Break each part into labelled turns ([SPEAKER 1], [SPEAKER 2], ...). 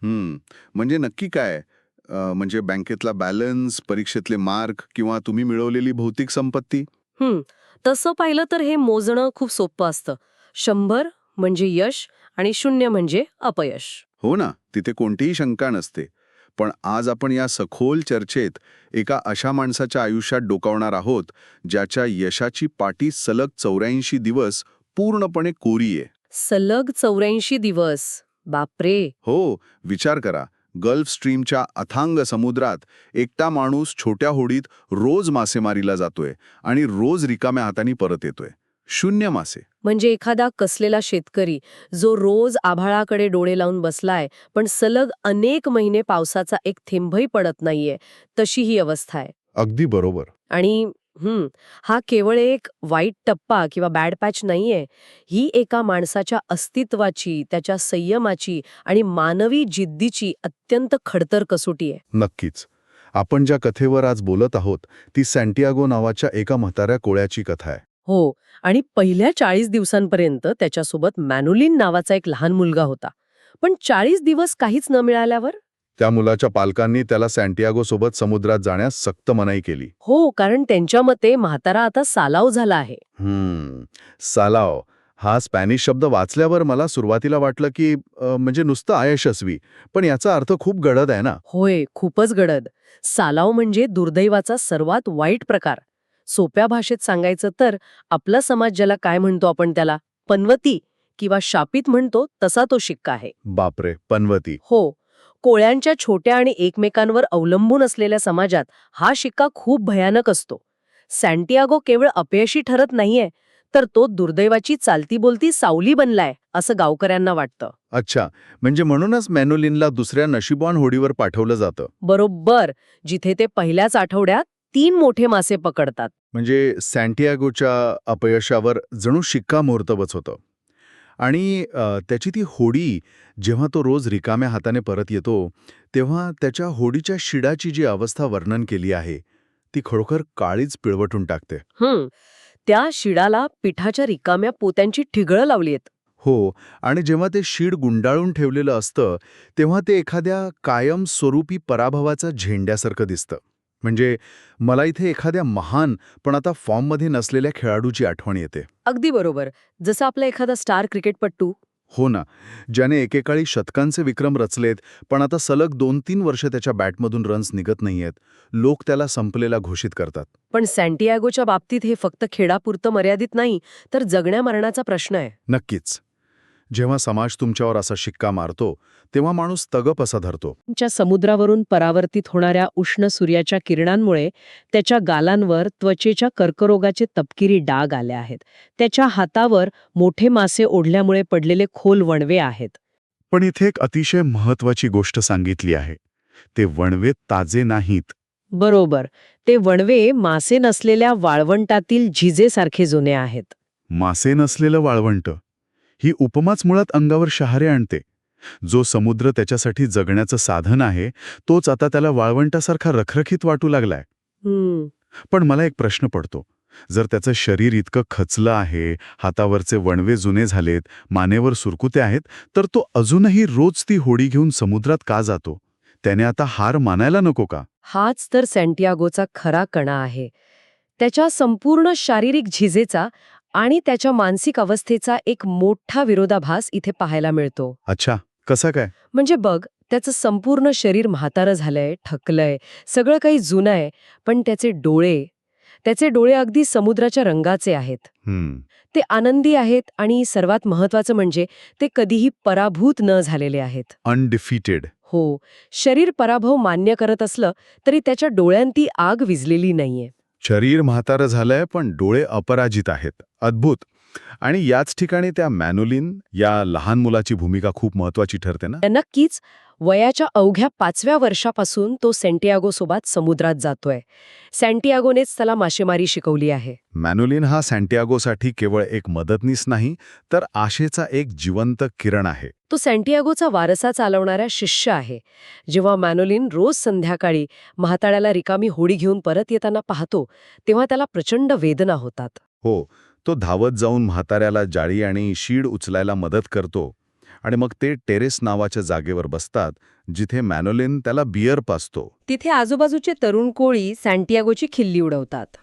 [SPEAKER 1] म्हणजे नक्की काय? म्हणजे बँकेतला बॅलन्स, परीक्षेतले मार्क किंवा तुम्ही मिळवलेली भौतिक संपत्ती?
[SPEAKER 2] हं, तसं पाहिलं तर हे मोजणं खूप सोपं असतं. 100 म्हणजे यश आणि 0 म्हणजे अपयश.
[SPEAKER 1] हो ना, तिथे कोणतीही शंका नसते. पण आज आपण या सखोल चर्चेत एका अशा माणसाच्या आयुष्यात डोकावणार आहोत, ज्याच्या यशाची पाटी सलग 84 दिवस पूर्णपणे कोरी आहे.
[SPEAKER 2] सलग 84 दिवस. बापरे!
[SPEAKER 1] हो, विचार करा. गल्फ स्ट्रीमच्या अथांग समुद्रात एकटा माणूस छोट्या होडीत रोज मासेमारीला जातोय आणि रोज रिकाम्या हाताने परत येतोय. 0 मासे.
[SPEAKER 2] म्हणजे एखादा कसलेला शेतकरी जो रोज आभाळाकडे डोळे लावून बसलाय, पण सलग अनेक महिने पावसाचा एक थेंबही पडत नाहीये, तशी ही अवस्था आहे.
[SPEAKER 1] अगदी बरोबर.
[SPEAKER 2] आणि हा केवळ एक वाईट टप्पा किंवा बॅड पॅच नाहीये. ही एका माणसाच्या अस्तित्वाची, त्याच्या संयमाची आणि मानवी जिद्दीची अत्यंत खडतर कसोटी आहे.
[SPEAKER 1] नक्कीच. आपण ज्या कथेवर आज बोलत आहोत, ती सँटियागो नावाच्या एका म्हाताऱ्या कोळ्याची कथा आहे.
[SPEAKER 2] हो, आणि पहिल्या 40 दिवसांपर्यंत त्याच्यासोबत मॅनुलिन नावाचा एक लहान मुलगा होता. पण 40 दिवस काहीच न मिळाल्यावर?
[SPEAKER 1] त्या मुलाच्या पालकांनी त्याला सँटियागोसोबत समुद्रात जाण्यास सक्त मनाई केली.
[SPEAKER 2] हो, कारण त्यांच्या मते म्हातारा आता सालाव झाला आहे.
[SPEAKER 1] सालाव हा स्पॅनिश शब्द वाचल्यावर मला सुरुवातीला वाटलं की म्हणजे नुसतं अयशस्वी, पण याचा अर्थ खूप गडद आहे ना.
[SPEAKER 2] होय, खूपच गडद. सालाव म्हणजे दुर्दैवाचा सर्वात वाईट प्रकार. सोप्या भाषेत सांगायचं तर आपला समाज ज्याला काय म्हणतो आपण त्याला पनवती किंवा शापित म्हणतो तसा तो शिक्का आहे.
[SPEAKER 1] बापरे, पनवती.
[SPEAKER 2] हो, कोळ्यांच्या छोट्या आणि एकमेकांवर अवलंबून असलेल्या समाजात हा शिक्का खूप भयानक असतो. सँटियागो केवळ अपयशी ठरत नाहीये, तर तो दुर्दैवाची चालती बोलती सावली बनलाय असं गावकऱ्यांना वाटतं.
[SPEAKER 1] अच्छा, म्हणजे म्हणूनच मॅनोलिनला दुसऱ्या नशीबवान होडीवर पाठवलं जातं.
[SPEAKER 2] बरोबर, जिथे ते पहिल्याच आठवड्यात 3 मोठे मासे पकडतात.
[SPEAKER 1] म्हणजे सँटियागोच्या अपयशावर जणू शिक्कामोर्तबच होतं. आणि त्याची ती होडी जेव्हा तो रोज रिकाम्या हाताने परत येतो, तेव्हा त्याच्या होडीच्या शिडाची जी अवस्था वर्णन केली आहे, ती खरोखर काळीच पिळवटून टाकते.
[SPEAKER 2] हं, त्या शिडाला पिठाच्या रिकाम्या पोत्यांची ठिगळं लावलीयत.
[SPEAKER 1] हो, आणि जेव्हा ते शीड गुंडाळून ठेवलेलं असतं, तेव्हा ते एखाद्या कायमस्वरूपी पराभवाचा झेंड्यासारखं दिसतं. म्हणजे मला इथे एखाद्या महान पण आता फॉर्ममध्ये नसलेल्या खेळाडूची आठवण येते.
[SPEAKER 2] अगदी बरोबर. जसं आपला एखादा स्टार क्रिकेटपटू.
[SPEAKER 1] हो ना, ज्याने एकेकाळी शतकांचे विक्रम रचलेत, पण आता सलग 2-3 वर्ष त्याच्या बॅटमधून रन्स निघत नाहीयेत. लोक त्याला संपलेला घोषित करतात.
[SPEAKER 2] पण सँटियागोच्या बाबतीत हे फक्त खेळापुरतं मर्यादित नाही, तर जगण्या-मरणाचा प्रश्न आहे.
[SPEAKER 1] नक्कीच. जेव्हा समाज तुमच्यावर असा शिक्का मारतो, तेव्हा माणूस तगप असा धरतो.
[SPEAKER 2] च्या समुद्रावरून परावर्तित होणाऱ्या उष्ण सूर्याच्या किरणांमुळे त्याच्या गालांवर त्वचेच्या कर्करोगाचे तपकिरी डाग आले आहेत. त्याच्या हातावर मोठे मासे ओढल्यामुळे पडलेले खोल वणवे आहेत.
[SPEAKER 1] पण इथे एक अतिशय महत्वाची गोष्ट सांगितली आहे. ते वणवे ताजे नाहीत.
[SPEAKER 2] बरोबर, ते वणवे मासे नसलेल्या वाळवंटातील झिजेसारखे जुने आहेत.
[SPEAKER 1] मासे नसलेलं वाळवंट. ही उपमाच मुळात अंगावर शहारे आणते. जो समुद्र त्याच्यासाठी जगण्याचं साधन आहे, तोच आता त्याला वाळवंटासारखा रखरखीत वाटू लागलाय.
[SPEAKER 2] हम्म.
[SPEAKER 1] पण मला एक प्रश्न पडतो. जर त्याचं शरीर इतकं खचलं आहे, हातावरचे वणवे जुने झालेत, मानेवर सुरकुते आहेत, तर तो अजूनही रोज ती होडी घेऊन समुद्रात का जातो? त्याने आता हार मानायला नको का?
[SPEAKER 2] हाच तर सँटियागोचा खरा कणा आहे. त्याच्या संपूर्ण शारीरिक झिजेचा आणि त्याच्या मानसिक अवस्थेचा एक मोठा विरोधाभास इथे पाहायला मिळतो.
[SPEAKER 1] अच्छा, कसा काय?
[SPEAKER 2] म्हणजे बघ, त्याचं संपूर्ण शरीर म्हातारं झालंय, थकलंय, सगळं काही जुनं आहे, पण त्याचे डोळे अगदी समुद्राच्या रंगाचे आहेत.
[SPEAKER 1] हम्म.
[SPEAKER 2] ते आनंदी आहेत आणि सर्वात महत्वाचं म्हणजे ते कधीही पराभूत न झालेले आहेत.
[SPEAKER 1] अनडिफिटेड.
[SPEAKER 2] हो, शरीर पराभव मान्य करत असलं तरी त्याच्या डोळ्यांती आग विझलेली नाहीये.
[SPEAKER 1] शरीर म्हातारं झालंय, पण डोळे अपराजित आहेत. अद्भुत. आणि याच ठिकाणी त्या मॅनोलिन या लहान मुलाची भूमिका खूप महत्वाची ठरते ना.
[SPEAKER 2] नक्कीच, वयाच्या अवघ्या 5व्या वर्षापासून तो सँटियागोसोबत समुद्रात जातोय. सँटियागोनेच त्याला मासेमारी शिकवली आहे.
[SPEAKER 1] मॅनोलिन हा सँटियागोसाठी केवळ एक मदतनीस नाही, तर आशेचा एक जिवंत किरण आहे.
[SPEAKER 2] तो सँटियागोचा वारसा चालवणारा शिष्य आहे. जेव्हा मॅनोलिन रोज संध्याकाळी म्हाताळ्याला रिकामी होडी घेऊन परत येताना पाहतो, तेव्हा त्याला प्रचंड वेदना होतात.
[SPEAKER 1] हो, तो धावत जाऊन म्हाताऱ्याला जाळी आणि शीड उचलायला मदत करतो. आणि मग ते टेरेस नावाच्या जागेवर बसतात, जिथे मॅनोलिन त्याला बियर पाजतो.
[SPEAKER 2] तिथे आजूबाजूचे तरुण कोळी सँटियागोची खिल्ली उडवतात.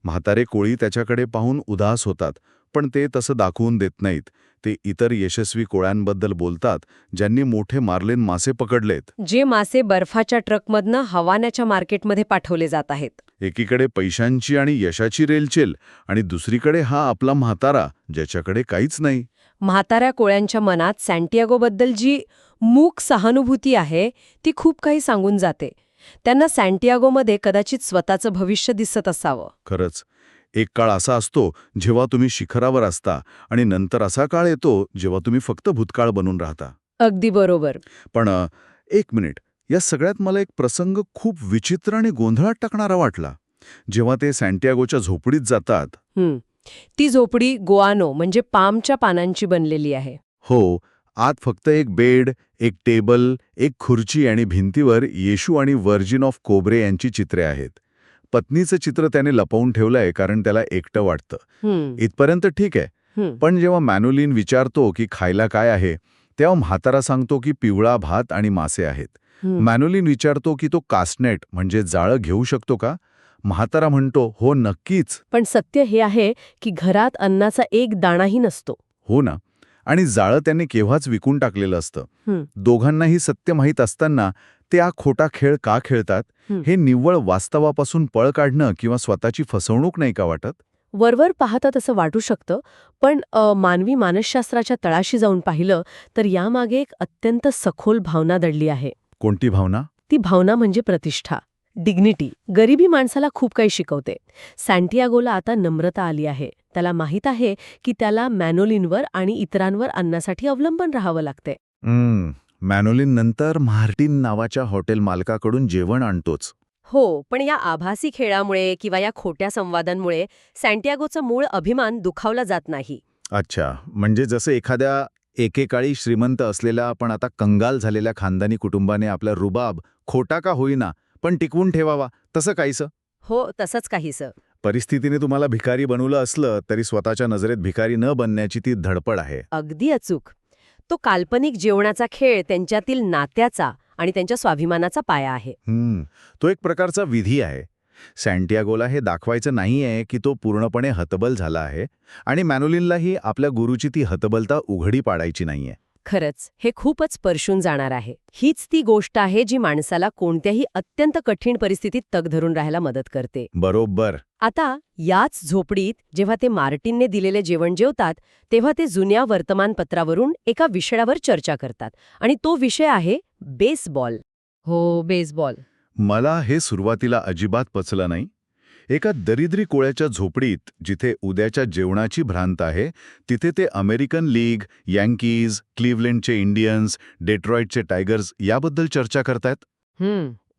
[SPEAKER 1] म्हातारे कोळी त्याच्याकडे पाहून उदास होतात, पण ते तसं दाखवून देत नाहीत. ते इतर यशस्वी कोळ्यांबद्दल बोलतात, ज्यांनी मोठे मार्लिन मासे पकडलेत.
[SPEAKER 2] जे मासे बर्फाच्या ट्रकमधनं हवानाच्या मार्केटमध्ये पाठवले जात आहेत.
[SPEAKER 1] एकीकडे पैशांची आणि यशाची रेलचेल, आणि दुसरीकडे हा आपला म्हातारा, ज्याच्याकडे काहीच नाही.
[SPEAKER 2] म्हाताऱ्या कोळ्यांच्या मनात सँटियागोबद्दल जी मूक सहानुभूती आहे ती खूप काही सांगून जाते. त्यांना सँटियागोमध्ये कदाचित स्वतःचं भविष्य दिसत असावं.
[SPEAKER 1] खरंच, एक काळ असा असतो जेव्हा तुम्ही शिखरावर असता, आणि नंतर असा काळ येतो जेव्हा तुम्ही फक्त भूतकाळ बनून राहता.
[SPEAKER 2] अगदी बरोबर.
[SPEAKER 1] पण एक मिनिट, या सगळ्यात मला एक प्रसंग खूप विचित्र आणि गोंधळात टाकणारा वाटला. जेव्हा ते सँटियागोच्या झोपडीत जातात.
[SPEAKER 2] ती झोपडी गोआनो म्हणजे पामच्या पानांची बनलेली आहे.
[SPEAKER 1] हो, आत फक्त एक बेड, एक टेबल, एक खुर्ची, आणि भिंतीवर येशू आणि व्हर्जिन ऑफ कोब्रे यांची चित्रे आहेत. पत्नीचं चित्र त्याने लपवून ठेवलंय कारण त्याला एकटं वाटतं. इथपर्यंत ठीक आहे. पण जेव्हा मॅनोलिन विचारतो की खायला काय आहे, तेव्हा म्हातारा सांगतो की पिवळा भात आणि मासे आहेत. मॅनोलिन विचारतो की तो कास्टनेट म्हणजे जाळं घेऊ शकतो का? म्हातारा म्हणतो, हो नक्कीच.
[SPEAKER 2] पण सत्य हे आहे की घरात अन्नाचा एक दाणाही नसतो.
[SPEAKER 1] हो ना. आणि जाळं त्याने केव्हाच विकून टाकलेलं असतं. दोघांनाही सत्य माहीत असताना ते हा खोटा खेळ का खेळतात? हे निव्वळ वास्तवापासून पळ काढणं किंवा स्वतःची फसवणूक नाही का वाटत?
[SPEAKER 2] वरवर पाहता तसं वाटू शकतं, पण मानवी मानसशास्त्राच्या तळाशी जाऊन पाहिलं तर यामागे एक अत्यंत सखोल भावना दडली आहे.
[SPEAKER 1] कोणती भावना?
[SPEAKER 2] ती भावना म्हणजे प्रतिष्ठा, डिग्निटी. गरिबी माणसाला खूप काही शिकवते. सँटियागोला आता नम्रता आली आहे. त्याला माहीत आहे की त्याला मॅनोलिनवर आणि इतरांवर अन्नासाठी अवलंबून राहावं लागते.
[SPEAKER 1] मॅनोलिन नंतर मार्टिन नावाच्या हॉटेल मालकाकडून जेवण आणतोच.
[SPEAKER 2] हो, पण या आभासी खेळामुळे किंवा या खोट्या संवादांमुळे सँटियागोचा मूळ अभिमान दुखावला जात नाही.
[SPEAKER 1] अच्छा, म्हणजे जसं एखाद्या एकेकाळी श्रीमंत असलेल्या पण आता कंगाल झालेल्या खानदानी कुटुंबाने आपला रुबाब खोटा का होईना पण टिकवून ठेवावा, तसं काहीसं?
[SPEAKER 2] हो, तसंच काहीसं.
[SPEAKER 1] परिस्थितीने तुम्हाला भिकारी बनवलं असलं तरी स्वतःच्या नजरेत भिकारी न बनण्याची ती धडपड आहे.
[SPEAKER 2] अगदी अचूक. तो काल्पनिक जेवणाचा खेळ त्यांच्यातील नात्याचा आणि त्यांच्या स्वाभिमानाचा पाया आहे.
[SPEAKER 1] तो एक प्रकारचा विधी आहे. सँटियागोला हे दाखवायचं नाहीये की तो पूर्णपणे हतबल झाला आहे, आणि मॅनोलिनलाही आपल्या गुरूची ती हतबलता उघडी पाडायची नाहीये.
[SPEAKER 2] खरंच, हे खूपच स्पर्शून जाणार आहे. हीच ती गोष्ट आहे जी माणसाला कोणत्याही अत्यंत कठीण परिस्थितीत तग धरून राहायला मदत करते.
[SPEAKER 1] बरोबर.
[SPEAKER 2] आता याच झोपडीत जेव्हा ते मार्टिनने दिलेले जेवण जेवतात, तेव्हा ते जुन्या वर्तमानपत्रावरून एका विषयावर चर्चा करतात, आणि तो विषय आहे बेसबॉल. हो, बेसबॉल.
[SPEAKER 1] मला हे सुरुवातीला अजिबात पचलं नाही. एका दरिद्री कोळ्याच्या झोपडीत जिथे उद्याच्या जेवणाची भ्रांत आहे, तिथे ते अमेरिकन लीग, यँकीज, क्लीव्हलंडचे इंडियन्स, डेट्रॉइटचे टायगर्स याबद्दल चर्चा करतायत.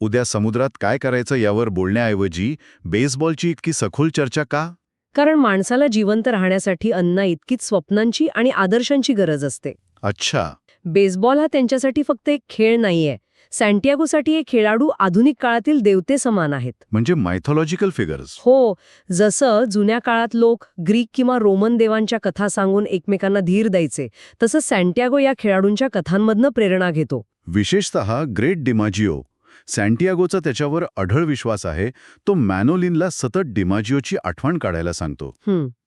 [SPEAKER 1] उद्या समुद्रात काय करायचं यावर बोलण्याऐवजी बेसबॉलची इतकी सखोल चर्चा का?
[SPEAKER 2] कारण माणसाला जिवंत राहण्यासाठी अन्न इतकीच स्वप्नांची आणि आदर्शांची गरज असते.
[SPEAKER 1] अच्छा.
[SPEAKER 2] बेसबॉल हा त्यांच्यासाठी फक्त एक खेळ नाहीये. सँटियागोसाठी हे खेळाडू आधुनिक काळातील देवते समान आहेत.
[SPEAKER 1] म्हणजे मायथॉलॉजिकल फिगर्स.
[SPEAKER 2] हो, जसं जुन्या काळात लोक ग्रीक किंवा रोमन देवांच्या कथा सांगून एकमेकांना धीर द्यायचे, तसं सँटियागो या खेळाडूंच्या कथांमधनं प्रेरणा घेतो.
[SPEAKER 1] विशेषतः ग्रेट डिमाजिओ. सँटियागोचा त्याच्यावर अढळ विश्वास आहे. तो मॅनोलिनला सतत डिमाजिओची आठवण काढायला सांगतो.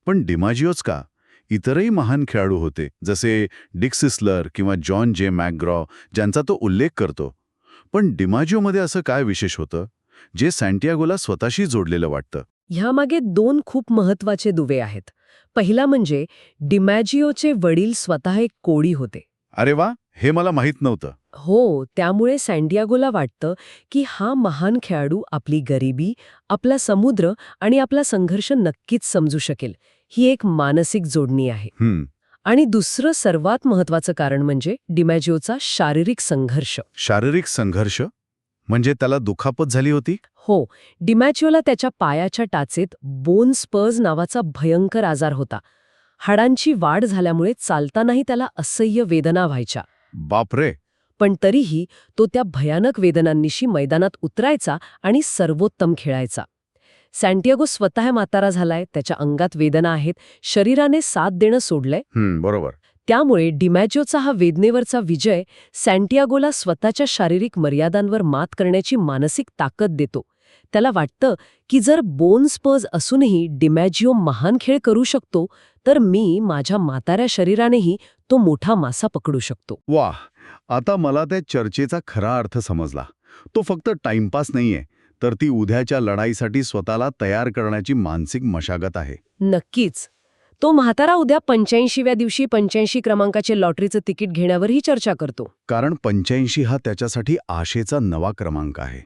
[SPEAKER 1] पण डिमाजिओच का? इतरही महान खेळाडू होते, जसे डिक सिस्लर किंवा जॉन जे मॅकग्रॉ, ज्यांचा तो उल्लेख करतो. पण डिमाजिओमध्ये असं काय विशेष होतं जे सँटियागोला स्वतःशी जोडलेलं वाटतं?
[SPEAKER 2] ह्यामागे दोन खूप महत्वाचे दुवे आहेत. पहिला म्हणजे डिमॅजिओचे वडील स्वतः एक कोळी होते.
[SPEAKER 1] अरे वा, हे मला माहीत नव्हतं.
[SPEAKER 2] हो, त्यामुळे सँटियागोला वाटतं की हा महान खेळाडू आपली गरिबी, आपला समुद्र आणि आपला संघर्ष नक्कीच समजू शकेल. ही एक मानसिक जोडणी आहे. आणि दुसरं सर्वात महत्वाचं कारण म्हणजे डिमॅजिओचा शारीरिक संघर्ष.
[SPEAKER 1] शारीरिक संघर्ष? म्हणजे त्याला दुखापत झाली होती?
[SPEAKER 2] हो, डिमॅजिओला त्याच्या पायाच्या टाचेत बोन स्पर्स नावाचा भयंकर आजार होता. हाडांची वाढ झाल्यामुळे चालतानाही त्याला असह्य वेदना व्हायच्या.
[SPEAKER 1] बापरे.
[SPEAKER 2] पण तरीही तो त्या भयानक वेदनांनिशी मैदानात उतरायचा आणि सर्वोत्तम खेळायचा. सँटियागो स्वतः म्हातारा झालाय, त्याच्या अंगात वेदना आहेत, शरीराने साथ देणं सोडलंय.
[SPEAKER 1] बरोबर.
[SPEAKER 2] त्यामुळे डिमॅजिओचा हा वेदनेवरचा विजय सँटियागोला स्वतःच्या शारीरिक मर्यादांवर मात करण्याची मानसिक ताकद देतो. त्याला वाटतं की जर बोन स्पर्स असूनही डिमॅजिओ महान खेळ करू शकतो, तर मी माझ्या म्हाताऱ्या शरीरानेही तो मोठा मासा पकडू शकतो.
[SPEAKER 1] वाह! आता मला त्या चर्चेचा खरा अर्थ समजला. तो फक्त टाइमपास नाहीये, तर ती उद्याच्या लढाईसाठी स्वतःला तयार करण्याची मानसिक मशागत आहे.
[SPEAKER 2] नक्कीच. तो म्हातारा उद्या 85व्या दिवशी 85 क्रमांकाचे लॉटरीचं तिकीट घेण्यावरही चर्चा करतो.
[SPEAKER 1] कारण 85 हा त्याच्यासाठी आशेचा नवा क्रमांक आहे.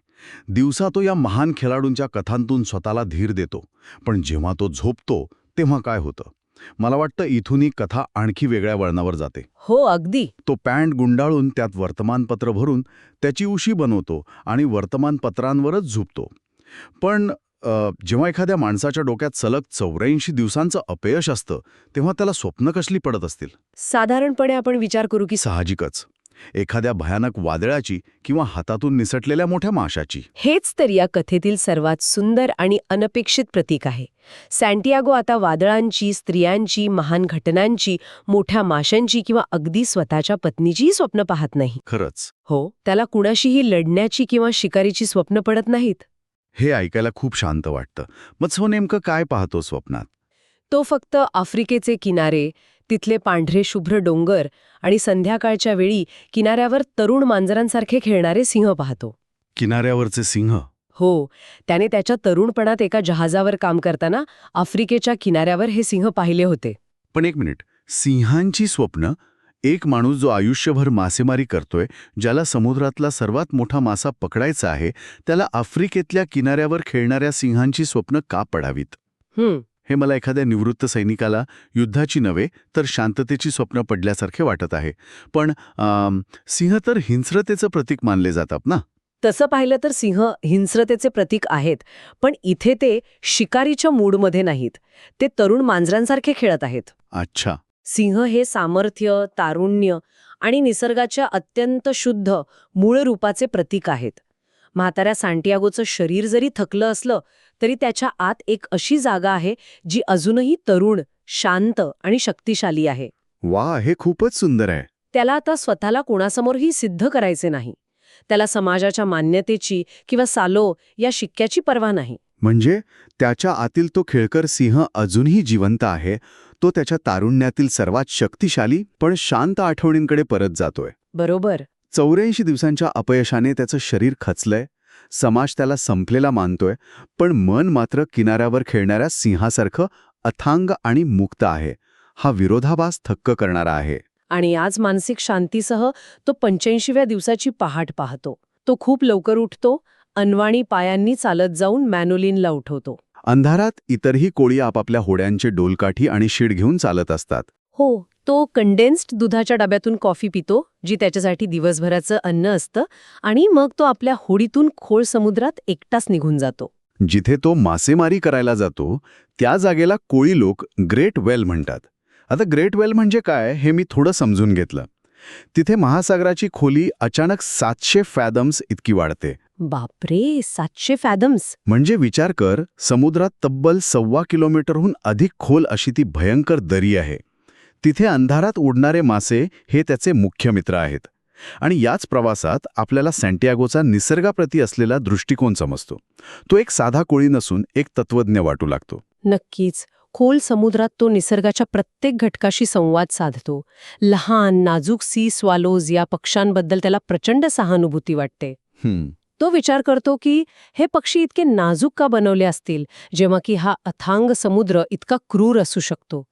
[SPEAKER 1] दिवसा तो या महान खेळाडूंच्या कथांतून स्वतःला धीर देतो, पण जेव्हा तो झोपतो तेव्हा काय होतं? मला वाटतं इथून ही कथा आणखी वेगळ्या वळणावर जाते.
[SPEAKER 2] हो, अगदी.
[SPEAKER 1] तो पॅन्ट गुंडाळून त्यात वर्तमानपत्र भरून त्याची उशी बनवतो आणि वर्तमानपत्रांवरच झोपतो. पण जेव्हा एखाद्या माणसाच्या डोक्यात सलग 84 दिवसांचं अपयश असतं, तेव्हा त्याला स्वप्न कसली पडत असतील?
[SPEAKER 2] साधारणपणे आपण विचार करू की
[SPEAKER 1] साहजिकच एखाद्या भयानक वादळाची किंवा हातातून निसटलेल्या मोठ्या माशाची.
[SPEAKER 2] हेच तर या कथेतील सर्वात सुंदर आणि अनपेक्षित प्रतीक आहे. सँटियागो आता वादळांची, स्त्रियांची, महान घटनांची, मोठ्या माशांची किंवा अगदी स्वतःच्या पत्नीचीही स्वप्न पाहत नाही.
[SPEAKER 1] खरंच
[SPEAKER 2] हो, त्याला कुणाशीही लढण्याची किंवा शिकारीची स्वप्न पडत नाहीत.
[SPEAKER 1] हे ऐकायला खूप शांत वाटतं. मग तो नेमकं काय पाहतो स्वप्नात?
[SPEAKER 2] तो फक्त आफ्रिकेचे किनारे, तिथले पांढरे शुभ्र डोंगर आणि संध्याकाळच्या वेळी किनाऱ्यावर तरुण मांजरांसारखे खेळणारे सिंह पाहतो.
[SPEAKER 1] किनाऱ्यावरचे सिंह?
[SPEAKER 2] हो, त्याने त्याच्या तरुणपणात एका जहाजावर काम करताना आफ्रिकेच्या किनाऱ्यावर हे सिंह पाहिले होते.
[SPEAKER 1] पण एक मिनिट, सिंहांची स्वप्न? एक माणूस जो आयुष्यभर मासेमारी करतोय, ज्याला समुद्रातला सर्वात मोठा मासा पकडायचा आहे, त्याला आफ्रिकेतल्या किनाऱ्यावर खेळणाऱ्या सिंहांची स्वप्न का पडावीत? हे मला एखाद्या निवृत्त सैनिकाला युद्धाची नव्हे तर शांततेची स्वप्न पडल्यासारखे वाटत आहे. पण सिंह तर हिंस्रतेचं प्रतीक मानले जातात ना?
[SPEAKER 2] तसं पाहिलं तर सिंह हिंस्रतेचे प्रतीक आहेत, पण इथे ते शिकारीच्या मूडमध्ये नाहीत. ते तरुण मांजरांसारखे खेळत आहेत.
[SPEAKER 1] अच्छा.
[SPEAKER 2] सिंह हे सामर्थ्य, तारुण्य आणि निसर्गाच्या अत्यंत शुद्ध मूळ रूपाचे प्रतीक आहेत. म्हाताऱ्या सँटियागोचं शरीर जरी थकलं असलं तरी त्याच्या आत एक अशी जागा आहे जी अजूनही तरुण, शांत आणि शक्तिशाली आहे.
[SPEAKER 1] वा, हे खूपच सुंदर आहे.
[SPEAKER 2] त्याला आता स्वतःला कोणासमोरही सिद्ध करायचे नाही. त्याला समाजाच्या मान्यतेची किंवा सालो या शिक्क्याची पर्वा नाही.
[SPEAKER 1] म्हणजे त्याच्या आतील तो खेळकर सिंह अजूनही जिवंत आहे. तो त्याच्या तारुण्यातील सर्वात शक्तिशाली पण शांत आठवणींकडे परत जातोय.
[SPEAKER 2] बरोबर.
[SPEAKER 1] 84 दिवसांच्या अपयशाने त्याचं शरीर खचलंय, समाज त्याला संपलेला मानतोय, पण मन मात्र किनाऱ्यावर खेळणाऱ्या सिंहासारखं अथांग आणि मुक्त आहे. हा विरोधाभास थक्क करणारा आहे.
[SPEAKER 2] आणि आज मानसिक शांतीसह तो 85व्या दिवसाची पहाट पाहतो. तो खूप लवकर उठतो, अनवाणी पायांनी चालत जाऊन मॅनोलिनला उठवतो.
[SPEAKER 1] अंधारात इतरही कोळी आपापल्या होड्यांचे डोलकाठी आणि शीड घेऊन चालत असतात.
[SPEAKER 2] हो, तो कंडेन्स्ड दुधाच्या डब्यातून कॉफी पितो, जी त्याच्यासाठी दिवसभराचं अन्न असतं, आणि मग तो आपल्या होडीतून खोल समुद्रात एकटाच निघून जातो.
[SPEAKER 1] जिथे तो मासेमारी करायला जातो त्या जागेला कोळी लोक ग्रेट वेल म्हणतात. आता ग्रेट वेल म्हणजे काय हे मी थोडं समजून घेतलं. तिथे महासागराची खोली अचानक 700 फॅदम्स इतकी वाढते.
[SPEAKER 2] बापरे, 700 फॅदम्स!
[SPEAKER 1] म्हणजे विचार कर, समुद्रात तब्बल 1.25 किलोमीटरहून अधिक खोल अशी ती भयंकर दरी आहे. तिथे अंधारात उडणारे मासे हे त्याचे मुख्य मित्र आहेत. आणि याच प्रवासात आपल्याला सँटियागोचा निसर्गाप्रती असलेला दृष्टिकोन समजतो. तो एक साधा कोळी नसून एक तत्वज्ञ वाटू लागतो.
[SPEAKER 2] नक्कीच. खोल समुद्रात तो निसर्गाच्या प्रत्येक घटकाशी संवाद साधतो. लहान, नाजूक सी स्वालोज या पक्ष्यांबद्दल त्याला प्रचंड सहानुभूती वाटते. तो विचार करतो की हे पक्षी इतके नाजूक का बनवले असतील, जेव्हा की हा अथांग समुद्र इतका क्रूर असू शकतो.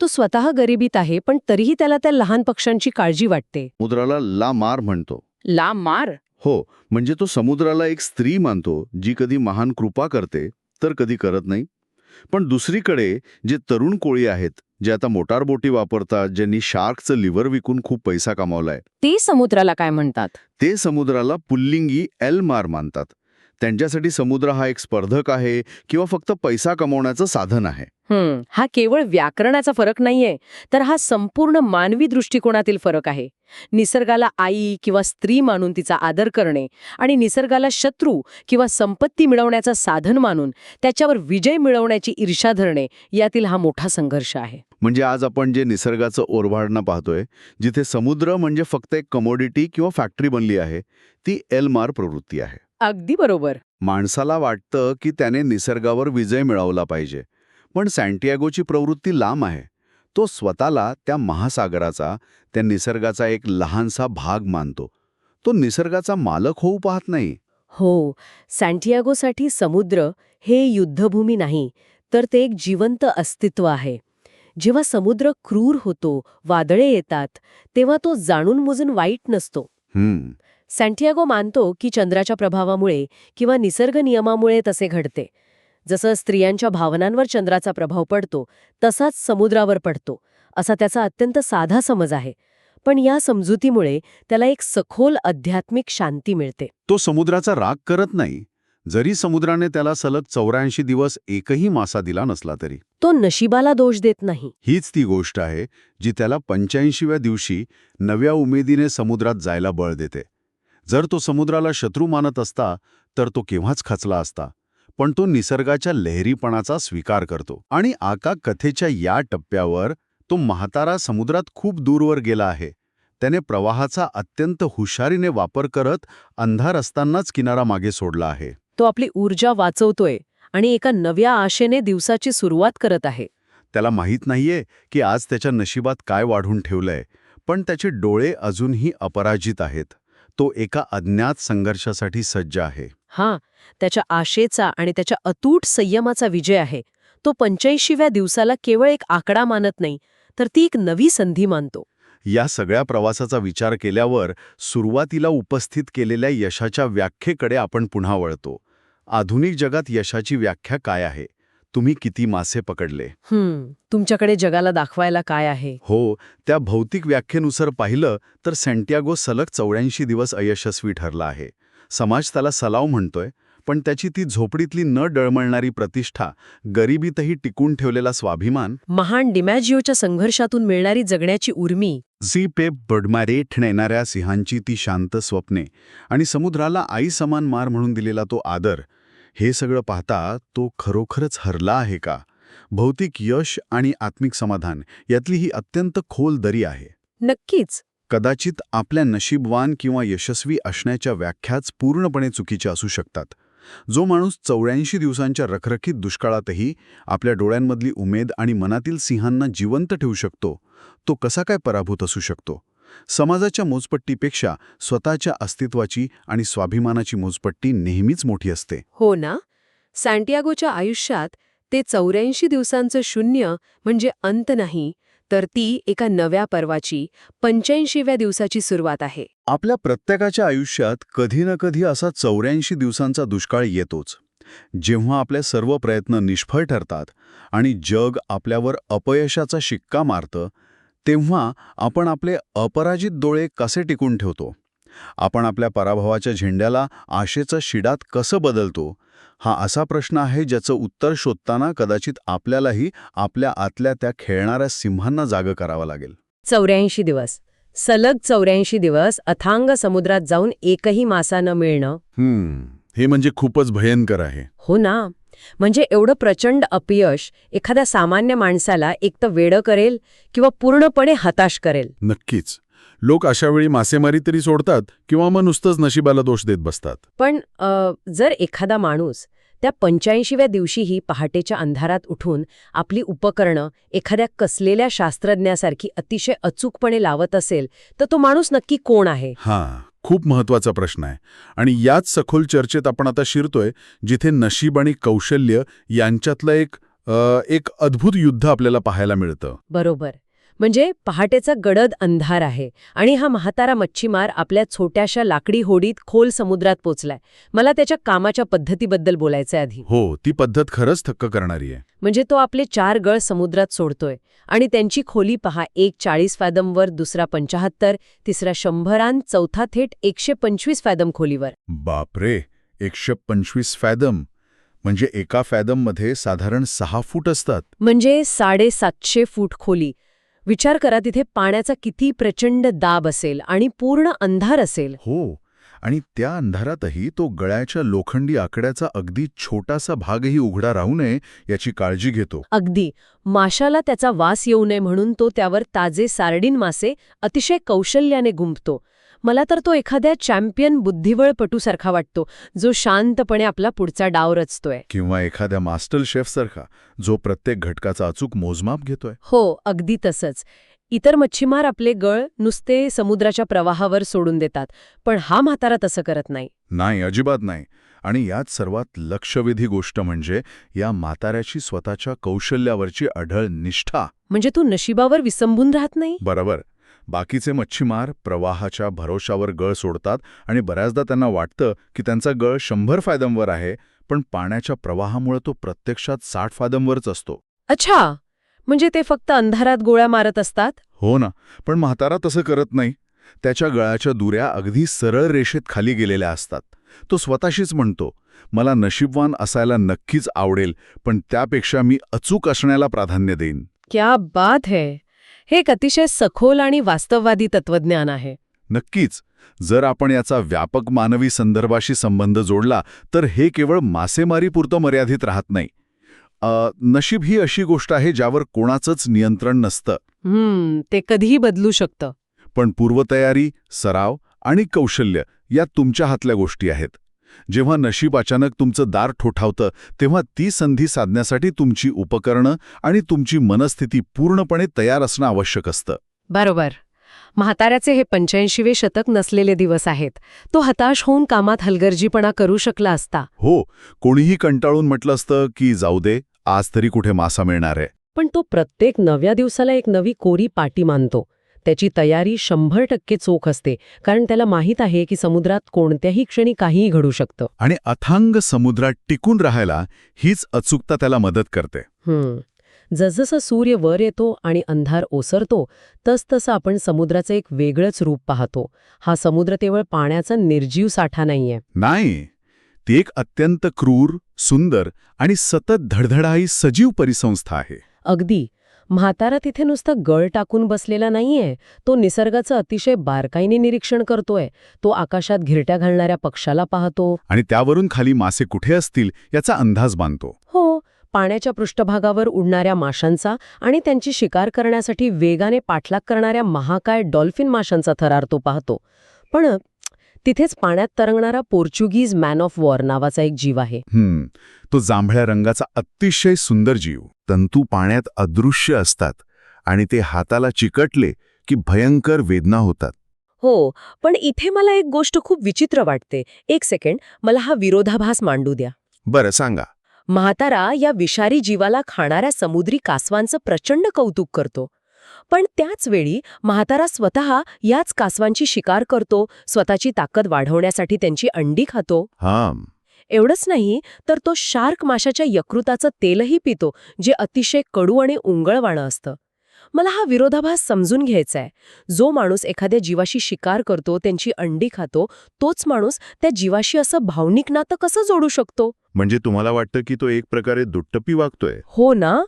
[SPEAKER 2] तो स्वतः गरिबीत आहे, पण तरीही त्याला त्या लहान पक्ष्यांची काळजी वाटते.
[SPEAKER 1] समुद्राला ला मार म्हणतो.
[SPEAKER 2] ला मार?
[SPEAKER 1] हो, म्हणजे तो समुद्राला एक स्त्री मानतो जी कधी महान कृपा करते तर कधी करत नाही. पण दुसरीकडे जे तरुण कोळी आहेत, जे आता मोटारबोटी वापरतात, ज्यांनी शार्कचं लिव्हर विकून खूप पैसा कमावलाय,
[SPEAKER 2] ते समुद्राला काय म्हणतात?
[SPEAKER 1] ते समुद्राला पुल्लिंगी एल मार मानतात. त्यांच्यासाठी समुद्र हा एक स्पर्धक आहे किंवा फक्त पैसा कमवण्याचं साधन आहे.
[SPEAKER 2] हा केवळ व्याकरणाचा फरक नाहीये, तर हा संपूर्ण मानवी दृष्टिकोनातील फरक आहे. निसर्गाला आई किंवा स्त्री मानून तिचा आदर करणे आणि निसर्गाला शत्रू किंवा संपत्ती मिळवण्याचं साधन मानून त्याच्यावर विजय मिळवण्याची ईर्ष्या धरणे, यातील हा मोठा संघर्ष आहे.
[SPEAKER 1] म्हणजे आज आपण जे निसर्गाचं ओरबाडणं पाहतोय, जिथे समुद्र म्हणजे फक्त एक कमोडिटी किंवा फॅक्टरी बनली आहे, ती एल्मार प्रवृत्ती आहे.
[SPEAKER 2] अगदी बरोबर.
[SPEAKER 1] माणसाला वाटतं की त्याने निसर्गावर विजय मिळवला पाहिजे, पण सँटियागोची प्रवृत्ती लांब आहे. तो स्वतःला त्या महासागराचा, त्या निसर्गाचा एक लहानसा भाग मानतो. तो निसर्गाचा मालक होऊ पाहत नाही.
[SPEAKER 2] हो, सँटियागोसाठी समुद्र हे युद्धभूमी नाही, तर ते एक जिवंत अस्तित्व आहे. जेव्हा समुद्र क्रूर होतो, वादळे येतात, तेव्हा तो जाणून-बुजून वाईट नसतो. सँटियागो मानतो की चंद्राच्या प्रभावामुळे किंवा निसर्ग नियमामुळे तसे घडते. जसं स्त्रियांच्या भावनांवर चंद्राचा प्रभाव पडतो, तसाच समुद्रावर पडतो, असा त्याचा अत्यंत साधा समज आहे. पण या समजुतीमुळे त्याला एक सखोल आध्यात्मिक शांती मिळते.
[SPEAKER 1] तो समुद्राचा राग करत नाही, जरी समुद्राने त्याला सलग 84 दिवस एकही मासा दिला नसला तरी.
[SPEAKER 2] तो नशिबाला दोष देत नाही.
[SPEAKER 1] हीच ती गोष्ट आहे जी त्याला 85व्या दिवशी नव्या उमेदीने समुद्रात जायला बळ देते. जर तो समुद्राला शत्रू मानत असता तर तो केव्हाच खचला असता. पण तो निसर्गाच्या लहरीपणाचा स्वीकार करतो. आणि आका कथेच्या या टप्प्यावर तो म्हातारा समुद्रात खूप दूरवर गेला आहे. त्याने प्रवाहाचा अत्यंत हुशारीने वापर करत अंधार असतानाच किनारा मागे सोडला आहे.
[SPEAKER 2] तो आपली ऊर्जा वाचवतोय आणि एका नव्या आशेने दिवसाची सुरुवात करत आहे.
[SPEAKER 1] त्याला माहीत नाहीये की आज त्याच्या नशिबात काय वाढून ठेवलंय, पण त्याचे डोळे अजूनही अपराजित आहेत. तो एका अज्ञात संघर्षासाठी सज्ज आहे.
[SPEAKER 2] त्याच्या आशेचा आणि त्याच्या अतूट संयमाचा विजय आहे. तो 85व्या दिवसाला केवळ एक आकडा मानत नाही, तर ती एक नवी संधी मानतो.
[SPEAKER 1] या सगळ्या प्रवासाचा विचार केल्यावर सुरुवातीला उपस्थित केलेल्या यशाच्या व्याख्येकडे आपण पुन्हा वळतो. आधुनिक जगात यशाची व्याख्या काय आहे? तुम्ही किती मासे पकडले?
[SPEAKER 2] तुमच्याकडे जगाला दाखवायला काय आहे?
[SPEAKER 1] हो, त्या भौतिक व्याख्येनुसार पाहिलं तर सँटियागो सलग 84 दिवस अयशस्वी ठरला आहे. समाज त्याला सलाव म्हणतोय, पण त्याची ती झोपडीतली न डळमळणारी प्रतिष्ठा, गरिबीतही टिकून ठेवलेला स्वाभिमान,
[SPEAKER 2] महान डिमॅजिओच्या संघर्षातून मिळणारी जगण्याची उर्मी,
[SPEAKER 1] झी पेप बडमारेठ येणाऱ्या सिंहांची ती शांत स्वप्ने आणि समुद्राला आई समान मार म्हणून दिलेला तो आदर, हे सगळं पाहता तो खरोखरच हरला आहे का? भौतिक यश आणि आत्मिक समाधान यातली ही अत्यंत खोल दरी आहे.
[SPEAKER 2] नक्कीच.
[SPEAKER 1] कदाचित आपल्या नशीबवान किंवा यशस्वी असण्याच्या व्याख्याच पूर्णपणे चुकीच्या असू शकतात. जो माणूस 84 दिवसांच्या रखरखीत दुष्काळातही आपल्या डोळ्यांमधली उमेद आणि मनातील सिंहांना जिवंत ठेवू शकतो, तो कसा काय पराभूत असू शकतो? समाजाच्या मोजपट्टीपेक्षा स्वतःच्या अस्तित्वाची आणि स्वाभिमानाची मोजपट्टी नेहमीच मोठी असते.
[SPEAKER 2] हो ना. सँटियागोच्या आयुष्यात ते 84 दिवसांचं शून्य म्हणजे अंत नाही, तर ती एका नव्या पर्वाची 85व्या दिवसाची सुरुवात आहे.
[SPEAKER 1] आपल्या प्रत्येकाच्या आयुष्यात कधी ना कधी असा 84 दिवसांचा दुष्काळ येतोच, जेव्हा आपले सर्व प्रयत्न निष्फळ ठरतात आणि जग आपल्यावर अपयशाचा शिक्का मारतं. तेव्हा आपण आपले अपराजित डोळे कसे टिकून ठेवतो? आपण आपल्या पराभवाच्या झेंड्याला आशेचा शिडात कसं बदलतो? हा असा प्रश्न आहे ज्याचं उत्तर शोधताना कदाचित आपल्यालाही आपल्या आतल्या त्या खेळणाऱ्या सिंहांना जागं करावं लागेल.
[SPEAKER 2] 84 दिवस, सलग 84 दिवस अथांग समुद्रात जाऊन एकही मासा न मिळणं.
[SPEAKER 1] हे म्हणजे खूपच भयंकर आहे.
[SPEAKER 2] हो ना. म्हणजे एवढं प्रचंड अपयश एखाद्या सामान्य माणसाला एक तर वेडं करेल किंवा पूर्णपणे हताश करेल.
[SPEAKER 1] नक्कीच. लोक अशावेळी मासेमारी तरी सोडतात किंवा मग नुसतंच नशिबाला दोष देत बसतात.
[SPEAKER 2] पण जर एखादा माणूस त्या 85व्या दिवशीही पहाटेच्या अंधारात उठून आपली उपकरणं एखाद्या कसलेल्या शास्त्रज्ञासारखी अतिशय अचूकपणे लावत असेल, तर तो माणूस नक्की कोण आहे?
[SPEAKER 1] खूप महत्वाचा प्रश्न आहे. आणि याच सखोल चर्चेत आपण आता शिरतोय, जिथे नशीब आणि कौशल्य यांच्यातलं एक अद्भुत युद्ध आपल्याला पाहायला मिळतं.
[SPEAKER 2] बरोबर. म्हणजे पहाटेचा गडद अंधार आहे आणि हा म्हातारा मच्छीमार आपल्या छोट्याशा लाकडी होडीत खोल समुद्रात पोचलाय. मला त्याच्या कामाच्या पद्धतीबद्दल बोलायचंय आधी.
[SPEAKER 1] हो, ती पद्धत खरंच थक्क करणारी आहे.
[SPEAKER 2] म्हणजे तो आपले 4 गळ समुद्रात सोडतोय आणि त्यांची खोली पहा, एक 40 फॅदमवर, दुसरा 75, तिसरा 100 आणि चौथा थेट 125 फॅदम खोलीवर.
[SPEAKER 1] बापरे, 125 फॅदम. म्हणजे एका फॅदममध्ये साधारण 6 फूट असतात.
[SPEAKER 2] म्हणजे 750 फूट खोली. विचार करा तिथे पाण्याचा किती प्रचंड दाब असेल आणि पूर्ण अंधार असेल.
[SPEAKER 1] हो, आणि त्या अंधारातही तो गळ्याच्या लोखंडी आकड्याचा अगदी छोटासा भागही उघडा राहू नये याची काळजी घेतो.
[SPEAKER 2] अगदी. माशाला त्याचा वास येऊ नये म्हणून तो त्यावर ताजे सार्डिन मासे अतिशय कौशल्याने गुंफतो. मला तर तो एखाद्या चॅम्पियन बुद्धिबळपटूसारखा वाटतो, जो शांतपणे आपला पुढचा डाव रचतोय.
[SPEAKER 1] किंवा एखाद्या मास्टर शेफसारखा, जो प्रत्येक घटकाचा अचूक मोजमाप घेतोय.
[SPEAKER 2] हो, अगदी तसंच. इतर मच्छीमार आपले गळ नुसते समुद्राच्या प्रवाहावर सोडून देतात, पण हा म्हातारा तसं करत नाही.
[SPEAKER 1] नाही, अजिबात नाही. आणि यात सर्वात लक्षवेधी गोष्ट म्हणजे या म्हाताऱ्याची स्वतःच्या कौशल्यावरची अढळ निष्ठा.
[SPEAKER 2] म्हणजे तू नशिबावर विसंबून राहत नाही.
[SPEAKER 1] बरोबर. बाकीचे मच्छीमार प्रवाहाच्या भरोशावर गळ सोडतात आणि बऱ्याचदा त्यांना वाटतं की त्यांचा गळ 100 फॅदमवर आहे, पण पाण्याच्या प्रवाहामुळे तो प्रत्यक्षात 60 फॅदमवरच असतो.
[SPEAKER 2] अच्छा, म्हणजे ते फक्त अंधारात गोळ्या मारत असतात.
[SPEAKER 1] हो ना, पण म्हातारा तसं करत नाही. त्याच्या गळाच्या दुऱ्या अगदी सरळ रेषेत खाली गेलेल्या असतात. तो स्वतःशीच म्हणतो, मला नशीबवान असायला नक्कीच आवडेल, पण त्यापेक्षा मी अचूक असण्याला प्राधान्य देईन.
[SPEAKER 2] क्या बात है. हे एक अतिशय सखोल आणि वास्तववादी तत्वज्ञान आहे.
[SPEAKER 1] नक्कीच. जर आपण याचा व्यापक मानवी संदर्भाशी संबंध जोडला तर हे केवळ मासेमारीपुरतं मर्यादित राहत नाही. नशीब ही अशी गोष्ट आहे ज्यावर कोणाचंच नियंत्रण नसतं.
[SPEAKER 2] ते कधीही बदलू शकतं.
[SPEAKER 1] पण पूर्वतयारी, सराव आणि कौशल्य या तुमच्या हातल्या गोष्टी आहेत. जेव्हा नशीब अचानक तुमचं दार ठोठावतं तेव्हा ती संधी साधण्यासाठी तुमची उपकरणं आणि तुमची मनस्थिती पूर्णपणे तयार असणं आवश्यक असतं.
[SPEAKER 2] बरोबर. म्हाताऱ्याचे हे 85वे शतक नसलेले दिवस आहेत. तो हताश होऊन कामात हलगर्जीपणा करू शकला असता.
[SPEAKER 1] हो, कोणीही कंटाळून म्हटलं असतं की जाऊ दे, आज तरी कुठे मासा मिळणार आहे.
[SPEAKER 2] पण तो प्रत्येक नव्या दिवसाला एक नवी कोरी पाटी मानतो. त्याची तयारी 100% चोख असते, कारण त्याला माहीत आहे की समुद्रात कोणत्याही क्षणी काहीही घडू शकतं.
[SPEAKER 1] आणि अथांग समुद्रात टिकून राहायला हीच अचूकता त्याला मदत करते.
[SPEAKER 2] जसजसा सूर्य वर येतो आणि अंधार ओसरतो, तसतसं आपण समुद्राचं एक वेगळंच रूप पाहतो. हा समुद्र केवळ पाण्याचा निर्जीव साठा नाहीये.
[SPEAKER 1] नाही, ती एक अत्यंत क्रूर, सुंदर आणि सतत धडधडाई सजीव परिसंस्था आहे.
[SPEAKER 2] अगदी. म्हातारा तिथे नुसतं गळ टाकून बसलेला नाहीये. तो निसर्गाचं अतिशय बारकाईने निरीक्षण करतोय. तो आकाशात घिरट्या घालणाऱ्या पक्षाला पाहतो.
[SPEAKER 1] आणि त्यावरून खाली मासे कुठे असतील याचा अंदाज बांधतो.
[SPEAKER 2] हो, पाण्याच्या पृष्ठभागावर उडणाऱ्या माशांचा आणि त्यांची शिकार करण्यासाठी वेगाने पाठलाग करणाऱ्या महाकाय डॉल्फिन माशांचा थरार तो पाहतो. पण तिथेच पाण्यात तरंगणारा पोर्चुगीज मॅन ऑफ वॉर नावाचा एक जीव आहे.
[SPEAKER 1] तो जांभळ्या रंगाचा अतिशय सुंदर जीव. तंतू पाण्यात अदृश्य असतात आणि ते हाताला चिकटले की भयंकर वेदना होतात.
[SPEAKER 2] हो, पण इथे मला एक गोष्ट खूप विचित्र वाटते. एक सेकंड, मला हा विरोधाभास मांडू द्या.
[SPEAKER 1] बरं, सांगा.
[SPEAKER 2] म्हातारा या विषारी जीवाला खाणाऱ्या समुद्री कासवांचं प्रचंड कौतुक करतो. पण त्याच वेळी म्हातारा स्वतः याच कासवांची शिकार करतो, स्वतःची ताकद वाढवण्यासाठी त्यांची अंडी खातो. एवढंच नाही तर तो शार्क माशाच्या यकृताचं तेलही पितो, जे अतिशय कडू आणि उंगळवाणं असतं. मला हा विरोधाभास समजून घ्यायचा आहे. जो माणूस एखाद्या जीवाशी शिकार करतो, त्यांची अंडी खातो, तोच माणूस त्या जीवाशी असं भावनिक नातं कसं जोडू शकतो?
[SPEAKER 1] म्हणजे तुम्हाला वाटतं की तो एक प्रकारे दुट्टप्पी वागतोय?
[SPEAKER 2] हो ना.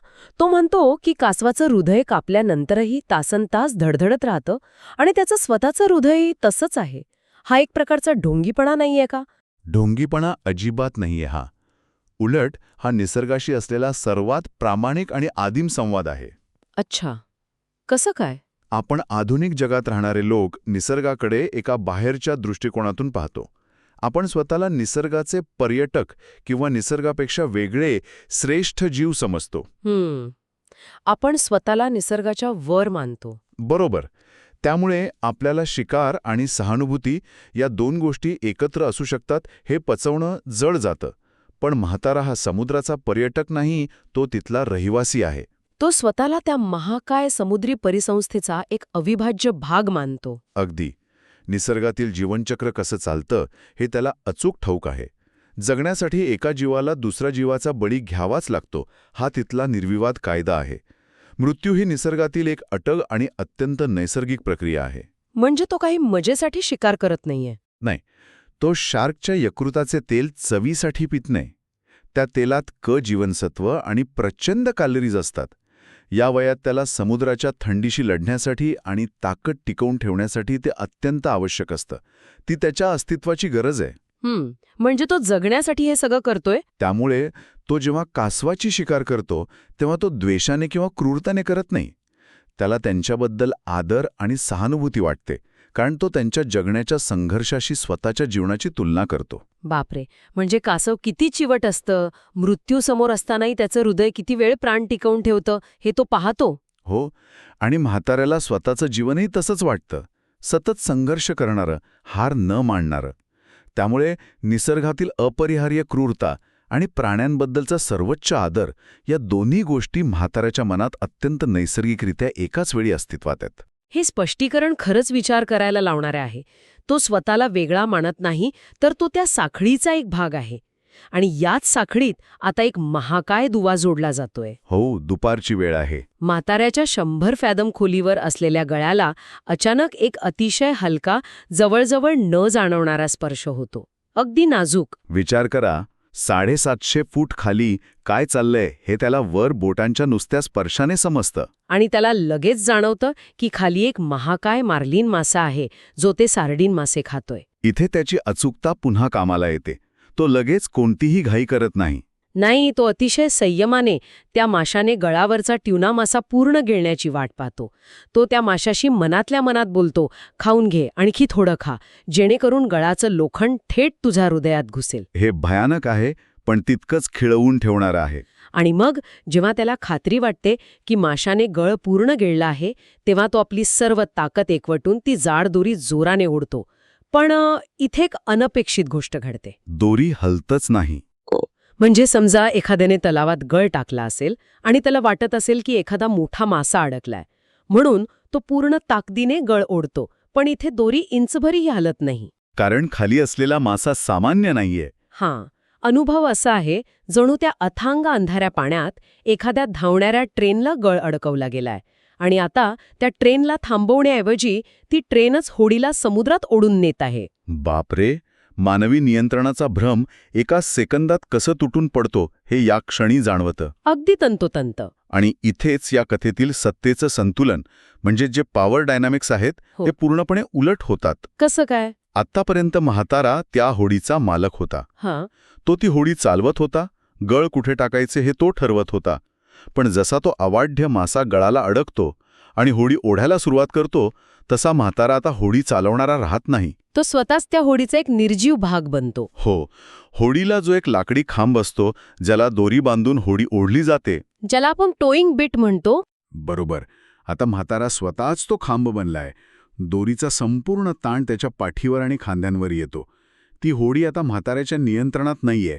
[SPEAKER 2] तो म्हणतो की कासवाचं हृदय कापल्यानंतरही तासनतास धडधडत राहतं आणि त्याचं स्वतःचं हृदय तसंच आहे. हा एक प्रकारचा ढोंगीपणा नाहीये का?
[SPEAKER 1] ढोंगीपणा अजिबात नाहीये हा. उलट हा निसर्गाशी असलेला सर्वात प्रामाणिक आणि आदिम संवाद आहे.
[SPEAKER 2] अच्छा, कसं काय?
[SPEAKER 1] आपण आधुनिक जगात राहणारे लोक निसर्गाकडे एका बाहेरच्या दृष्टिकोनातून पाहतो. आपण स्वतःला निसर्गाचे पर्यटक किंवा निसर्गापेक्षा वेगळे, श्रेष्ठ जीव समजतो.
[SPEAKER 2] आपण स्वतःला निसर्गाच्या वर मानतो.
[SPEAKER 1] बरोबर. त्यामुळे आपल्याला शिकार आणि सहानुभूती या दोन गोष्टी एकत्र असू शकतात हे पचवणं जड जातं. पण म्हातारा हा समुद्राचा पर्यटक नाही, तो तिथला रहिवासी आहे.
[SPEAKER 2] तो स्वतःला त्या महाकाय समुद्री परिसंस्थेचा एक अविभाज्य भाग मानतो.
[SPEAKER 1] अगदी. निसर्गातील जीवनचक्र कसं चालतं हे त्याला अचूक ठाऊक आहे. जगण्यासाठी एका जीवाला दुसऱ्या जीवाचा बळी घ्यावाच लागतो, हा तिथला निर्विवाद कायदा आहे. मृत्यू ही निसर्गातील एक अटळ आणि अत्यंत नैसर्गिक प्रक्रिया आहे.
[SPEAKER 2] म्हणजे तो काही मजेसाठी शिकार करत नाहीये.
[SPEAKER 1] नाही, तो शार्कच्या यकृताचे तेल चवीसाठी पित नाही. त्या तेलात क जीवनसत्व आणि प्रचंड कॅलरीज असतात. या वयात त्याला समुद्राच्या थंडीशी लढण्यासाठी आणि ताकद टिकवून ठेवण्यासाठी ते अत्यंत आवश्यक असतं. ती त्याच्या अस्तित्वाची गरज आहे.
[SPEAKER 2] म्हणजे तो जगण्यासाठी हे सगळं करतोय.
[SPEAKER 1] त्यामुळे तो जेव्हा कासवाची शिकार करतो तेव्हा तो द्वेषाने किंवा क्रूरताने करत नाही. त्याला त्यांच्याबद्दल आदर आणि सहानुभूती वाटते, कारण तो त्यांच्या जगण्याच्या संघर्षाशी स्वतःच्या जीवनाची तुलना करतो.
[SPEAKER 2] बापरे, म्हणजे कासव किती चिवट असतं, मृत्यूसमोर असतानाही त्याचं हृदय किती वेळ प्राण टिकवून ठेवतं हे तो पाहतो.
[SPEAKER 1] हो, आणि म्हाताऱ्याला स्वतःचं जीवनही तसंच वाटतं, सतत संघर्ष करणारं, हार न मानणारं. त्यामुळे निसर्गातील अपरिहार्य क्रूरता आणि प्राण्यांबद्दलचा सर्वोच्च आदर या दोन्ही गोष्टी म्हाताऱ्याच्या मनात अत्यंत नैसर्गिकरित्या एकाच वेळी अस्तित्वात आहेत.
[SPEAKER 2] हे स्पष्टीकरण खरंच विचार करायला लावणारे आहे. तो स्वतःला वेगळा मानत नाही, तर तो त्या साखळीचा एक भाग आहे. आणि याच साखळीत आता एक महाकाय दुवा जोडला जातोय.
[SPEAKER 1] हो, दुपारची वेळ आहे.
[SPEAKER 2] म्हाताऱ्याच्या 100 फॅदम खोलीवर असलेल्या गळ्याला अचानक एक अतिशय हलका, जवळजवळ न जाणवणारा स्पर्श होतो. अगदी नाजूक.
[SPEAKER 1] विचार करा, 750 फूट खाली काय चाललंय हे त्याला वर बोटांच्या नुसत्या स्पर्शाने समजतं.
[SPEAKER 2] आणि त्याला लगेच जाणवतं की खाली एक महाकाय मार्लिन मासा आहे, जो ते सार्डिन मासे खातोय.
[SPEAKER 1] इथे त्याची अचूकता पुन्हा कामाला येते. तो लगेच कोणतीही घाई करत नाही.
[SPEAKER 2] नाही, तो अतिशय संयमाने त्या माशाने गळावरचा ट्यूना मासा पूर्ण गिळण्याची वाट पाहतो. तो त्या माशाशी मनातल्या मनात बोलतो, खाऊन घे, आणखी थोडं खा, जेणेकरून गळाचं लोखंड थेट तुझ्या हृदयात घुसेल.
[SPEAKER 1] हे भयानक आहे, पण तितकंच खिळवून ठेवणारं आहे.
[SPEAKER 2] आणि मग जेव्हा त्याला खात्री वाटते की माशाने गळ पूर्ण गिळला आहे, तेव्हा तो आपली सर्व ताकद एकवटून ती जाड दोरी जोराने ओढतो. पण इथे एक अनपेक्षित गोष्ट घडते.
[SPEAKER 1] दोरी हलतच नाही.
[SPEAKER 2] म्हणजे समजा एखाद्याने तलावात गळ टाकला असेल आणि त्याला वाटत असेल की एखादा मोठा मासा अडकलाय, म्हणून तो पूर्ण ताकदीने गळ ओढतो, पण इथे दोरी इंचभरही हलत नाही.
[SPEAKER 1] कारण खाली असलेला मासा सामान्य नाहीये.
[SPEAKER 2] हां, अनुभव असा आहे जणू त्या अथांग अंधाऱ्या पाण्यात एखाद्या धावणाऱ्या ट्रेनला गळ अडकवला गेलाय आणि आता त्या ट्रेनला थांबवण्याऐवजी ती ट्रेनच होडीला समुद्रात ओढून नेत आहे.
[SPEAKER 1] बापरे, मानवी नियंत्रणाचा भ्रम एका सेकंदात कसं तुटून पडतो हे या क्षणी जाणवतं.
[SPEAKER 2] अगदी तंतोतंत.
[SPEAKER 1] आणि इथेच या कथेतील सत्तेचं संतुलन, म्हणजे जे पॉवर डायनामिक्स आहेत,
[SPEAKER 2] हो.
[SPEAKER 1] ते पूर्णपणे उलट होतात.
[SPEAKER 2] कसं काय?
[SPEAKER 1] आत्तापर्यंत म्हातारा त्या होडीचा मालक होता.
[SPEAKER 2] हां,
[SPEAKER 1] तो ती होडी चालवत होता, गळ कुठे टाकायचे हे तो ठरवत होता. पण जसा तो अवाढ्य मासा गळाला अडकतो आणि होडी ओढायला सुरुवात करतो, तसा म्हातारा आता होडी चालवणारा राहत नाही.
[SPEAKER 2] तो स्वतःच त्या होडीचा एक निर्जीव भाग बनतो.
[SPEAKER 1] हो, होडीला जो एक लाकडी खांब असतो, ज्याला दोरी बांधून होडी ओढली जाते,
[SPEAKER 2] ज्याला आपण टोईंग बिट म्हणतो.
[SPEAKER 1] बरोबर, आता म्हातारा स्वतःच तो खांब बनलाय. दोरीचा संपूर्ण ताण त्याच्या पाठीवर आणि खांद्यांवर येतो. ती होडी आता म्हाताऱ्याच्या नियंत्रणात नाहीये,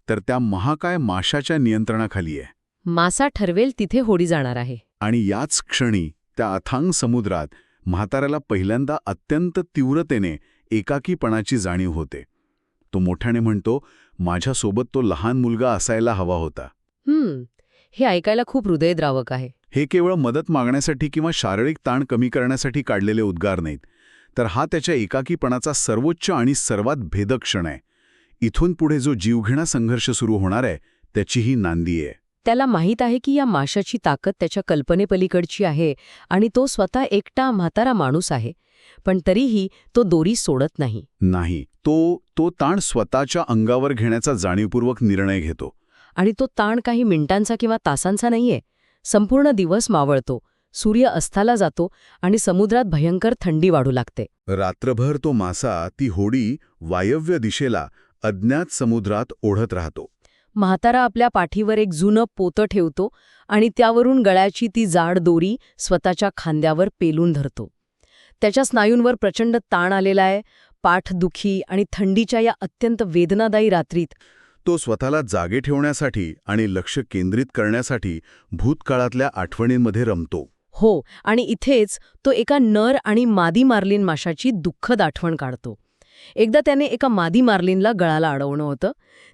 [SPEAKER 1] तर त्या महाकाय माशाच्या नियंत्रणाखाली आहे.
[SPEAKER 2] मासा ठरवेल तिथे होडी जाणार आहे.
[SPEAKER 1] आणि याच क्षणी त्या अथांग समुद्रात म्हाताऱ्याला पहिल्यांदा अत्यंत तीव्रतेने एकाकीपणाची जाणीव होते. तो मोठ्याने म्हणतो, माझ्यासोबत तो लहान मुलगा असायला हवा होता.
[SPEAKER 2] हे ऐकायला खूप हृदयद्रावक आहे.
[SPEAKER 1] हे केवळ मदत मागण्यासाठी किंवा शारीरिक ताण कमी करण्यासाठी काढलेले उद्गार नाहीत, तर हा त्याच्या एकाकीपणाचा सर्वोच्च आणि सर्वात भेदक क्षण आहे. इथून पुढे जो जीवघेणा संघर्ष सुरू होणार आहे, त्याचीही नांदी आहे.
[SPEAKER 2] त्याला माहीत आहे की या माशाची ताकद त्याच्या कल्पनेपलीकडची आहे आणि तो स्वतः एकटा म्हातारा माणूस आहे, पण तरीही तो दोरी सोडत नाही.
[SPEAKER 1] नाही, तो ताण स्वतःच्या अंगावर घेण्याचा जाणीवपूर्वक निर्णय घेतो.
[SPEAKER 2] आणि तो ताण काही मिनिटांचा किंवा तासांचा नाहीये. संपूर्ण दिवस मावळतो, सूर्य अस्ताला जातो आणि समुद्रात भयंकर थंडी वाढू लागते.
[SPEAKER 1] रात्रभर तो मासा ती होडी वायव्य दिशेला अज्ञात समुद्रात ओढत राहतो.
[SPEAKER 2] म्हातारा आपल्या पाठीवर एक जुनं पोतं ठेवतो आणि त्यावरून गळ्याची ती जाड दोरी स्वतःच्या खांद्यावर पेलून धरतो. त्याच्या स्नायूंवर प्रचंड ताण आलेला आहे. पाठदुखी आणि थंडीच्या या अत्यंत वेदनादायी रात्रीत
[SPEAKER 1] तो स्वतःला जागे ठेवण्यासाठी आणि लक्ष केंद्रित करण्यासाठी भूतकाळातल्या आठवणींमध्ये रमतो.
[SPEAKER 2] हो, आणि इथेच तो एका नर आणि मादी मार्लिन माशाची दुःखद आठवण काढतो. एकदा त्याने एका मादी मार्लिनला गळाला अडवणं होतं.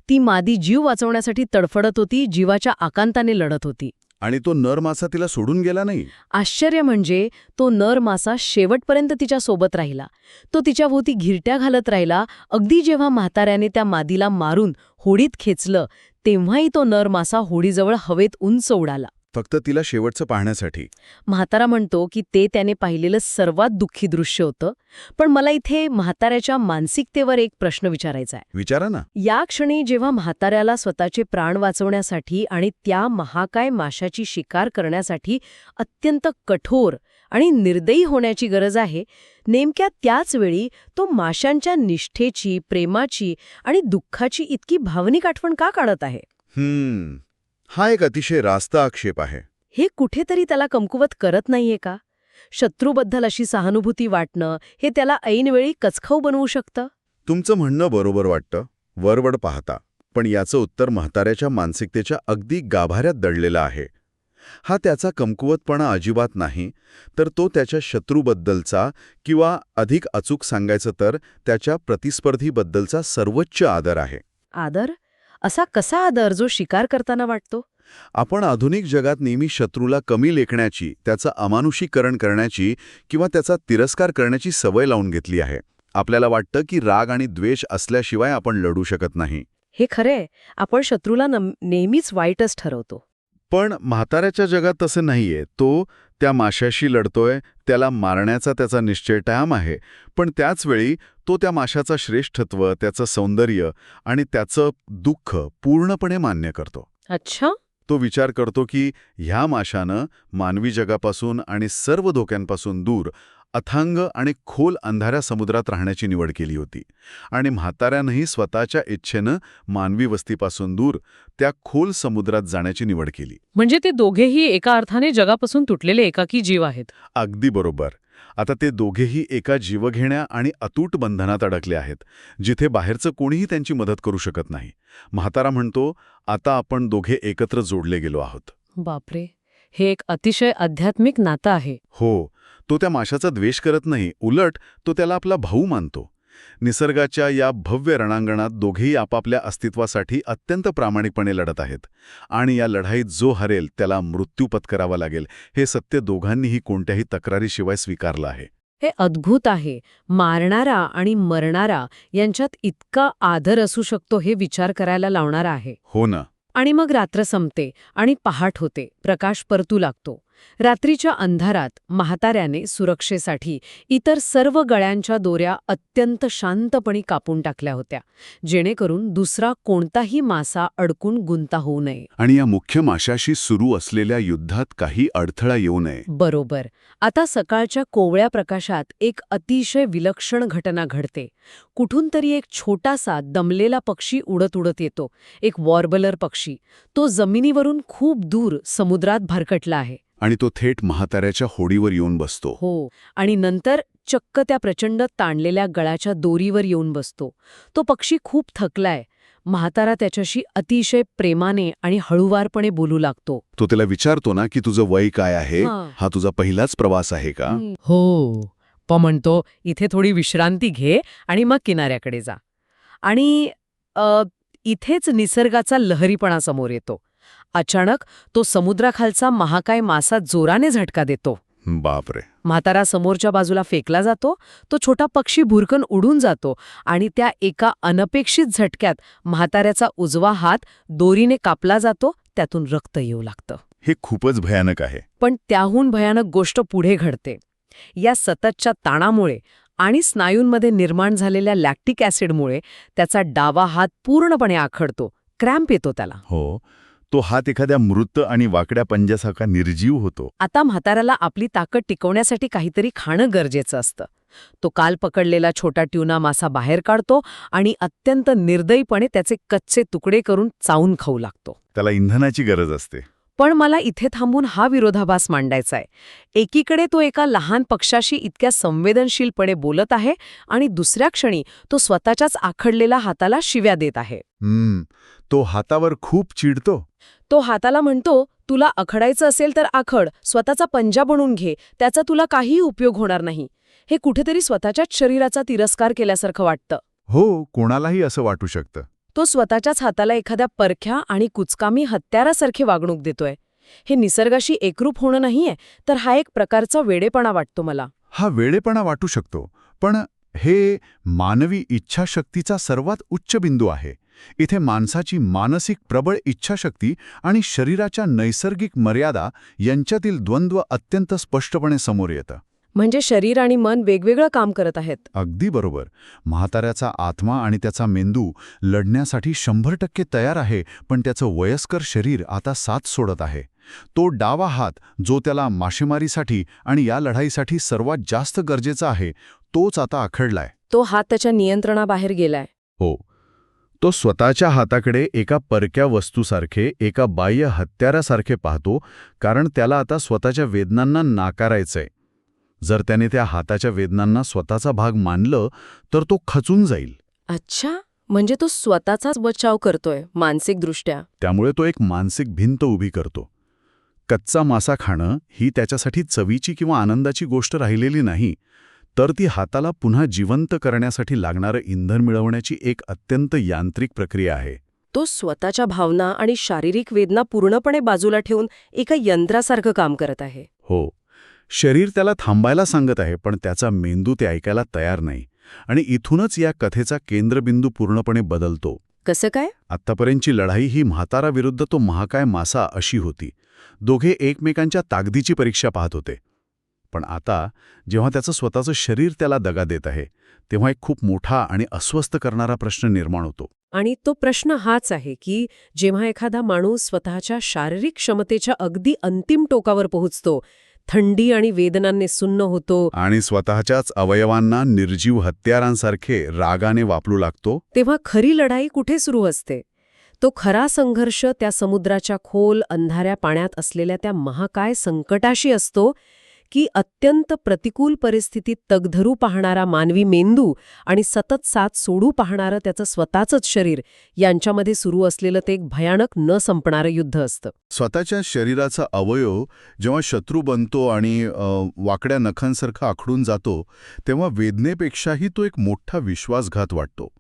[SPEAKER 2] ती मादी जीव वाचवण्यासाठी तडफडत होती, जीवाच्या आकांताने लढत होती.
[SPEAKER 1] आणि तो नर मासा तिला सोडून गेला नाही.
[SPEAKER 2] आश्चर्य म्हणजे तो नर मासा शेवटपर्यंत तिच्या सोबत राहिला. तो तिच्याभोवती घिरट्या घालत राहिला. अगदी जेव्हा म्हाताऱ्याने त्या मादीला मारून होडीत खेचलं, तेव्हाही तो नर मासा होडीजवळ हवेत उंच उडाला.
[SPEAKER 1] फक्त तिला शेवटचं पाहण्यासाठी.
[SPEAKER 2] म्हातारा म्हणतो की ते त्याने पाहिलेलं सर्वात दुःखी दृश्य होतं. पण मला इथे म्हाताऱ्याच्या मानसिकतेवर एक प्रश्न विचारायचा आहे.
[SPEAKER 1] विचारा ना.
[SPEAKER 2] या क्षणी जेव्हा म्हाताऱ्याला स्वतःचे प्राण वाचवण्यासाठी आणि त्या महाकाय माशाची शिकार करण्यासाठी अत्यंत कठोर आणि निर्दयी होण्याची गरज आहे, नेमक्या त्याच वेळी तो माशांच्या निष्ठेची, प्रेमाची आणि दुःखाची इतकी भावनिक आठवण का काढत आहे?
[SPEAKER 1] हा एक अतिशय रास्त आक्षेप आहे.
[SPEAKER 2] हे कुठेतरी त्याला कमकुवत करत नाहीये का? शत्रूबद्दल अशी सहानुभूती वाटणं हे त्याला ऐनवेळी कचखाऊ बनवू शकतं?
[SPEAKER 1] तुमचं म्हणणं बरोबर वाटतं, वरवड पाहता. पण याचं उत्तर म्हाताऱ्याच्या मानसिकतेच्या अगदी गाभाऱ्यात दडलेलं आहे. हा त्याचा कमकुवतपणा अजिबात नाही, तर तो त्याच्या शत्रूबद्दलचा किंवा अधिक अचूक सांगायचं तर त्याच्या प्रतिस्पर्धीबद्दलचा सर्वोच्च आदर आहे.
[SPEAKER 2] आदर? असा कसा आदर जो शिकार करताना वाटतो?
[SPEAKER 1] आपण आधुनिक जगात नेहमी शत्रूला कमी लेखण्याची, त्याचं अमानुषीकरण करण्याची किंवा त्याचा तिरस्कार करण्याची सवय लावून घेतली आहे. आपल्याला वाटतं की राग आणि द्वेष असल्याशिवाय आपण लढू शकत नाही.
[SPEAKER 2] हे खरे, आपण शत्रूला नेहमीच वाईटच ठरवतो.
[SPEAKER 1] पण म्हाताऱ्याच्या जगात तसं नाहीये. तो त्या माशाशी लढतोय, त्याला मारण्याचा त्याचा निश्चय ठाम आहे. पण त्याचवेळी तो त्या माशाचा श्रेष्ठत्व, त्याचं सौंदर्य आणि त्याचं दुःख पूर्णपणे मान्य करतो.
[SPEAKER 2] अच्छा?
[SPEAKER 1] तो विचार करतो की ह्या माशानं मानवी जगापासून आणि सर्व धोक्यांपासून दूर अथांग आणि खोल अंधाऱ्या समुद्रात राहण्याची निवड केली होती. आणि म्हाताऱ्यानंही स्वतःच्या इच्छेनं मानवी वस्तीपासून दूर त्या खोल समुद्रात जाण्याची निवड केली.
[SPEAKER 2] म्हणजे ते दोघेही एका अर्थाने जगापासून तुटलेले एकाकी जीव आहेत.
[SPEAKER 1] अगदी बरोबर. आता ते दोघेही एका जीवघेण्या आणि अतूट बंधनात अडकले आहेत, जिथे बाहेरचं कोणीही त्यांची मदत करू शकत नाही. म्हातारा म्हणतो, आता आपण दोघे एकत्र जोडले गेलो आहोत.
[SPEAKER 2] बापरे, हे एक अतिशय आध्यात्मिक नातं आहे.
[SPEAKER 1] हो, तो त्या माशाचा द्वेष करत नाही, उलट तो त्याला आपला भाऊ मानतो. निसर्गाच्या या भव्य रणांगणात दोघेही आपापल्या अस्तित्वासाठी अत्यंत प्रामाणिकपणे लढत आहेत. आणि या लढाईत जो हरेल त्याला मृत्यू पत्करावा लागेल, हे सत्य दोघांनीही कोणत्याही तक्रारीशिवाय स्वीकारलं आहे.
[SPEAKER 2] हे अद्भुत आहे. मारणारा आणि मरणारा यांच्यात इतका आदर असू शकतो हे विचार करायला लावणारा आहे.
[SPEAKER 1] हो ना.
[SPEAKER 2] आणि मग रात्र संपते आणि पहाट होते, प्रकाश परतू लागतो. रात्रीच्या अंधारात म्हाताऱ्याने सुरक्षेसाठी इतर सर्व गळ्यांच्या दोऱ्या अत्यंत शांतपणे कापून टाकल्या होत्या, जेणेकरून दुसरा कोणताही मासा अडकून गुंता होऊ नये.
[SPEAKER 1] आणि या मुख्य माशाशी सुरू असलेल्या युद्धात काही अडथळा येऊ नये.
[SPEAKER 2] बरोबर. आता सकाळच्या कोवळ्या प्रकाशात एक अतिशय विलक्षण घटना घडते. कुठून तरी एक छोटासा दमलेला पक्षी उडत उडत येतो. एक वॉर्बलर पक्षी. तो जमिनीवरून खूप दूर समुद्रात भरकटला आहे.
[SPEAKER 1] आणि तो थेट म्हाताऱ्याच्या होडीवर येऊन बसतो.
[SPEAKER 2] हो, आणि नंतर चक्क त्या प्रचंड ताणलेल्या गळाच्या दोरीवर येऊन बसतो. तो पक्षी खूप थकलाय. म्हातारा त्याच्याशी अतिशय प्रेमाने आणि हळूवारपणे बोलू लागतो.
[SPEAKER 1] तो त्याला विचारतो ना की तुझं वय काय आहे,
[SPEAKER 2] हां.
[SPEAKER 1] हा तुझा पहिलाच प्रवास आहे का?
[SPEAKER 2] हो, म्हणतो इथे थोडी विश्रांती घे आणि मग किनाऱ्याकडे जा. आणि इथेच निसर्गाचा लहरीपणा समोर येतो. अचानक तो समुद्राखालचा महाकाय मासा जोराने झटका देतो.
[SPEAKER 1] बापरे.
[SPEAKER 2] म्हातारा समोरच्या बाजूला फेकला जातो. तो छोटा पक्षी भुरकन उडून जातो आणि त्या एका अनपेक्षित झटक्यात म्हाताऱ्याचा उजवा हात दोरीने कापला जातो. त्यातून रक्त येऊ लागतं.
[SPEAKER 1] हे खूपच भयानक आहे.
[SPEAKER 2] पण त्याहून भयानक गोष्ट पुढे घडते. या सततच्या ताणामुळे आणि स्नायूंमध्ये निर्माण झालेल्या लॅक्टिक ॲसिडमुळे त्याचा डावा हात पूर्णपणे आखडतो. क्रॅम्प येतो त्याला.
[SPEAKER 1] हो, तो हात एखाद्या मृत आणि वाकड्या पंजासारखा निर्जीव होतो.
[SPEAKER 2] आता म्हाताऱ्याला आपली ताकद टिकवण्यासाठी काहीतरी खाणं गरजेचं असतं. तो काल पकडलेला छोटा ट्यूना मासा बाहेर काढतो आणि अत्यंत निर्दयीपणे त्याचे कच्चे तुकडे करून चावून खाऊ लागतो.
[SPEAKER 1] त्याला इंधनाची गरज असते.
[SPEAKER 2] पण मला इथे थांबून हा विरोधाभास मांडायचा आहे. एकीकडे तो एका लहान पक्षाशी इतक्या संवेदनशीलपणे बोलत आहे आणि दुसऱ्या क्षणी तो स्वतःच्याच आखडलेल्या हाताला शिव्या देत आहे.
[SPEAKER 1] तो हातावर खूप चिडतो.
[SPEAKER 2] तो हाताला म्हणतो, तुला आखडायचं असेल तर आखड, स्वतःचा पंजा बनवून घे, त्याचा तुला काहीही उपयोग होणार नाही. हे कुठेतरी स्वतःच्याच शरीराचा तिरस्कार केल्यासारखं वाटतं.
[SPEAKER 1] हो, कोणालाही असं वाटू शकतं.
[SPEAKER 2] तो स्वतःच्याच हाताला एखाद्या परख्या आणि कुचकामी हत्यारासारखी वागणूक देतोय. हे निसर्गाशी एकरूप होणं नाहीये, तर हा एक प्रकारचा वेडेपणा वाटतो मला.
[SPEAKER 1] हा वेडेपणा वाटू शकतो, पण हे मानवी इच्छाशक्तीचा सर्वात उच्च बिंदू आहे. इथे माणसाची मानसिक प्रबळ इच्छाशक्ती आणि शरीराच्या नैसर्गिक मर्यादा यांच्यातील द्वंद्व अत्यंत स्पष्टपणे समोर येतं.
[SPEAKER 2] म्हणजे शरीर आणि मन वेगवेगळं काम करत आहेत.
[SPEAKER 1] अगदी बरोबर. म्हाताऱ्याचा आत्मा आणि त्याचा मेंदू लढण्यासाठी 100% तयार आहे, पण त्याचं वयस्कर शरीर आता साथ सोडत आहे. तो डावा हात, जो त्याला मासेमारीसाठी आणि या लढाईसाठी सर्वात जास्त गरजेचा आहे, तोच आता आखडलाय.
[SPEAKER 2] तो हात त्याच्या नियंत्रणाबाहेर गेलाय.
[SPEAKER 1] हो. तो स्वतःच्या हाताकडे एका परक्या वस्तूसारखे, एका बाह्य हत्यारासारखे पाहतो, कारण त्याला आता स्वतःच्या वेदनांना नाकारायचंय. जर त्याने त्या हाताच्या वेदनांना स्वतःचा भाग मानलं, तर तो खचून जाईल.
[SPEAKER 2] अच्छा, म्हणजे तो स्वतःचाच बचाव करतोय मानसिकदृष्ट्या.
[SPEAKER 1] त्यामुळे तो एक मानसिक भिंत उभी करतो. कच्चा मासा खाणं ही त्याच्यासाठी चवीची किंवा आनंदाची गोष्ट राहिलेली नाही, तर ती हाताला पुन्हा जिवंत करण्यासाठी लागणारं इंधन मिळवण्याची एक अत्यंत यांत्रिक प्रक्रिया आहे.
[SPEAKER 2] तो स्वतःच्या भावना आणि शारीरिक वेदना पूर्णपणे बाजूला ठेवून एका यंत्रासारखं काम करत आहे.
[SPEAKER 1] हो. शरीर त्याला थांबायला सांगत आहे, पण त्याचा मेंदू ते ऐकायला तयार नाही. आणि इथूनच या कथेचा केंद्रबिंदू पूर्णपणे बदलतो.
[SPEAKER 2] कसं काय?
[SPEAKER 1] आत्तापर्यंतची लढाई ही म्हातारा विरुद्ध तो महाकाय मासा अशी होती. दोघे एकमेकांच्या ताकदीची परीक्षा पाहत होते. पण आता जेव्हा त्याचं स्वतःचं शरीर त्याला दगा देत आहे, तेव्हा एक खूप मोठा आणि अस्वस्थ करणारा प्रश्न निर्माण होतो.
[SPEAKER 2] आणि तो प्रश्न हाच आहे की जेव्हा एखादा माणूस स्वतःच्या शारीरिक क्षमतेच्या अगदी अंतिम टोकावर पोहोचतो, थंडी आणि वेदनांनी सुन्न होतो,
[SPEAKER 1] आणि स्वतःच्याच अवयवांना निर्जीव हत्यारांसारखे रागाने वापरू लागतो,
[SPEAKER 2] तेव्हा खरी लढाई कुठे सुरू असते? तो खरा संघर्ष त्या समुद्राच्या खोल अंधाऱ्या पाण्यात असलेल्या त्या महाकाय संकटाशी असतो, की अत्यंत प्रतिकूल परिस्थितीत तगधरू पाहणारा मानवी मेंदू आणि सतत साथ सोडू पाहणारं त्याचं स्वतःचंच शरीर यांच्यामध्ये सुरू असलेलं ते एक भयानक न संपणारं युद्ध असतं.
[SPEAKER 1] स्वतःच्या शरीराचा अवयव जेव्हा शत्रू बनतो आणि वाकड्या नखांसारखा आखडून जातो, तेव्हा वेदनेपेक्षाही तो एक मोठा विश्वासघात वाटतो.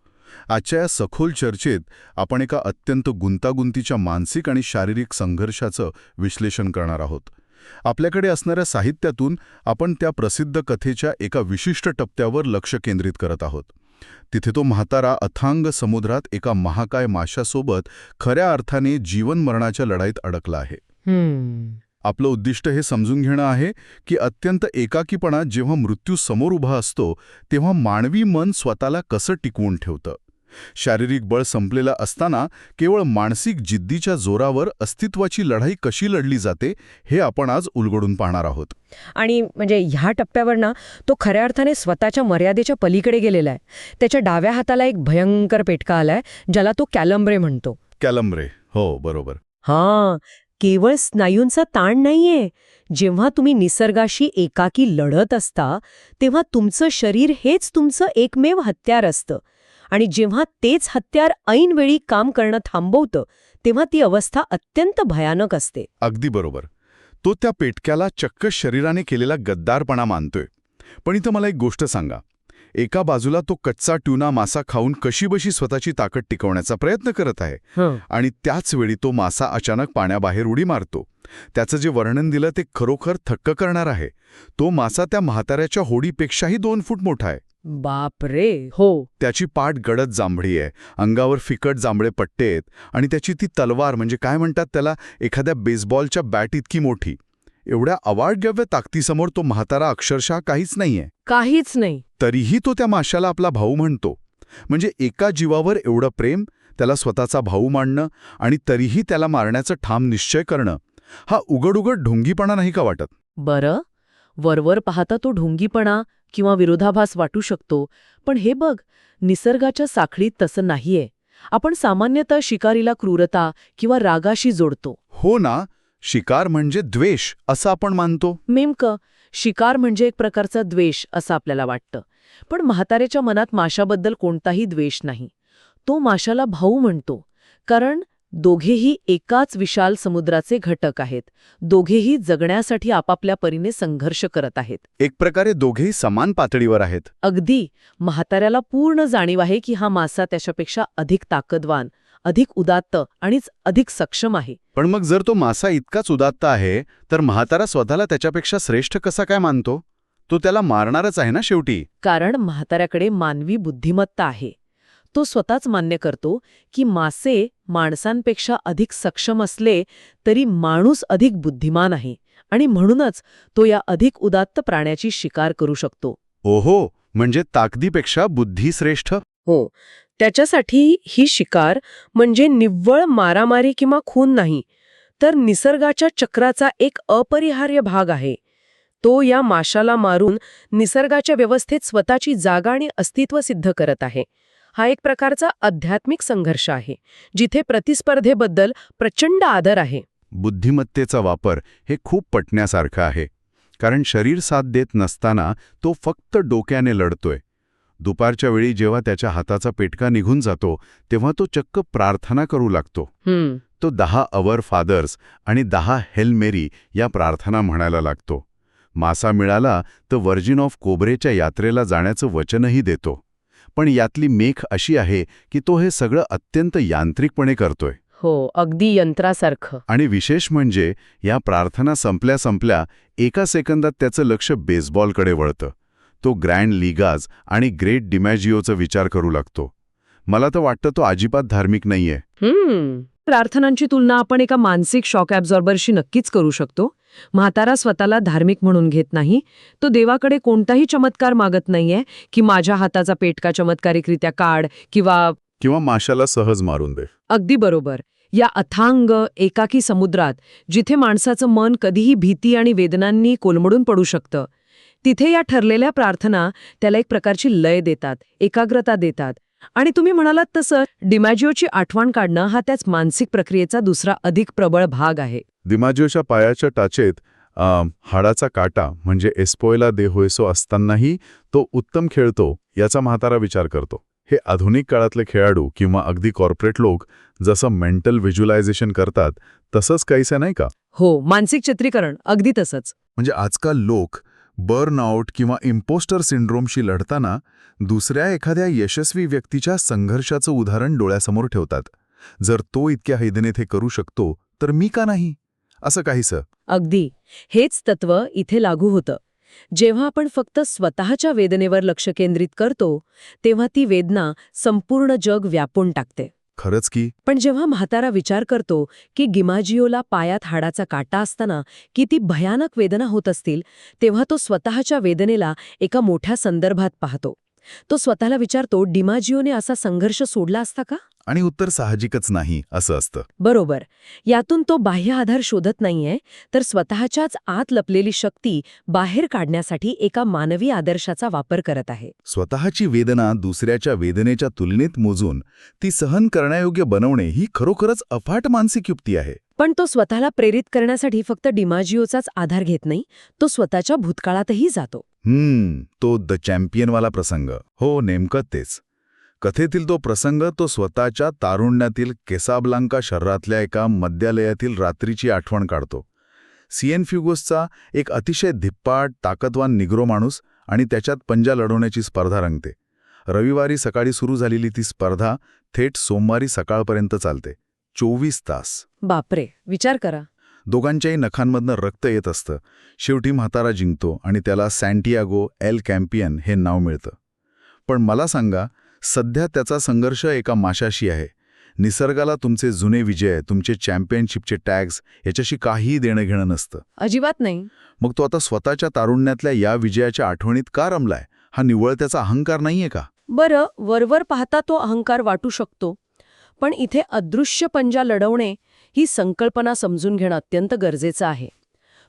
[SPEAKER 1] आजच्या या सखोल चर्चेत आपण एका अत्यंत गुंतागुंतीच्या मानसिक आणि शारीरिक संघर्षाचं विश्लेषण करणार आहोत. आपल्याकडे असणाऱ्या साहित्यातून आपण त्या प्रसिद्ध कथेच्या एका विशिष्ट टप्प्यावर लक्ष केंद्रित करत आहोत. तिथे तो म्हातारा अथांग समुद्रात एका महाकाय माशासोबत खऱ्या अर्थाने जीवन मरणाच्या लढाईत अडकला आहे. आपलं उद्दिष्ट हे समजून घेणं आहे की अत्यंत एकाकीपणा जेव्हा मृत्यू समोर उभा असतो, तेव्हा मानवी मन स्वतःला कसं टिकवून ठेवतं. शारीरिक बळ संपलेलं असताना केवळ मानसिक जिद्दीच्या जोरावर अस्तित्वाची लढाई कशी लढली जाते, हे आपण आज उलगडून पाहणार आहोत.
[SPEAKER 2] आणि म्हणजे ह्या टप्प्यावर ना तो खऱ्या अर्थाने स्वतःच्या मर्यादेच्या पलीकडे गेलेला आहे. त्याच्या डाव्या हाताला एक भयंकर पेटका आलाय, ज्याला तो कॅलम्ब्रे म्हणतो.
[SPEAKER 1] कॅलम्ब्रे, हो बरोबर.
[SPEAKER 2] हां, केवळ स्नायूंचा ताण नाहीये. जेव्हा तुम्ही निसर्गाशी एकाकी लढत असता, तेव्हा तुमचं शरीर हेच तुमचं एकमेव हत्यार असतं. आणि जेव्हा तेच हत्यार ऐनवेळी काम करणं थांबवतं, तेव्हा ती अवस्था अत्यंत भयानक असते.
[SPEAKER 1] अगदी बरोबर. तो त्या पेटक्याला चक्क शरीराने केलेला गद्दारपणा मानतोय. पण इथं मला एक गोष्ट सांगा. एका बाजूला तो कच्चा ट्यूना मासा खाऊन कशीबशी स्वतःची ताकद टिकवण्याचा प्रयत्न करत आहे, आणि त्याच वेळी तो मासा अचानक पाण्याबाहेर उडी मारतो. त्याचं जे वर्णन दिलं ते खरोखर थक्क करणार आहे. तो मासा त्या म्हाताऱ्याच्या होडीपेक्षाही 2 फूट मोठा आहे.
[SPEAKER 2] बापरे, हो.
[SPEAKER 1] त्याची पाठ गडद जांभळी आहे, अंगावर फिकट जांभळे पट्टे आहेत, आणि त्याची ती तलवार, म्हणजे काय म्हणतात त्याला, एखाद्या बेसबॉलच्या बॅट इतकी मोठी. एवढ्या अवाढव्य ताकदीसमोर तो म्हातारा अक्षरशः काहीच नाहीये.
[SPEAKER 2] काहीच नाही.
[SPEAKER 1] तरीही तो त्या माशाला आपला भाऊ म्हणतो. म्हणजे एका जीवावर एवढं प्रेम, त्याला स्वतःचा भाऊ मानणं, आणि तरीही त्याला मारण्याचं ठाम निश्चय करणं, हा उघड ढोंगीपणा नाही का वाटत?
[SPEAKER 2] बरं, वरवर पाहता तो ढोंगीपणा किंवा विरोधाभास वाटू शकतो, पण हे बघ, निसर्गाच्या साखळीत तसं नाहीये. आपण सामान्यतः शिकारीला क्रूरता किंवा रागाशी जोडतो.
[SPEAKER 1] हो ना, शिकार म्हणजे द्वेष असं आपण मानतो.
[SPEAKER 2] नेमकं शिकार म्हणजे एक प्रकारचा द्वेष असं आपल्याला वाटतं. पण म्हाताऱ्याच्या मनात माशाबद्दल कोणताही द्वेष नाही. तो माशाला भाऊ म्हणतो, कारण दोघेही एकाच विशाल समुद्राचे घटक आहेत. दोघेही जगण्यासाठी आपापल्या परीने संघर्ष करत आहेत.
[SPEAKER 1] एक प्रकारे दोघेही समान पातळीवर आहेत.
[SPEAKER 2] अगदी. म्हाताऱ्याला पूर्ण जाणीव आहे की हा मासा त्याच्यापेक्षा अधिक ताकदवान, अधिक उदात्त आणि अधिक सक्षम आहे.
[SPEAKER 1] पण मग जर तो मासा इतकाच उदात्त आहे, तर म्हातारा स्वतःला त्याच्यापेक्षा श्रेष्ठ कसा काय मानतो? तो त्याला मारणारच आहे ना शेवटी.
[SPEAKER 2] कारण म्हाताऱ्याकडे मानवी बुद्धिमत्ता आहे. तो स्वतःच मान्य करतो की मासे माणसांपेक्षा अधिक सक्षम असले तरी माणूस अधिक बुद्धिमान आहे आणि म्हणूनच तो या अधिक उदात्त प्राण्याची शिकार करू शकतो.
[SPEAKER 1] ओहो, म्हणजे ताकदीपेक्षा बुद्धी श्रेष्ठ.
[SPEAKER 2] हो, त्याच्यासाठी ही शिकार म्हणजे निव्वळ मारामारी किंवा खून नाही, तर निसर्गाच्या चक्राचा एक अपरिहार्य भाग आहे. तो या माशाला मारून निसर्गाच्या व्यवस्थेत स्वतःची जागा आणि अस्तित्व सिद्ध करत आहे. हा एक प्रकारचा आध्यात्मिक संघर्ष आहे, जिथे प्रतिस्पर्धेबद्दल प्रचंड आदर आहे.
[SPEAKER 1] बुद्धिमत्तेचा वापर हे खूप पटण्यासारखं आहे, कारण शरीर साथ देत नसताना तो फक्त डोक्याने लढतोय. दुपारच्या वेळी जेव्हा त्याच्या हाताचा पेटका निघून जातो तेव्हा तो चक्क प्रार्थना करू लागतो. तो 10 अवर फादर्स आणि 10 हेल मेरी या प्रार्थना म्हणायला लागतो. मासा मिळाला तर व्हर्जिन ऑफ कोब्रेच्या यात्रेला जाण्याचं वचनही देतो. पण यातली मेख अशी आहे की तो हे सगळं अत्यंत यांत्रिकपणे करतोय.
[SPEAKER 2] हो, अगदी यंत्रासारखं.
[SPEAKER 1] आणि विशेष म्हणजे या प्रार्थना संपल्या संपल्या 1 सेकंदात त्याचं लक्ष बेसबॉलकडे वळतं. तो ग्रँड लिगाज आणि ग्रेट डिमॅजिओचा विचार करू लागतो. मला तर वाटतं तो अजिबात धार्मिक नाहीये.
[SPEAKER 2] प्रार्थनांची तुलना आपण एका मानसिक शॉक ॲब्झॉर्बरशी नक्कीच करू शकतो. म्हातारा स्वतःला धार्मिक म्हणून घेत नाही. तो देवाकडे कोणताही चमत्कार मागत नाहीये की माझ्या हाताचा पेटका चमत्कारिकरित्या काढ किंवा
[SPEAKER 1] माशाला सहज मारून दे.
[SPEAKER 2] अगदी बरोबर. या अथांग एकाकी समुद्रात जिथे माणसाचं मन कधीही भीती आणि वेदनांनी कोलमडून पडू शकतं, तिथे या ठरलेल्या प्रार्थना त्याला एक प्रकारची लय देतात, एकाग्रता देतात. आणि तुम्ही म्हणालात तसं डिमॅजिओची आठवण काढणं हा त्याच मानसिक प्रक्रियेचा दुसरा अधिक प्रबळ भाग आहे.
[SPEAKER 1] डिमॅजिओच्या पायाच्या टाचेत हाडाचा काटा म्हणजे एस्पोयला दे होयसो असतानाही तो उत्तम खेळतो याचा म्हातारा विचार करतो. हे आधुनिक काळातले खेळाडू किंवा अगदी कॉर्पोरेट लोक जसं मेंटल व्हिज्युअलायझेशन करतात तसंच काहीसं नाही का?
[SPEAKER 2] हो, मानसिक चित्रीकरण अगदी तसंच.
[SPEAKER 1] म्हणजे आजकाल लोक बर्नआउट किंवा इम्पोस्टर सिंड्रोमशी लढताना दुसऱ्या एखाद्या यशस्वी व्यक्तीच्या संघर्षाचं उदाहरण डोळ्यासमोर ठेवतात. जर तो इतक्या हैदनेत हे करू शकतो तर मी का नाही, असं काहीसं.
[SPEAKER 2] अगदी हेच तत्व इथे लागू होतं. जेव्हा आपण फक्त स्वतःच्या वेदनेवर लक्ष केंद्रित करतो तेव्हा ती वेदना संपूर्ण जग व्यापून टाकते.
[SPEAKER 1] खरंच की.
[SPEAKER 2] पण जेव्हा म्हातारा विचार करतो की गिमाजिओला पायात हाडाचा काटा असताना किती भयानक वेदना होत असतील, तेव्हा तो स्वतःच्या वेदनेला एका मोठ्या संदर्भात पाहतो. तो स्वतःला विचारतो, डिमाजिओने असा संघर्ष सोडला असता का?
[SPEAKER 1] आणि उत्तर साहजिकच नाही असं असतं.
[SPEAKER 2] बरोबर. यातून तो बाह्य आधार शोधत नाहीये, तर स्वतःच्याच आत लपलेली शक्ती बाहेर काढण्यासाठी एका मानवी आदर्शाचा वापर करत आहे.
[SPEAKER 1] स्वतःची वेदना दुसऱ्याच्या वेदनेच्या तुलनेत मोजून ती सहन करण्यायोग्य बनवणे ही खरोखरच अफाट मानसिक युक्ती आहे.
[SPEAKER 2] पण तो स्वतःला प्रेरित करण्यासाठी फक्त डिमाजिओचाच आधार घेत नाही, तो स्वतःच्या भूतकाळातही जातो.
[SPEAKER 1] तो द चॅम्पियनवाला प्रसंग. हो, नेमकं तेच. कथेतील तो प्रसंग तो स्वतःच्या तारुण्यातील केसाब्लांका शहरातल्या एका मद्यालयातील रात्रीची आठवण काढतो. सिएनफ्युगोसचा एक अतिशय धिप्पाड ताकदवान निग्रो माणूस आणि त्याच्यात पंजा लढवण्याची स्पर्धा रंगते. रविवारी सकाळी सुरू झालेली ती स्पर्धा थेट सोमवारी सकाळपर्यंत चालते. 24 तास.
[SPEAKER 2] बापरे, विचार करा.
[SPEAKER 1] दोघांच्याही नखांमधनं रक्त येत असतं. शेवटी म्हातारा जिंकतो आणि त्याला सॅन्टियागो एल कॅम्पियन हे नाव मिळतं. पण मला सांगा, सध्या त्याचा संघर्ष एका माशाशी आहे. निसर्गाला तुमचे जुने विजय, तुमचे चॅम्पियनशिपचे टॅग्स याच्याशी काहीही देणं घेणं नसतं.
[SPEAKER 2] अजिबात नाही.
[SPEAKER 1] मग तो आता स्वतःच्या तारुण्यातल्या या विजयाच्या आठवणीत का रमलाय? हा निव्वळ त्याचा अहंकार नाहीये का?
[SPEAKER 2] बरं, वरवर पाहता तो अहंकार वाटू शकतो. पण इथे अदृश्य पंजा लढवणे ही संकल्पना समजून घेणं अत्यंत गरजेचं आहे.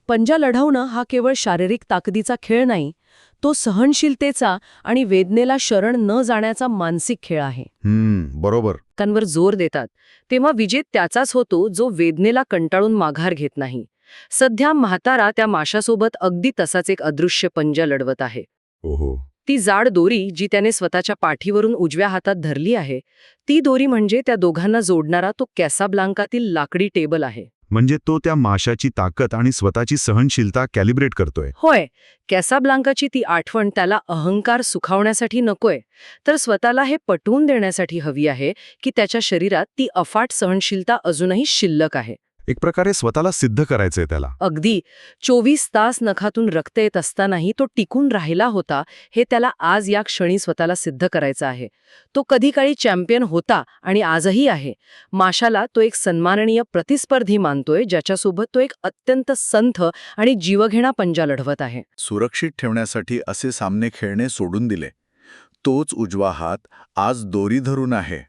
[SPEAKER 2] पंजा लढवणं हा केवळ शारीरिक ताकदीचा खेळ नाही, तो सहनशीलतेचा आणि वेदनेला शरण न जाण्याचा मानसिक खेळ आहे.
[SPEAKER 1] बरोबर.
[SPEAKER 2] कांवर जोर देतात तेव्हा विजय त्याचाच होतो जो वेदनेला कंटाळून माघार घेत नाही. सध्या म्हातारा त्या माशासोबत अगदी तसाच एक अदृश्य पंजा लढवत आहे.
[SPEAKER 1] ओहो.
[SPEAKER 2] ती जाड दोरी जी त्याने स्वतःच्या पाठीवरून उजव्या हातात धरली आहे, ती दोरी म्हणजे त्या दोघांना जोडणारा तो कॅसाब्लांकातील लाकडी टेबल आहे.
[SPEAKER 1] म्हणजे तो त्या माशाची ताकद आणि स्वतःची सहनशीलता कॅलिब्रेट करतोय.
[SPEAKER 2] होय, कॅसाब्लांकाची ती आठवण त्याला अहंकार सुखावण्यासाठी नकोय, तर स्वतःला हे पटवून देण्यासाठी हवी आहे की त्याच्या शरीरात ती अफाट सहनशीलता अजूनही शिल्लक आहे.
[SPEAKER 1] एक प्रकारे स्वतःला सिद्ध करायचंय त्याला.
[SPEAKER 2] अगदी 24 तास नखातून रक्त येत असतानाही तो टिकून राहिला होता हे त्याला आज या क्षणी स्वतःला सिद्ध करायचं आहे. तो कधी काळी चॅम्पियन होता आणि आजही आहे. माशाला तो एक सन्माननीय प्रतिस्पर्धी मानतोय ज्याच्यासोबत तो एक अत्यंत संथ आणि जीवघेणा पंजा लढवत आहे.
[SPEAKER 3] सुरक्षित ठेवण्यासाठी असे सामने खेळणे सोडून दिले. तोच उजवा हात आज दोरी धरून आहे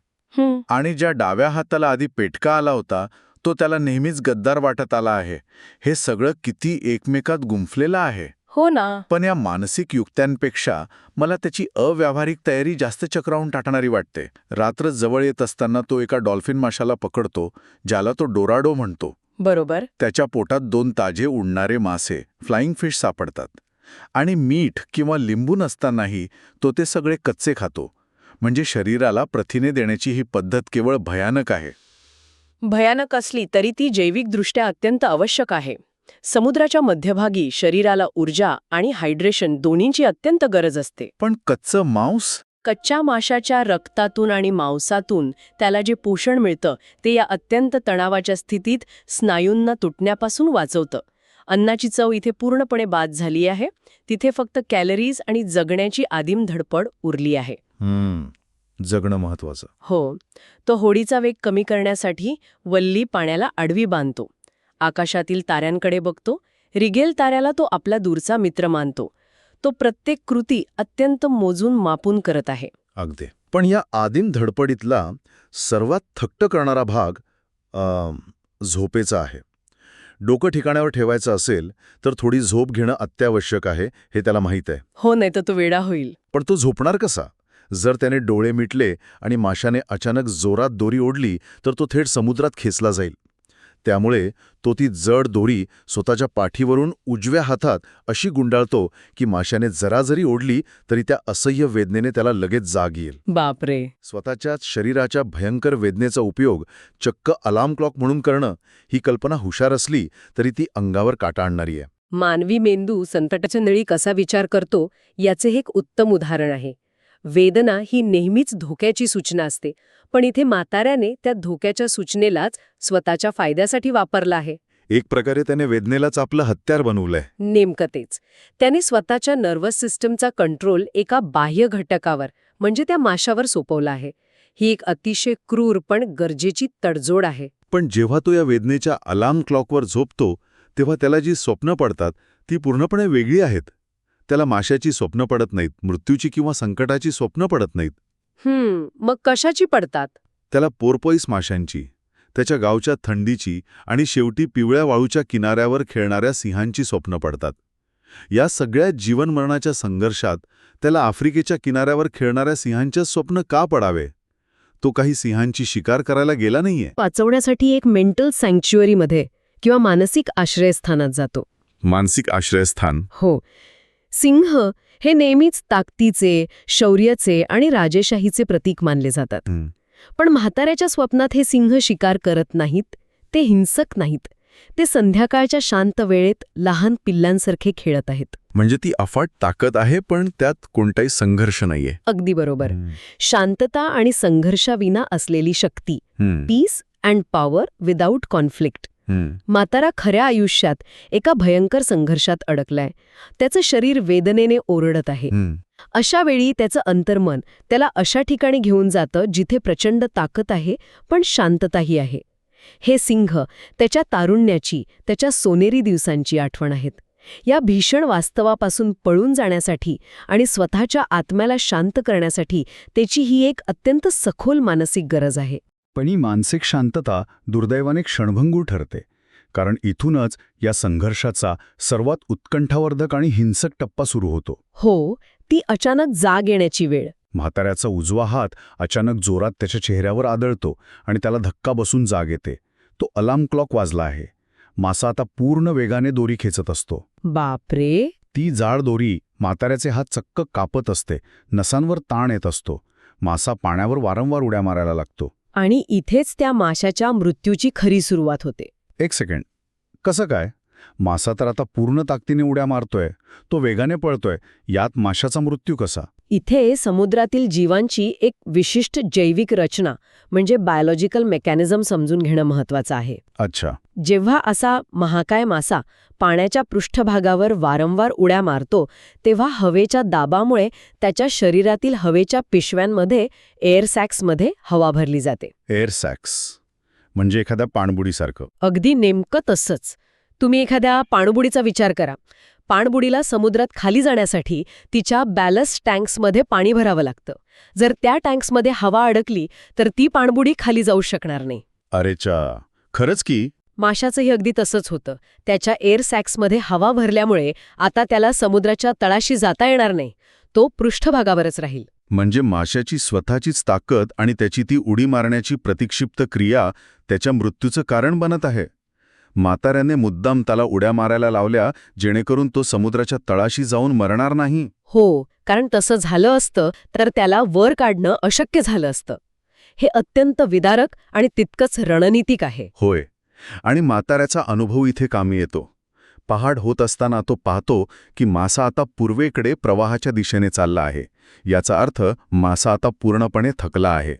[SPEAKER 3] आणि ज्या डाव्या हाताला आधी पेटका आला होता तो त्याला नेहमीच गद्दार वाटत आला आहे. हे सगळं किती एकमेकात गुंफलेलं आहे.
[SPEAKER 2] हो ना.
[SPEAKER 3] पण या मानसिक युक्त्यांपेक्षा मला त्याची अव्यावहारिक तयारी जास्त चक्रावून टाकणारी वाटते. रात्र जवळ येत असताना तो एका डॉल्फिन माशाला पकडतो ज्याला तो डोराडो म्हणतो.
[SPEAKER 2] बरोबर.
[SPEAKER 3] त्याच्या पोटात 2 ताजे उडणारे मासे फ्लाइंग फिश सापडतात आणि मीठ किंवा लिंबू नसतानाही तो ते सगळे कच्चे खातो. म्हणजे शरीराला प्रथिने देण्याची ही पद्धत केवळ भयानक आहे.
[SPEAKER 2] भयानक असली तरी ती जैविकदृष्ट्या अत्यंत आवश्यक आहे. समुद्राच्या मध्यभागी शरीराला ऊर्जा आणि हायड्रेशन दोन्हींची अत्यंत गरज असते.
[SPEAKER 3] पण कच्चं मांस?
[SPEAKER 2] कच्च्या माशाच्या रक्तातून आणि मांसातून त्याला जे पोषण मिळतं ते या अत्यंत तणावाच्या स्थितीत स्नायूंना तुटण्यापासून वाचवतं. अन्नाची चव इथे पूर्णपणे बाद झाली आहे. तिथे फक्त कॅलरीज आणि जगण्याची आदिम धडपड उरली आहे.
[SPEAKER 1] जगणं महत्वाचं.
[SPEAKER 2] हो. तो होडीचा वेग कमी करण्यासाठी वल्ली पाण्याला आडवी बांधतो. आकाशातील ताऱ्यांकडे बघतो. रिगेल ताऱ्याला तो आपला दूरचा मित्र मानतो. तो प्रत्येक कृती अत्यंत मोजून मापून करत आहे.
[SPEAKER 1] अगदी. पण या आदिम धडपडीतला सर्वात थक्क करणारा भाग झोपेचा आहे. डोकं ठिकाणावर ठेवायचं असेल तर थोडी झोप घेणं अत्यावश्यक आहे हे त्याला माहीत आहे.
[SPEAKER 2] हो, नाही तर तो वेडा होईल.
[SPEAKER 1] पण तो झोपणार कसा? जर त्याने डोळे मिटले आणि माशाने अचानक जोरात दोरी ओढली तर तो थेट समुद्रात खेचला जाईल. त्यामुळे तो ती जड दोरी स्वतःच्या पाठीवरून उजव्या हातात अशी गुंडाळतो की माशाने जरा जरी ओढली तरी त्या असह्य वेदनेने त्याला लगेच जाग येईल.
[SPEAKER 2] बापरे.
[SPEAKER 1] स्वतःच्याच शरीराच्या भयंकर वेदनेचा उपयोग चक्क अलार्म क्लॉक म्हणून करणं ही कल्पना हुशार असली तरी ती अंगावर काटा आणणारी आहे.
[SPEAKER 2] मानवी मेंदू संकटाच्या वेळी कसा विचार करतो याचे हे एक उत्तम उदाहरण आहे. वेदना ही नेहमीच धोक्याची सूचना असते, पण इथे म्हाताऱ्याने त्या धोक्याच्या सूचनेलाच स्वतःच्या फायद्यासाठी वापरला आहे.
[SPEAKER 1] एक प्रकारे त्याने वेदनेलाच आपलं हत्यार बनवलंय.
[SPEAKER 2] नेमकं तेच. त्याने स्वतःच्या नर्वस सिस्टमचा कंट्रोल एका बाह्य घटकावर म्हणजे त्या माशावर सोपवला आहे. ही एक अतिशय क्रूर पण गरजेची तडजोड आहे.
[SPEAKER 1] पण जेव्हा तो या वेदनेच्या अलार्म क्लॉकवर झोपतो तेव्हा त्याला जी स्वप्न पडतात ती पूर्णपणे वेगळी आहेत. त्याला माशाची स्वप्न पडत नाहीत, मृत्यूची किंवा संकटाची स्वप्न पडत नाहीत.
[SPEAKER 2] मग कशाची पडतात?
[SPEAKER 1] त्याला पोर्पोईस माशांची, त्याच्या गावच्या थंडीची आणि शेवटी पिवळ्या वाळूच्या किनाऱ्यावर खेळणाऱ्या सिंहांची स्वप्न पडतात. या सगळ्या जीवनमरणाच्या संघर्षात त्याला आफ्रिकेच्या किनाऱ्यावर खेळणाऱ्या सिंहांचं स्वप्न का पडावे? तो काही सिंहांची शिकार करायला गेला नाहीये.
[SPEAKER 2] वाचवण्यासाठी एक मेंटल सँक्च्युअरीमध्ये किंवा मानसिक आश्रयस्थानात जातो.
[SPEAKER 1] मानसिक आश्रयस्थान.
[SPEAKER 2] हो. सिंह हे नेहमीच ताकदीचे, शौर्याचे आणि राजेशाहीचे प्रतीक मानले जातात. पण म्हाताऱ्याच्या स्वप्नात हे सिंह शिकार करत नाहीत, ते हिंसक नाहीत. ते संध्याकाळच्या शांत वेळेत लहान पिल्लांसारखे खेळत आहेत.
[SPEAKER 1] म्हणजे ती अफाट ताकद आहे पण त्यात कोणताही संघर्ष नाहीये.
[SPEAKER 2] अगदी बरोबर. शांतता आणि संघर्षाविना असलेली शक्ती. Peace and power without conflict. म्हातारा खऱ्या आयुष्यात एका भयंकर संघर्षात अडकलाय. त्याचं शरीर वेदनेने ओरडत आहे. अशा वेळी त्याचं अंतर्मन त्याला अशा ठिकाणी घेऊन जातं जिथे प्रचंड ताकद आहे पण शांतताही आहे. हे सिंह त्याच्या तारुण्याची, त्याच्या सोनेरी दिवसांची आठवण आहेत. या भीषण वास्तवापासून पळून जाण्यासाठी आणि स्वतःच्या आत्म्याला शांत करण्यासाठी त्याची ही एक अत्यंत सखोल मानसिक गरज आहे.
[SPEAKER 4] पण ही मानसिक शांतता दुर्दैवाने क्षणभंगूर ठरते, कारण इथूनच या संघर्षाचा सर्वात उत्कंठावर्धक आणि हिंसक टप्पा सुरू होतो.
[SPEAKER 2] हो, ती अचानक जाग येण्याची वेळ.
[SPEAKER 4] म्हाताऱ्याचा उजवा हात अचानक जोरात त्याच्या चेहऱ्यावर आदळतो आणि त्याला धक्का बसून जाग येते. तो अलार्म क्लॉक वाजला आहे. मासा आता पूर्ण वेगाने दोरी खेचत असतो.
[SPEAKER 2] बापरे.
[SPEAKER 4] ती जाड दोरी म्हाताऱ्याचे हात चक्क कापत असते. नसांवर ताण येत असतो. मासा पाण्यावर वारंवार उड्या मारायला लागतो.
[SPEAKER 2] आणि इथेच त्या माशाच्या मृत्यूची खरी सुरुवात होते.
[SPEAKER 4] एक सेकंड, कसं काय? मासा तर आता पूर्ण ताकदीने उड्या मारतोय, तो वेगाने पळतोय, यात माशाचा मृत्यू कसा?
[SPEAKER 2] इथे समुद्रातील जीवांची एक विशिष्ट जैविक रचना म्हणजे बायोलॉजिकल मेकॅनिझम समजून घेणं महत्वाचं आहे.
[SPEAKER 4] अच्छा.
[SPEAKER 2] जेव्हा असा महाकाय मासा पाण्याच्या पृष्ठभागावर वारंवार उड्या मारतो तेव्हा हवेच्या दाबामुळे त्याच्या शरीरातील हवेच्या पिशव्यांमध्ये एअर सॅक्समध्ये हवा भरली जाते.
[SPEAKER 4] एअर सॅक्स म्हणजे एखाद्या पाणबुडीसारखं.
[SPEAKER 2] अगदी नेमकं तसंच. तुम्ही एखाद्या पाणबुडीचा विचार करा. पाणबुडीला समुद्रात खाली जाण्यासाठी तिच्या बॅलस्ट टँक्समध्ये पाणी भरावं लागतं. जर त्या टँक्समध्ये हवा अडकली तर ती पाणबुडी खाली जाऊ शकणार नाही.
[SPEAKER 4] अरेच्या, खरंच की?
[SPEAKER 2] माशाचंही अगदी तसंच होतं. त्याच्या एअर सॅक्समध्ये हवा भरल्यामुळे आता त्याला समुद्राच्या तळाशी जाता येणार नाही. तो पृष्ठभागावरच राहील.
[SPEAKER 1] म्हणजे माशाची स्वतःचीच ताकद आणि त्याची ती उडी मारण्याची प्रतिक्षिप्त क्रिया त्याच्या मृत्यूचं कारण बनत आहे. म्हाताऱ्याने मुद्दाम त्याला उड्या मारायला लावल्या जेणेकरून तो समुद्राच्या तळाशी जाऊन मरणार नाही.
[SPEAKER 2] हो, कारण तसं झालं असतं तर त्याला वर काढणं अशक्य झालं असतं. हे अत्यंत विदारक आणि तितकंच रणनीतिक आहे.
[SPEAKER 1] होय. आणि म्हाताऱ्याचा अनुभव इथे कामी येतो. पहाड होत असताना तो पाहतो की मासा आता पूर्वेकडे प्रवाहाच्या दिशेने चालला आहे. याचा अर्थ मासा आता पूर्णपणे थकला आहे.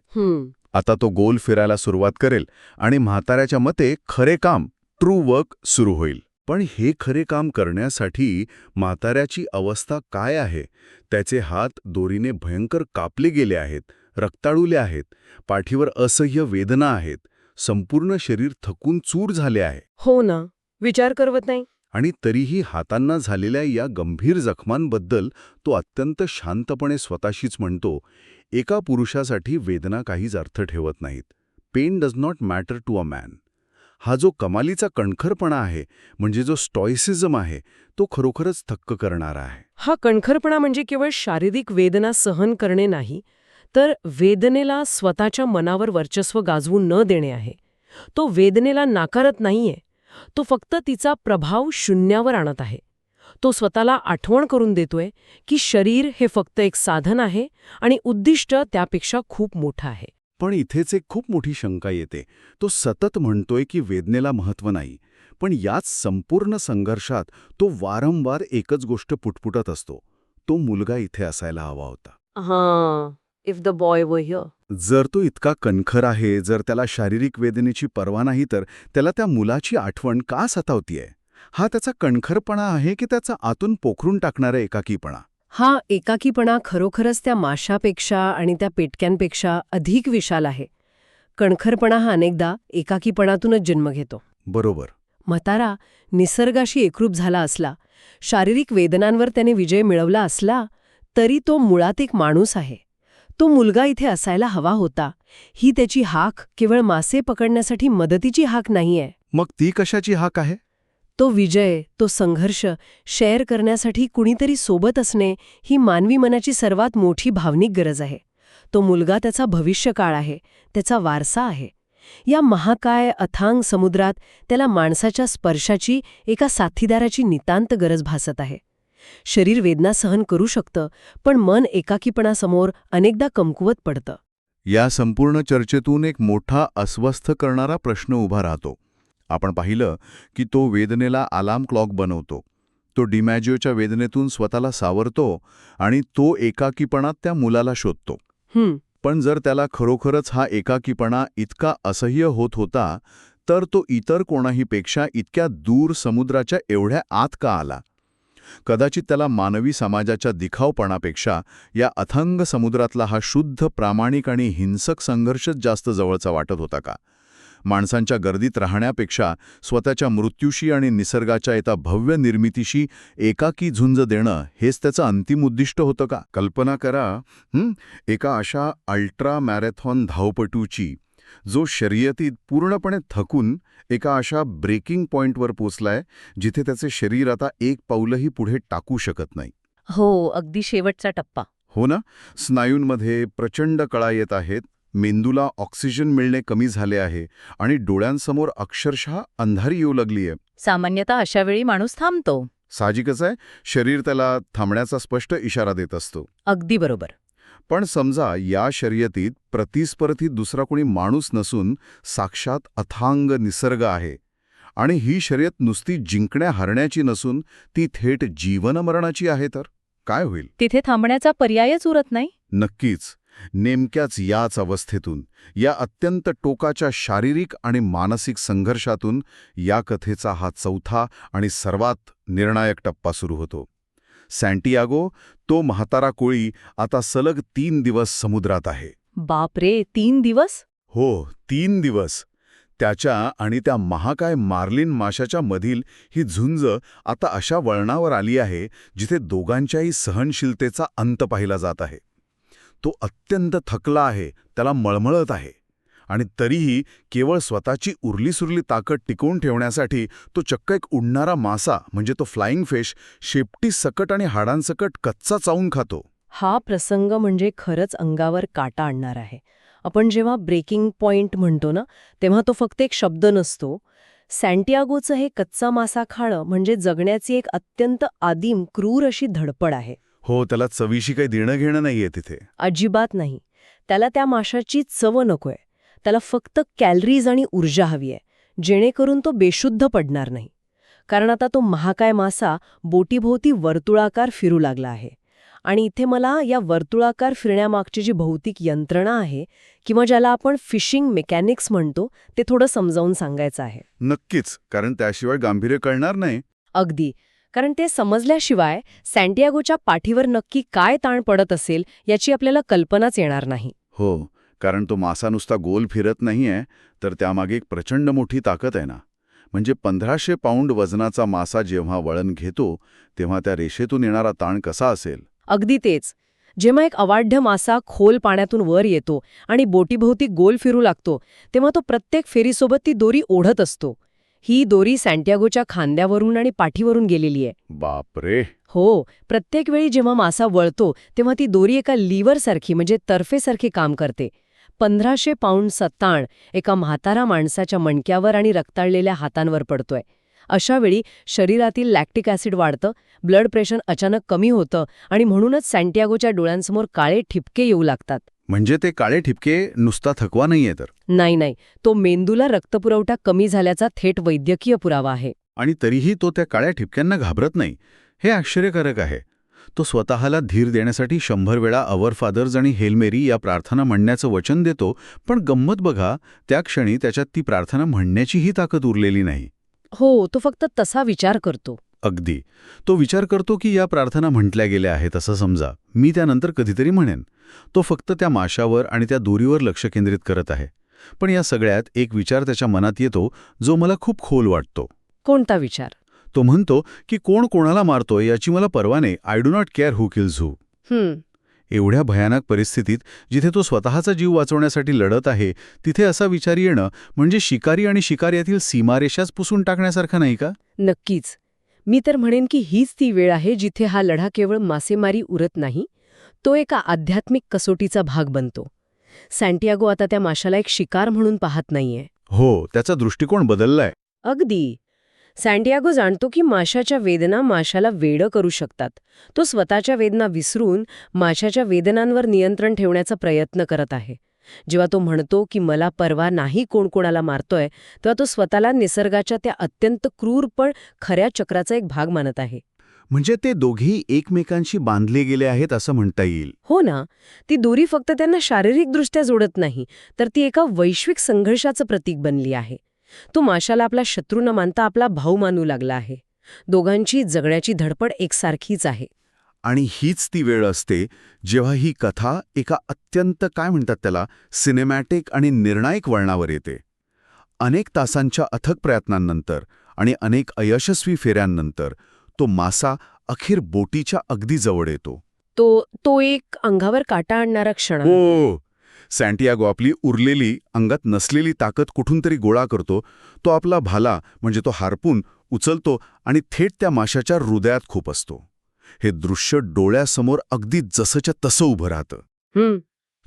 [SPEAKER 1] आता तो गोल फिरायला सुरुवात करेल आणि म्हाताऱ्याच्या मते खरे काम, ट्रू वर्क सुरू होईल. पण हे खरे काम करण्यासाठी म्हाताऱ्याची अवस्था काय आहे? त्याचे हात दोरीने भयंकर कापले गेले आहेत, रक्ताळुले आहेत, पाठीवर असह्य वेदना आहेत, संपूर्ण शरीर थकून चूर झाले आहे.
[SPEAKER 2] हो ना, विचार करवत नाही.
[SPEAKER 1] आणि तरीही हातांना झालेल्या या गंभीर जखमांबद्दल तो अत्यंत शांतपणे स्वतःशीच म्हणतो, एका पुरुषासाठी वेदना काहीच अर्थ ठेवत नाहीत. Pain does not matter to a man. हा जो कमालीचा कणखरपणा आहे, म्हणजे जो स्टॉइसिझम आहे, तो खरोखरच थक्क करणारा आहे.
[SPEAKER 2] हा कणखरपणा म्हणजे केवळ शारीरिक वेदना सहन करणे नाही, तर वेदनेला स्वतःच्या मनावर वर्चस्व गाजवू न देणे आहे. तो वेदनेला नाकारत नाहीये, तो फक्त तिचा प्रभाव शून्यावर आणत आहे. तो स्वतःला आठवण करून देतोय की शरीर हे फक्त एक साधन आहे आणि उद्दिष्ट त्यापेक्षा खूप मोठं आहे.
[SPEAKER 1] पण इथेच एक खूप मोठी शंका येते. तो सतत म्हणतोय की वेदनेला महत्त्व नाही, पण याच संपूर्ण संघर्षात तो वारंवार एकच गोष्ट पुटपुटत असतो, तो मुलगा इथे असायला हवा होता.
[SPEAKER 2] इफ द बॉय वर हिअर.
[SPEAKER 1] जर तो इतका कणखर आहे, जर त्याला शारीरिक वेदनेची पर्वा नाही, तर त्याला त्या मुलाची आठवण का सतावतीये? हा त्याचा कणखरपणा आहे की त्याचा आतून पोखरून टाकणारा एकाकीपणा?
[SPEAKER 2] हा एकाकीपणा खरोखरच त्या माशापेक्षा आणि त्या पेटक्यांपेक्षा अधिक विशाल आहे. कणखरपणा हा अनेकदा एकाकीपणातूनच जन्म घेतो.
[SPEAKER 1] बरोबर.
[SPEAKER 2] म्हातारा निसर्गाशी एकरूप झाला असला, शारीरिक वेदनांवर त्याने विजय मिळवला असला, तरी तो मुळात एक माणूस आहे. तो मुलगा इथे असायला हवा होता. ही त्याची हाक केवळ मासे पकडण्यासाठी मदतीची हाक नाहीये.
[SPEAKER 1] मग ती कशाची हाक आहे?
[SPEAKER 2] तो विजय, तो संघर्ष शेअर करण्यासाठी कुणीतरी सोबत असणे ही मानवी मनाची सर्वात मोठी भावनिक गरज आहे. तो मुलगा त्याचा भविष्यकाळ आहे, त्याचा वारसा आहे. या महाकाय अथांग समुद्रात त्याला माणसाच्या स्पर्शाची, एका साथीदाराची नितांत गरज भासत आहे. शरीर वेदना सहन करू शकतं, पण मन एकाकीपणासमोर अनेकदा कमकुवत पडतं.
[SPEAKER 1] या संपूर्ण चर्चेतून एक मोठा अस्वस्थ करणारा प्रश्न उभा राहतो. आपण पाहिलं की तो वेदनेला अलार्म क्लॉक बनवतो. तो डिमॅजिओच्या वेदनेतून स्वतःला सावरतो आणि तो एकाकीपणात त्या मुलाला शोधतो. पण जर त्याला खरोखरच हा एकाकीपणा इतका असह्य होत होता, तर तो इतर कोणाहीपेक्षा इतक्या दूर समुद्राच्या एवढ्या आत का आला? कदाचित त्याला मानवी समाजाच्या दिखावपणापेक्षा या अथंग समुद्रातला हा शुद्ध, प्रामाणिक आणि हिंसक संघर्षच जास्त जवळचा वाटत होता का? माणसांच्या गर्दीत राहण्यापेक्षा स्वतःच्या मृत्यूशी आणि निसर्गाच्या एका भव्य निर्मितीशी एकाकी झुंज देणं हेच त्याचं अंतिम उद्दिष्ट होतं का? कल्पना करा, एका अशा अल्ट्रा मॅरेथॉन धावपटूची, जो शर्यतीत पूर्णपणे थकून एका अशा ब्रेकिंग पॉइंटवर पोचलाय, जिथे त्याचे शरीर आता एक पाऊलही पुढे टाकू शकत नाही.
[SPEAKER 2] हो, अगदी शेवटचा टप्पा.
[SPEAKER 1] हो ना? स्नायूंमध्ये प्रचंड कळा येत आहेत, मेंदूला ऑक्सिजन मिळणे कमी झाले आहे आणि डोळ्यांसमोर अक्षरशः अंधारी येऊ लागलीय.
[SPEAKER 5] सामान्यतः अशा वेळी माणूस थांबतो.
[SPEAKER 1] साहजिकच आहे, शरीर त्याला थांबण्याचा स्पष्ट इशारा देत असतो.
[SPEAKER 2] अगदी बरोबर.
[SPEAKER 1] पण समजा या शर्यतीत प्रतिस्पर्धी दुसरा कोणी माणूस नसून साक्षात अथांग निसर्ग आहे आणि ही शर्यत नुसती जिंकण्या हरण्याची नसून ती थेट जीवनमरणाची आहे तर काय होईल?
[SPEAKER 5] तिथे थांबण्याचा पर्यायच उरत नाही.
[SPEAKER 1] नक्कीच. नेमक्याच याच अवस्थेतून, या अत्यंत टोकाच्या शारीरिक आणि मानसिक संघर्षातून या कथेचा हा चौथा आणि सर्वात निर्णायक टप्पा सुरू होतो. सँटियागो, तो म्हातारा कोळी, आता सलग 3 दिवस समुद्रात आहे.
[SPEAKER 5] बापरे, 3 दिवस?
[SPEAKER 1] हो, 3 दिवस. त्याच्या आणि त्या महाकाय मार्लिन माशाच्या मधील ही झुंज आता अशा वळणावर आली आहे जिथे दोघांच्याही सहनशीलतेचा अंत पाहिला जात आहे. तो अत्यंत थकला आहे, त्याला मळमळत आहे. आणि तरीही केवळ स्वतःची उरलीसुरली ताकद टिकवून ठेवण्यासाठी तो चक्क एक उडणारा मासा म्हणजे तो फ्लाइंग फिश शेपटी सकट आणि हाडांसकट कच्चा चावून खातो.
[SPEAKER 2] हा प्रसंग म्हणजे खरंच अंगावर काटा आणणार आहे. आपण जेव्हा ब्रेकिंग पॉइंट म्हणतो ना, तेव्हा तो फक्त एक शब्द नसतो. सँटियागोचं हे कच्चा मासा खाणं म्हणजे जगण्याची एक अत्यंत आदिम, क्रूर अशी धडपड आहे.
[SPEAKER 1] हो, त्याला चवीशी काही देणं घेणं नाहीये तिथे.
[SPEAKER 2] अजिबात नाही. त्याला त्या माशाची चव नकोय. त्याला फक्त कॅलरीज आणि ऊर्जा हवी आहे, जेणेकरून तो बेशुद्ध पडणार नाही. कारण आता तो महाकाय मासा बोटीभोवती वर्तुळाकार फिरू लागला आहे. आणि इथे मला या वर्तुळाकार फिरण्यामागची जी भौतिक यंत्रणा आहे, किंवा ज्याला आपण फिशिंग मेकॅनिक्स म्हणतो, ते थोडं समजावून सांगायचं आहे.
[SPEAKER 1] नक्कीच, कारण त्याशिवाय गांभीर्य कळणार नाही.
[SPEAKER 2] अगदी. कारण ते समजल्याशिवाय सँटियागोच्या पाठीवर नक्की काय ताण पडत असेल याची आपल्याला कल्पनाच येणार नाही.
[SPEAKER 1] हो, कारण तो मासा नुसता गोल फिरत नाहीये, तर त्यामागे एक प्रचंड मोठी ताकद आहे ना. म्हणजे 1500 पाऊंड वजनाचा मासा जेव्हा वळण घेतो, तेव्हा त्या रेषेतून येणारा ताण कसा असेल?
[SPEAKER 2] अगदी तेच. जेव्हा एक अवाढ्य मासा खोल पाण्यातून वर येतो आणि बोटीभोवती गोल फिरू लागतो, तेव्हा तो प्रत्येक फेरीसोबत ती दोरी ओढत असतो. ही दोरी सँटियागोच्या खांद्यावरून आणि पाठीवरून गेलेली आहे.
[SPEAKER 1] बापरे.
[SPEAKER 2] हो, प्रत्येक वेळी जेव्हा मासा वळतो तेव्हा ती दोरी एका लीव्हरसारखी म्हणजे तर्फेसारखी काम करते. 1500 पाऊंडचा ताण एका म्हातारा माणसाच्या मणक्यावर आणि रक्ताळलेल्या हातांवर पडतोय. अशा वेळी शरीरातील लॅक्टिक ॲसिड वाढतं, ब्लड प्रेशर अचानक कमी होतं आणि म्हणूनच सँटियागोच्या डोळ्यांसमोर काळे ठिपके येऊ लागतात.
[SPEAKER 1] म्हणजे ते काळे ठिपके नुसता थकवा नाहीये तर.
[SPEAKER 2] नाही, तो मेंदूला रक्तपुरवठा कमी झाल्याचा थेट वैद्यकीय पुरावा आहे.
[SPEAKER 1] आणि तरीही तो त्या काळ्या ठिपक्यांना घाबरत नाही. हे आश्चर्यकारक आहे. तो स्वतःला धीर देण्यासाठी 100 वेळा अवर फादर्स आणि हेल मेरी या प्रार्थना म्हणण्याचं वचन देतो, पण गंमत बघा, त्या क्षणी त्याच्यात ती प्रार्थना म्हणण्याचीही ताकद उरलेली नाही.
[SPEAKER 2] हो, तो फक्त तसा विचार करतो.
[SPEAKER 1] अगदी. तो विचार करतो की या प्रार्थना म्हटल्या गेल्या आहेत असं समजा, मी त्यानंतर कधीतरी म्हणेन. तो फक्त त्या माशावर आणि त्या दोरीवर लक्ष केंद्रित करत आहे. पण या सगळ्यात एक विचार त्याच्या मनात येतो, जो मला खूप खोल वाटतो.
[SPEAKER 2] कोणता विचार?
[SPEAKER 1] तो म्हणतो की कोण कोणाला मारतोय याची मला पर्वा नाही. I do not care who kills who. एवढ्या भयानक परिस्थितीत जिथे तो स्वतःचा जीव वाचवण्यासाठी लढत आहे, तिथे असा विचार येणं म्हणजे शिकारी आणि शिकार यातील सीमारेषाच पुसून टाकण्यासारखं नाही का?
[SPEAKER 2] नक्कीच. मी तर म्हणेन की हीच ती वेळ आहे जिथे हा लढा केवळ मासेमारी उरत नाही, तो एका आध्यात्मिक कसोटीचा भाग बनतो. सँटियागो आता त्या माशाला एक शिकार म्हणून पाहत नाहीये.
[SPEAKER 1] हो, त्याचा दृष्टिकोन बदललाय.
[SPEAKER 2] अगदी. सँटियागो जाणतो की माशाच्या वेदना माशाला वेडं करू शकतात. तो स्वतःच्या वेदना विसरून माशाच्या वेदनांवर नियंत्रण ठेवण्याचा प्रयत्न करत आहे. जेव्हा तो म्हणतो की मला परवा नाही कोण कोणाला मारतोय, तेव्हा तो स्वतःला निसर्गाच्या त्या अत्यंत क्रूर पण खऱ्या चक्राचा एक भाग मानत आहे.
[SPEAKER 1] म्हणजे ते दोघेही एकमेकांशी बांधले गेले आहेत असं म्हणता येईल.
[SPEAKER 2] हो ना. ती दोरी फक्त त्यांना शारीरिकदृष्ट्या जोडत नाही, तर ती एका वैश्विक संघर्षाचं प्रतीक बनली आहे. तो माशाला आपला शत्रू न मानता आपला भाऊ मानू लागला आहे. दोघांची जगण्याची धडपड एकसारखीच आहे.
[SPEAKER 1] आणि हीच ती वेळ असते जेव्हा ही कथा एका अत्यंत काय म्हणतात त्याला सिनेमॅटिक आणि निर्णायक वळणावर येते. अनेक तासांच्या अथक प्रयत्नांनंतर आणि अनेक अयशस्वी फेऱ्यांनंतर तो मासा अखेर बोटीच्या अगदी जवळ येतो.
[SPEAKER 2] तो एक अंगावर काटा आणणारा क्षण आहे.
[SPEAKER 1] हो. सँटियागो आपली उरलेली, अंगात नसलेली ताकद कुठून तरी गोळा करतो. तो आपला भाला म्हणजे तो हार्पून उचलतो आणि थेट त्या माशाच्या हृदयात खुपसतो. हे दृश्य डोळ्यासमोर अगदी जसंच्या तसं उभं राहतं.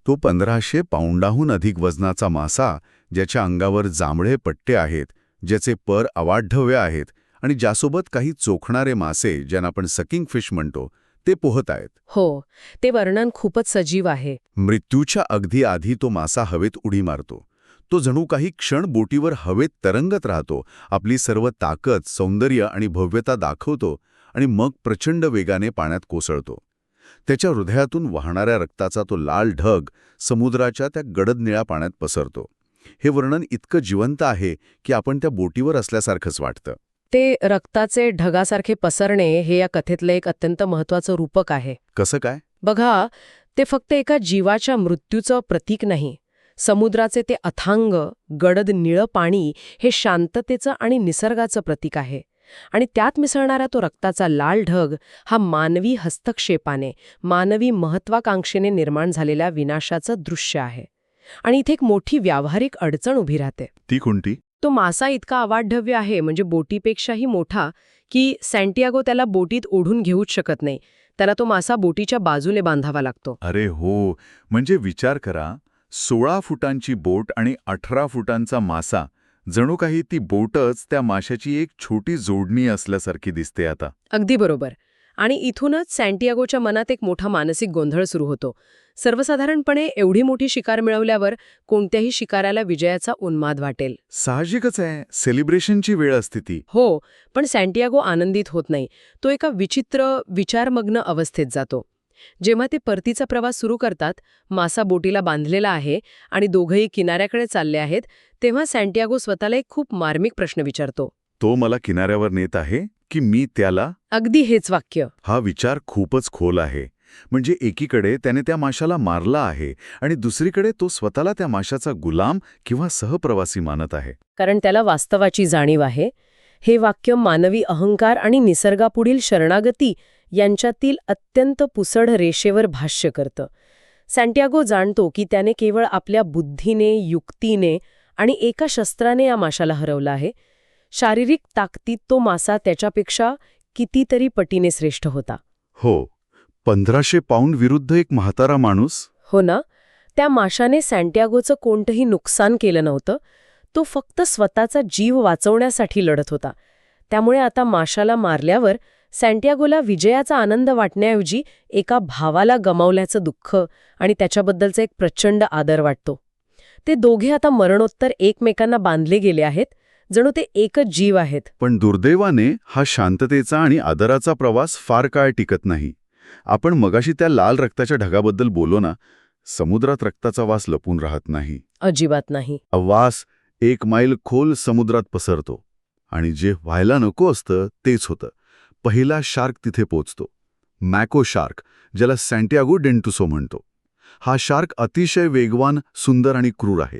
[SPEAKER 1] तो 1500 पाऊंडाहून अधिक वजनाचा मासा, ज्याच्या अंगावर जांभळे पट्टे आहेत, ज्याचे पर अवाढव्य आहेत आणि ज्यासोबत काही चोखणारे मासे, ज्यांना आपण सकिंग फिश म्हणतो, ते पोहत आहेत.
[SPEAKER 2] हो, ते वर्णन खूपच सजीव आहे.
[SPEAKER 1] मृत्यूच्या अगदी आधी तो मासा हवेत उडी मारतो. तो जणू काही क्षण बोटीवर हवेत तरंगत राहतो, आपली सर्व ताकद, सौंदर्य आणि भव्यता दाखवतो आणि मग प्रचंड वेगाने पाण्यात कोसळतो. त्याच्या हृदयातून वाहणाऱ्या रक्ताचा तो लाल ढग समुद्राच्या त्या गडद निळ्या पाण्यात पसरतो. हे वर्णन इतकं जिवंत आहे की आपण त्या बोटीवर असल्यासारखंच वाटतं.
[SPEAKER 2] ते रक्ताचे ढगासारखे पसरणे हे या कथेतलं एक अत्यंत महत्वाचं रूपक आहे.
[SPEAKER 1] कसं काय?
[SPEAKER 2] बघा, ते फक्त एका जीवाच्या मृत्यूचं प्रतीक नाही. समुद्राचे ते अथांग, गडद निळं पाणी हे शांततेचं आणि निसर्गाचं प्रतीक आहे. आणि त्यात मिसळणारा तो रक्ताचा लाल ढग हा मानवी हस्तक्षेपाने, मानवी महत्वाकांक्षेने निर्माण झालेल्या विनाशाचं दृश्य आहे. आणि इथे एक मोठी व्यावहारिक अडचण उभी राहते.
[SPEAKER 1] ती कोणती?
[SPEAKER 2] तो मासा इतका अवाढव्य आहे, म्हणजे बोटीपेक्षाही मोठा, की सँटियागो त्याला बोटीत ओढून घेऊच शकत नाही. त्याला तो मासा बोटीच्या बाजूने बांधावा लागतो.
[SPEAKER 3] अरे हो, म्हणजे विचार करा, 16 फुटांची बोट आणि 18 फुटांचा मासा, जणू काही ती बोटच त्या माशाची एक छोटी जोडणी असल्यासारखी दिसते आता.
[SPEAKER 2] अगदी बरोबर. आणि इथूनच सँटियागोच्या मनात एक मोठा मानसिक गोंधळ सुरू होतो. सर्वसाधारणपणे एवढी मोठी शिकार मिळवल्यावर कोणत्याही शिकाऱ्याला विजयाचा उन्माद वाटेल.
[SPEAKER 3] साहजिकच आहे, सेलिब्रेशनची वेळ असते ती.
[SPEAKER 2] हो, पण सँटियागो आनंदित होत नाही. तो एका विचित्र, विचारमग्न अवस्थेत जातो. जेव्हा ते परतीचा प्रवास सुरू करतात, मासा बोटीला बांधलेला आहे आणि दोघंही किनाऱ्याकडे चालले आहेत, तेव्हा सँटियागो स्वतःला एक खूप मार्मिक प्रश्न विचारतो.
[SPEAKER 3] तो मला किनाऱ्यावर नेत आहे की मी त्याला?
[SPEAKER 2] अगदी हेच वाक्य.
[SPEAKER 3] हा विचार खूपच खोल आहे. म्हणजे एकीकडे त्याने त्या माशाला मारला आहे आणि दुसरीकडे तो स्वतःला त्या माशाचा गुलाम किंवा सहप्रवासी मानत आहे.
[SPEAKER 2] कारण त्याला वास्तवाची जाणीव आहे. हे वाक्य मानवी अहंकार आणि निसर्गापुढील शरणागती यांच्यातील अत्यंत पुसड रेषेवर भाष्य करतं. सँटियागो जाणतो की त्याने केवळ आपल्या बुद्धीने, युक्तीने आणि एका शस्त्राने या माशाला हरवलं आहे. शारीरिक ताकदीत तो मासा त्याच्यापेक्षा कितीतरी पटीने श्रेष्ठ होता.
[SPEAKER 3] हो, 1500 पाऊंड विरुद्ध एक म्हातारा माणूस.
[SPEAKER 2] हो ना? त्या माशाने सँटियागोचं कोणतंही नुकसान केलं नव्हतं. तो फक्त स्वतःचा जीव वाचवण्यासाठी लढत होता. त्यामुळे आता माशाला मारल्यावर सँटियागोला विजयाचा आनंद वाटण्याऐवजी एका भावाला गमावल्याचं दुःख आणि त्याच्याबद्दलचा एक प्रचंड आदर वाटतो. ते दोघे आता मरणोत्तर एकमेकांना बांधले गेले आहेत, जणू ते एकच जीव आहेत.
[SPEAKER 3] पण दुर्दैवाने हा शांततेचा आणि आदराचा प्रवास फार काळ टिकत नाही. आपण मगाशी त्या लाल रक्ताच्या ढगाबद्दल बोललो ना, समुद्रात रक्ताचा वास लपून राहत नाही.
[SPEAKER 2] अजिबात नाही.
[SPEAKER 3] वास 1 मैल खोल समुद्रात पसरतो आणि जे व्हायला नको असतं तेच होतं. पहिला शार्क तिथे पोचतो, मॅको शार्क, ज्याला सँटियागो डेंटुसो म्हणतो. हा शार्क अतिशय वेगवान, सुंदर आणि क्रूर आहे.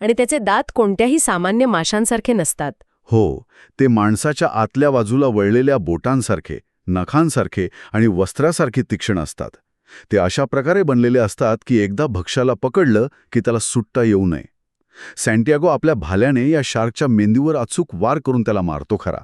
[SPEAKER 2] आणि त्याचे दात कोणत्याही सामान्य माशांसारखे नसतात.
[SPEAKER 3] हो, ते माणसाच्या आतल्या बाजूला वळलेल्या बोटांसारखे, नखांसारखे आणि वस्त्रासारखे तीक्ष्ण असतात. ते अशा प्रकारे बनलेले असतात की एकदा भक्ष्याला पकडलं की त्याला सुटता येऊ नये. सँटियागो आपल्या भाल्याने या शार्कच्या मेंदूवर अचूक वार करून त्याला मारतो खरा,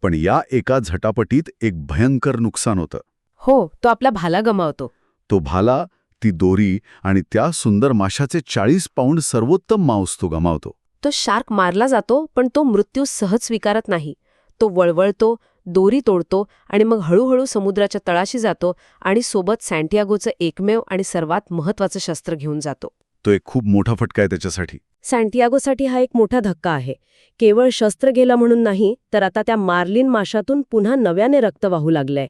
[SPEAKER 3] पण या एका झटापटीत एक भयंकर नुकसान होतं.
[SPEAKER 2] हो, तो आपला भाला गमावतो.
[SPEAKER 3] तो भाला, ती दोरी आणि त्या सुंदर माशाचे 40 पाऊंड सर्वोत्तम मांस तो गमावतो.
[SPEAKER 2] तो शार्क मारला जातो, पण तो मृत्यू सहज स्वीकारत नाही. तो वळवळतो, दोरी तोडतो आणि मग हळूहळू समुद्राच्या तळाशी जातो आणि सोबत सँटियागोचं एकमेव आणि सर्वात महत्त्वाचं शस्त्र घेऊन जातो.
[SPEAKER 3] तो एक खूप मोठा फटका आहे त्याच्यासाठी.
[SPEAKER 2] सँटियागोसाठी हा एक मोठा धक्का आहे. केवळ शस्त्र गेलं म्हणून नाही, तर आता त्या मार्लिन माशातून पुन्हा नव्याने रक्त वाहू लागलंय.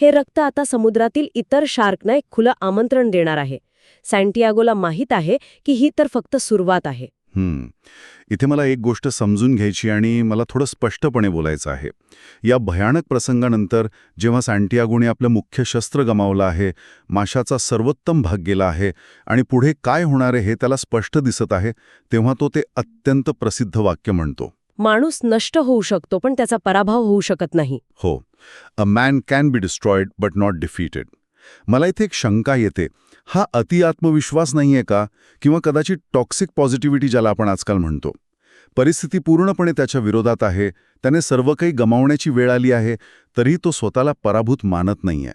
[SPEAKER 2] हे रक्त आता समुद्रातील इतर शार्कना एक खुलं आमंत्रण देणार आहे. सँटियागोला माहीत आहे की ही तर फक्त सुरुवात आहे.
[SPEAKER 3] इथे मला एक गोष्ट समजून घ्यायची आणि मला थोडं स्पष्टपणे बोलायचं आहे. या भयानक प्रसंगानंतर जेव्हा सँटियागोने आपलं मुख्य शस्त्र गमावलं आहे, माशाचा सर्वोत्तम भाग गेला आहे आणि पुढे काय होणार आहे हे त्याला स्पष्ट दिसत आहे, तेव्हा तो ते अत्यंत प्रसिद्ध वाक्य म्हणतो.
[SPEAKER 2] माणूस नष्ट होऊ शकतो, पण त्याचा पराभव होऊ शकत नाही.
[SPEAKER 3] हो, a man can be destroyed but not defeated. मला इथे एक शंका येते. हा अति आत्मविश्वास नाहीये का? किंवा कदाचित टॉक्सिक पॉझिटिव्हिटी ज्याला आपण आजकाल म्हणतो. परिस्थिती पूर्णपणे त्याच्या विरोधात आहे, त्याने सर्व काही गमावण्याची वेळ आली आहे, तरीही तो स्वतःला पराभूत मानत नाहीये.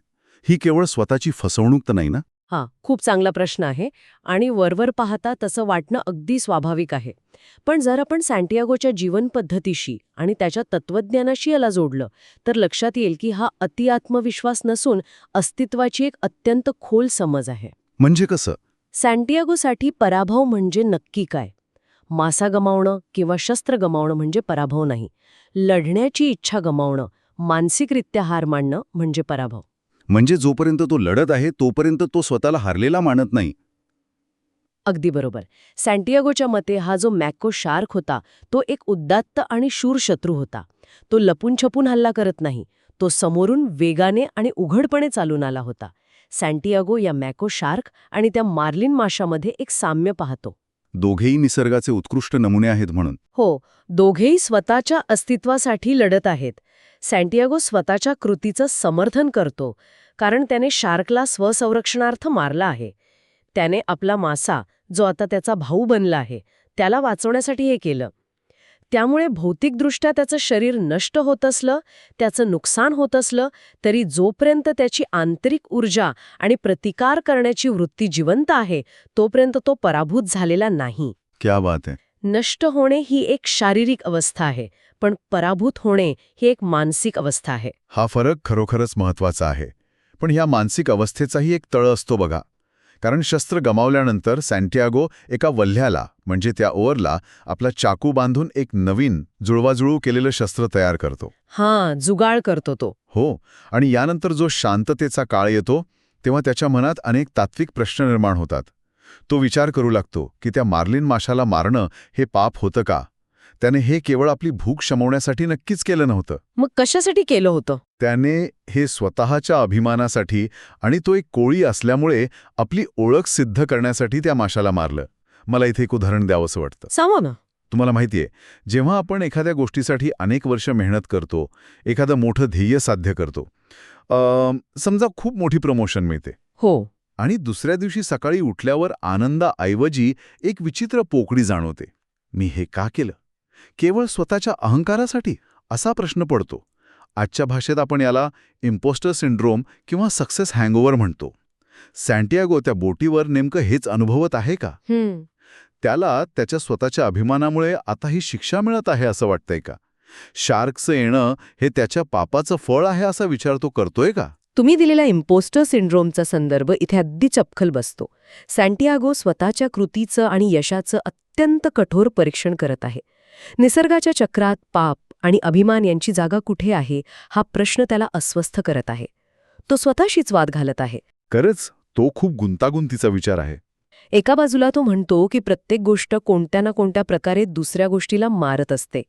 [SPEAKER 3] ही केवळ स्वतःची फसवणूक तर नाही ना?
[SPEAKER 2] हां, खूप चांगला प्रश्न आहे आणि वरवर पाहता तसं वाटणं अगदी स्वाभाविक आहे. पण जर आपण सँटियागोच्या जीवनपद्धतीशी आणि त्याच्या तत्वज्ञानाशी याला जोडलं, तर लक्षात येईल की हा अति आत्मविश्वास नसून अस्तित्वाची एक अत्यंत खोल समज आहे.
[SPEAKER 3] म्हणजे कसं?
[SPEAKER 2] सँटियागोसाठी पराभव म्हणजे नक्की काय? मासा गमावणं किंवा शस्त्र गमावणं म्हणजे पराभव नाही. लढण्याची इच्छा गमावणं, मानसिकरित्या हार मानणं म्हणजे पराभव.
[SPEAKER 1] म्हणजे जोपर्यंत तो लढत आहे तोपर्यंत तो स्वतःला हारलेला मानत नाही.
[SPEAKER 2] अगदी बरोबर. सँटियागोच्या मते हा जो मॅको शार्क होता तो एक उद्दात्त आणि शूर शत्रू होता. तो लपून छपून हल्ला करत नाही. तो समोरून वेगाने आणि उघडपणे चालून आला होता. सँटियागो या मॅको शार्क आणि त्या मार्लिन माशामध्ये एक साम्य पाहतो.
[SPEAKER 1] दोघेही निसर्गाचे उत्कृष्ट नमुने आहेत म्हणून.
[SPEAKER 2] हो, दोघेही स्वतःच्या अस्तित्वासाठी लढत आहेत. सँटियागो स्वतःच्या कृतीचं समर्थन करतो कारण त्याने शार्कला स्वसंरक्षणार्थ मारला आहे. त्याने आपला मासा, जो आता त्याचा भाऊ बनला आहे, त्याला वाचवण्यासाठी हे केलं. त्यामुळे भौतिकदृष्ट्या त्याचं शरीर नष्ट होत असलं, त्याचं नुकसान होत असलं, तरी जोपर्यंत त्याची आंतरिक ऊर्जा आणि प्रतिकार करण्याची वृत्ती जिवंत आहे, तोपर्यंत तो पराभूत झालेला नाही.
[SPEAKER 1] क्या बात आहे.
[SPEAKER 2] नष्ट होणे ही एक शारीरिक अवस्था आहे, पण पराभूत होणे ही एक मानसिक अवस्था आहे.
[SPEAKER 1] हा फरक खरोखरच महत्वाचा आहे. पण ह्या मानसिक अवस्थेचाही एक तळ असतो बघा. कारण शस्त्र गमावल्यानंतर सँटियागो एका वल्ह्याला म्हणजे त्या ओअरला आपला चाकू बांधून एक नवीन जुळवाजुळू केलेलं शस्त्र तयार करतो.
[SPEAKER 2] हां, जुगाळ करतो तो.
[SPEAKER 1] हो, आणि यानंतर जो शांततेचा काळ येतो तेव्हा त्याच्या मनात अनेक तात्विक प्रश्न निर्माण होतात. तो विचार करू लागतो की त्या मार्लिन माशाला मारणं हे पाप होतं का? त्याने हे केवळ आपली भूक शमवण्यासाठी नक्कीच केलं नव्हतं.
[SPEAKER 2] मग कशासाठी केलं होतं?
[SPEAKER 1] त्याने हे स्वतःच्या अभिमानासाठी आणि तो एक कोळी असल्यामुळे आपली ओळख सिद्ध करण्यासाठी त्या माशाला मारलं. मला इथे एक उदाहरण द्यावंसं वाटतं.
[SPEAKER 2] सांगा ना.
[SPEAKER 1] तुम्हाला माहितीये, जेव्हा आपण एखाद्या गोष्टीसाठी अनेक वर्ष मेहनत करतो, एखादं मोठं ध्येय साध्य करतो, समजा खूप मोठी प्रमोशन मिळते,
[SPEAKER 2] हो.
[SPEAKER 1] आणि दुसऱ्या दिवशी सकाळी उठल्यावर आनंदाऐवजी एक विचित्र पोकळी जाणवते. मी हे का केलं? केवळ स्वतःच्या अहंकारासाठी? असा प्रश्न पडतो. आजच्या भाषेत आपण याला इम्पोस्टर सिंड्रोम किंवा सक्सेस हँगओव्हर म्हणतो. सँटियागो त्या बोटीवर नेमकं हेच अनुभवत आहे का? त्याला त्याच्या स्वतःच्या अभिमानामुळे आता ही शिक्षा मिळत आहे असं वाटतंय का? शार्कचं येणं हे त्याच्या पापाचं फळ आहे असा विचार तो करतोय का?
[SPEAKER 2] तुम्ही दिलेला इम्पोस्टर सिंड्रोमचा संदर्भ इथे अगदी चपखल बसतो. सँटियागो स्वतःच्या कृतीचं आणि यशाचं अत्यंत कठोर परीक्षण करत आहे. निसर्गाच्या चक्रात पाप आणि अभिमान यांची जागा कुठे आहे हा प्रश्न त्याला अस्वस्थ करत आहे. तो स्वतःशीच वाद घालत आहे.
[SPEAKER 1] खरंच तो खूप गुंतागुंतीचा विचार आहे.
[SPEAKER 2] एका बाजूला तो म्हणतो की प्रत्येक गोष्ट कोणत्या ना कोणत्या प्रकारे दुसऱ्या गोष्टीला मारत असते.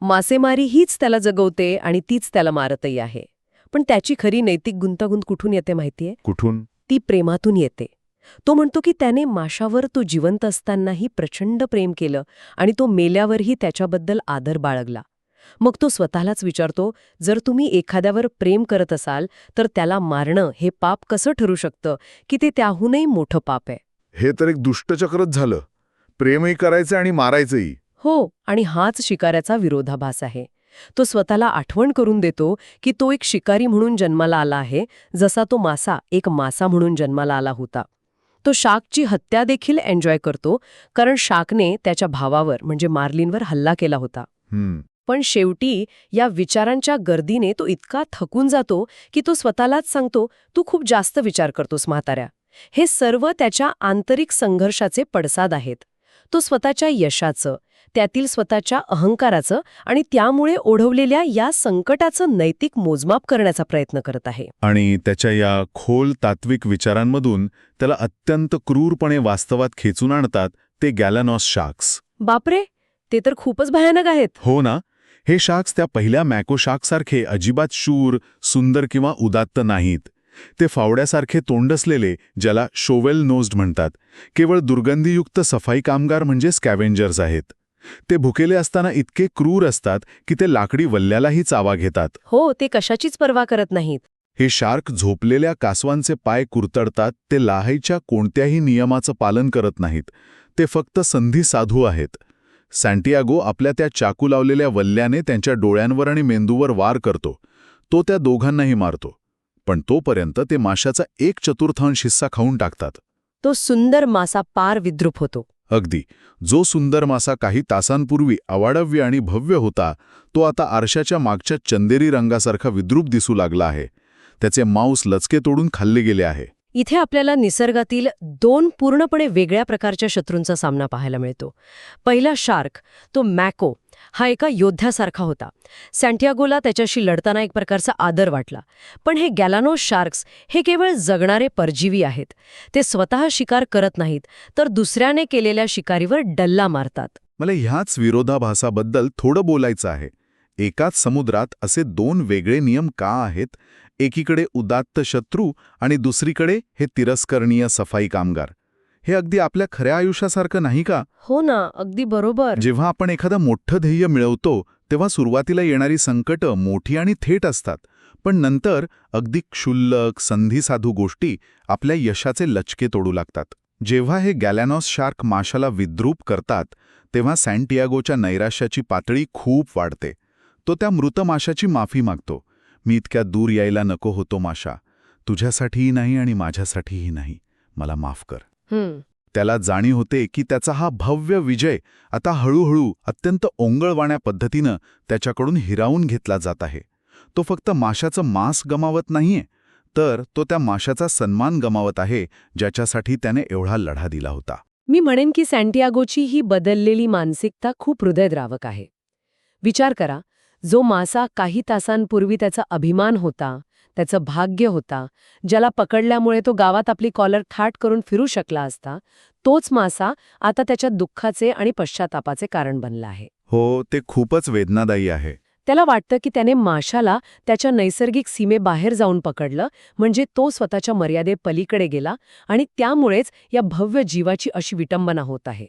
[SPEAKER 2] मासेमारी हीच त्याला जगवते आणि तीच त्याला मारतही आहे. पण त्याची खरी नैतिक गुंतागुंत कुठून येते माहितीये?
[SPEAKER 1] कुठून?
[SPEAKER 2] ती प्रेमातून येते. तो म्हणतो की त्याने माशावर तो जिवंत असतानाही प्रचंड प्रेम केलं आणि तो मेल्यावरही त्याच्याबद्दल आदर बाळगला. मग तो स्वतःलाच विचारतो, जर तुम्ही एखाद्यावर प्रेम करत असाल तर त्याला मारणं हे पाप कसं ठरू शकतं की ते त्याहूनही मोठं पाप आहे?
[SPEAKER 1] हे तर एक दुष्टचक्रच झालं. प्रेमही करायचं आणि मारायचंही.
[SPEAKER 2] हो, आणि हाच शिकाऱ्याचा विरोधाभास आहे. तो स्वतःला आठवण करून देतो की तो एक शिकारी म्हणून जन्माला आला आहे, जसा तो मासा एक मासा म्हणून जन्माला आला होता. तो शार्कची हत्या देखील एन्जॉय करतो कारण शार्कने त्याच्या भावावर म्हणजे मार्लिनवर हल्ला केला होता. पण शेवटी या विचारांच्या गर्दीने तो इतका थकून जातो की तो स्वतःलाच सांगतो, तू खूप जास्त विचार करतोस म्हाताऱ्या. हे सर्व त्याच्या आंतरिक संघर्षाचे पडसाद आहेत. तो स्वतःच्या यशाचं, त्यातील स्वतःच्या अहंकाराचं आणि त्यामुळे ओढवलेल्या या संकटाचं नैतिक मोजमाप करण्याचा प्रयत्न करत आहे.
[SPEAKER 1] आणि त्याच्या या खोल तात्विक विचारांमधून त्याला अत्यंत क्रूरपणे वास्तवात खेचून आणतात ते गॅलानॉस शार्क्स.
[SPEAKER 2] बापरे, ते तर खूपच भयानक आहेत.
[SPEAKER 1] हो ना. हे शार्क्स त्या पहिल्या मॅको शार्कसारखे अजिबात शूर, सुंदर किंवा उदात्त नाहीत. ते फावड्यासारखे तोंड असलेले, ज्याला शोवेल नोज्ड म्हणतात, केवळ दुर्गंधीयुक्त सफाई कामगार म्हणजे स्कॅव्हेंजर्स आहेत. ते भुकेले असताना इतके क्रूर असतात की ते लाकडी वल्ल्यालाही चावा घेतात.
[SPEAKER 2] हो, ते कशाचीच पर्वा करत नाहीत.
[SPEAKER 1] हे शार्क झोपलेल्या कासवांचे पाय कुरतडतात. ते लाहाईच्या कोणत्याही नियमाचं पालन करत नाहीत. ते फक्त संधी साधू आहेत. सँटियागो आपल्या त्या चाकू लावलेल्या वल्ल्याने त्यांच्या डोळ्यांवर आणि मेंदूवर वार करतो. तो त्या दोघांनाही मारतो. पण तोपर्यंत ते माशाचा 1/4 हिस्सा खाऊन टाकतात.
[SPEAKER 2] तो सुंदर मासा पार विद्रूप होतो.
[SPEAKER 1] अगदी. जो सुंदर मासा काही तासांपूर्वी अवाढव्य आणि भव्य होता, तो आता आरशाच्या मागच्या चंदेरी रंगासारखा विद्रूप दिसू लागला आहे. त्याचे मांस लचके तोडून खाल्ले गेले आहे.
[SPEAKER 2] इथे आपल्याला निसर्गातील 2 पूर्णपणे वेगळ्या प्रकारच्या शत्रूंचा सामना पाहायला मिळतो. पहिला शार्क, तो मॅको, हा एका योद्ध्यासारखा होता. सँटियागोला त्याच्याशी लढताना एक प्रकारचा आदर वाटला. पण हे गॅलानोस शार्क्स हे केवळ जगणारे परजीवी आहेत. ते स्वतः शिकार करत नाहीत, तर दुसऱ्याने केलेल्या शिकारीवर डल्ला मारतात.
[SPEAKER 1] मला ह्याच विरोधाभासाबद्दल थोडं बोलायचं आहे. एकाच समुद्रात असे 2 वेगळे नियम का आहेत? एकीकडे उदात्त शत्रू आणि दुसरीकडे हे तिरस्करणीय सफाई कामगार. हे अगदी आपल्या खऱ्या आयुष्यासारखं नाही का?
[SPEAKER 2] हो ना, अगदी बरोबर.
[SPEAKER 1] जेव्हा आपण एखादं मोठं ध्येय मिळवतो तेव्हा सुरुवातीला येणारी संकटं मोठी आणि थेट असतात, पण नंतर अगदी क्षुल्लक संधीसाधू गोष्टी आपल्या यशाचे लचके तोडू लागतात. जेव्हा हे गॅलानॉस शार्क माशाला विद्रूप करतात तेव्हा सँटियागोच्या नैराश्याची पातळी खूप वाढते. तो त्या मृत माशाची माफी मागतो. मी इतक्या दूर यायला नको होतो माशा. तुझ्यासाठीही नाही आणि माझ्यासाठीही नाही. मला माफ कर. त्याला जाणीव होते की त्याचा हा भव्य विजय आता हळूहळू अत्यंत ओंगळवाण्या पद्धतीनं त्याच्याकडून हिरावून घेतला जात आहे. तो फक्त माशाचं मांस गमावत नाहीये, तर तो त्या माशाचा सन्मान गमावत आहे ज्याच्यासाठी त्याने एवढा लढा दिला होता.
[SPEAKER 2] मी म्हणेन की सँटियागोची ही बदललेली मानसिकता खूप हृदयद्रावक आहे. विचार करा, जो मासा काही तासांपूर्वी त्याचा अभिमान होता, त्याचं भाग्य होता, ज्याला पकडल्यामुळे तो गावात आपली कॉलर थाट करून फिरू शकला असता, तोच मासा आता त्याच्या दुःखाचे आणि पश्चातापाचे कारण बनला आहे.
[SPEAKER 1] हो, ते खूपच वेदनादायी आहे.
[SPEAKER 2] त्याला वाटतं की त्याने माशाला त्याच्या नैसर्गिक सीमेबाहेर जाऊन पकडलं, म्हणजे तो स्वतःच्या मर्यादेपलीकडे गेला आणि त्यामुळेच या भव्य जीवाची अशी विटंबना होत आहे.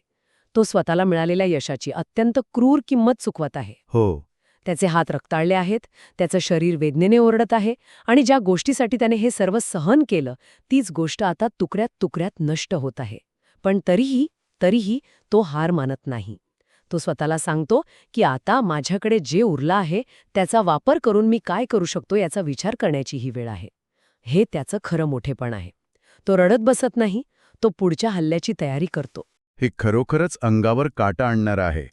[SPEAKER 2] तो स्वतःला मिळालेल्या यशाची अत्यंत क्रूर किंमत चुकवत आहे.
[SPEAKER 1] हो,
[SPEAKER 2] त्याचे हात रक्ताळले आहेत, त्याचं शरीर वेदनेने ओरडत आहे आणि ज्या गोष्टीसाठी त्याने हे सर्व सहन केलं, तीच गोष्ट आता तुकड्यात तुकड्यात नष्ट होत आहे. पण तरीही तो हार मानत नाही. तो स्वतःला सांगतो की आता माझ्याकडे जे उरलं आहे त्याचा वापर करून मी काय करू शकतो याचा विचार करण्याची ही वेळ आहे. हे त्याचं खरं मोठेपण आहे. तो रडत बसत नाही, तो पुढच्या हल्ल्याची तयारी करतो.
[SPEAKER 1] हे खरोखरच अंगावर काटा आणणारं आहे.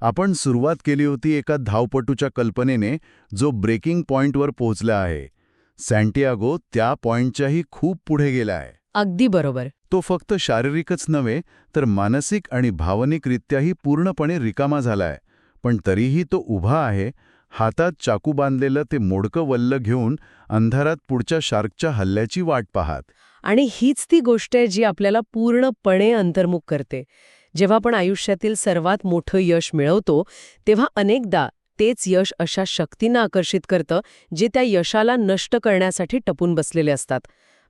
[SPEAKER 1] आपण सुरुवात केली होती एका धावपटूच्या कल्पनेने जो ब्रेकिंग पॉइंटवर पोहोचला आहे. सँटियागो त्या पॉइंटच्याही खूप पुढे गेला आहे.
[SPEAKER 2] अगदी बरोबर.
[SPEAKER 1] तो फक्त शारीरिकच नव्हे तर मानसिक आणि भावनिकरित्याही पूर्णपणे रिकामा झालाय. पण तरीही तो उभा आहे, हातात चाकू बांधलेलं ते मोडकं वल्ल घेऊन अंधारात पुढच्या शार्कच्या हल्ल्याची वाट पाहत.
[SPEAKER 2] आणि हीच ती गोष्ट आहे जी आपल्याला पूर्णपणे अंतर्मुख करते. जेव्हा आपण आयुष्यातील सर्वात मोठं यश मिळवतो तेव्हा अनेकदा तेच यश अशा शक्तींना आकर्षित करतं जे त्या यशाला नष्ट करण्यासाठी टपून बसलेले असतात.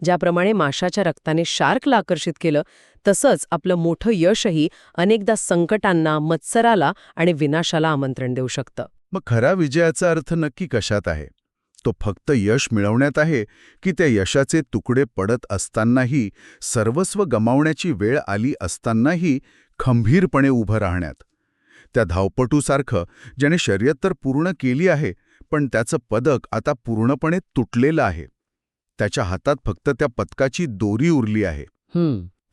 [SPEAKER 2] ज्याप्रमाणे माशाच्या रक्ताने शार्कला आकर्षित केलं, तसंच आपलं मोठं यशही अनेकदा संकटांना, मत्सराला आणि विनाशाला आमंत्रण देऊ शकतं.
[SPEAKER 1] मग खरा विजयाचा अर्थ नक्की कशात आहे? तो फक्त यश मिळवण्यात आहे की त्या यशाचे तुकडे पडत असतानाही, सर्वस्व गमावण्याची वेळ आली असतानाही खंबीरपणे उभं राहण्यात? त्या धावपटूसारखं ज्याने शर्यत तर पूर्ण केली आहे, पण त्याचं पदक आता पूर्णपणे तुटलेलं आहे. त्याच्या हातात फक्त त्या पदकाची दोरी उरली आहे.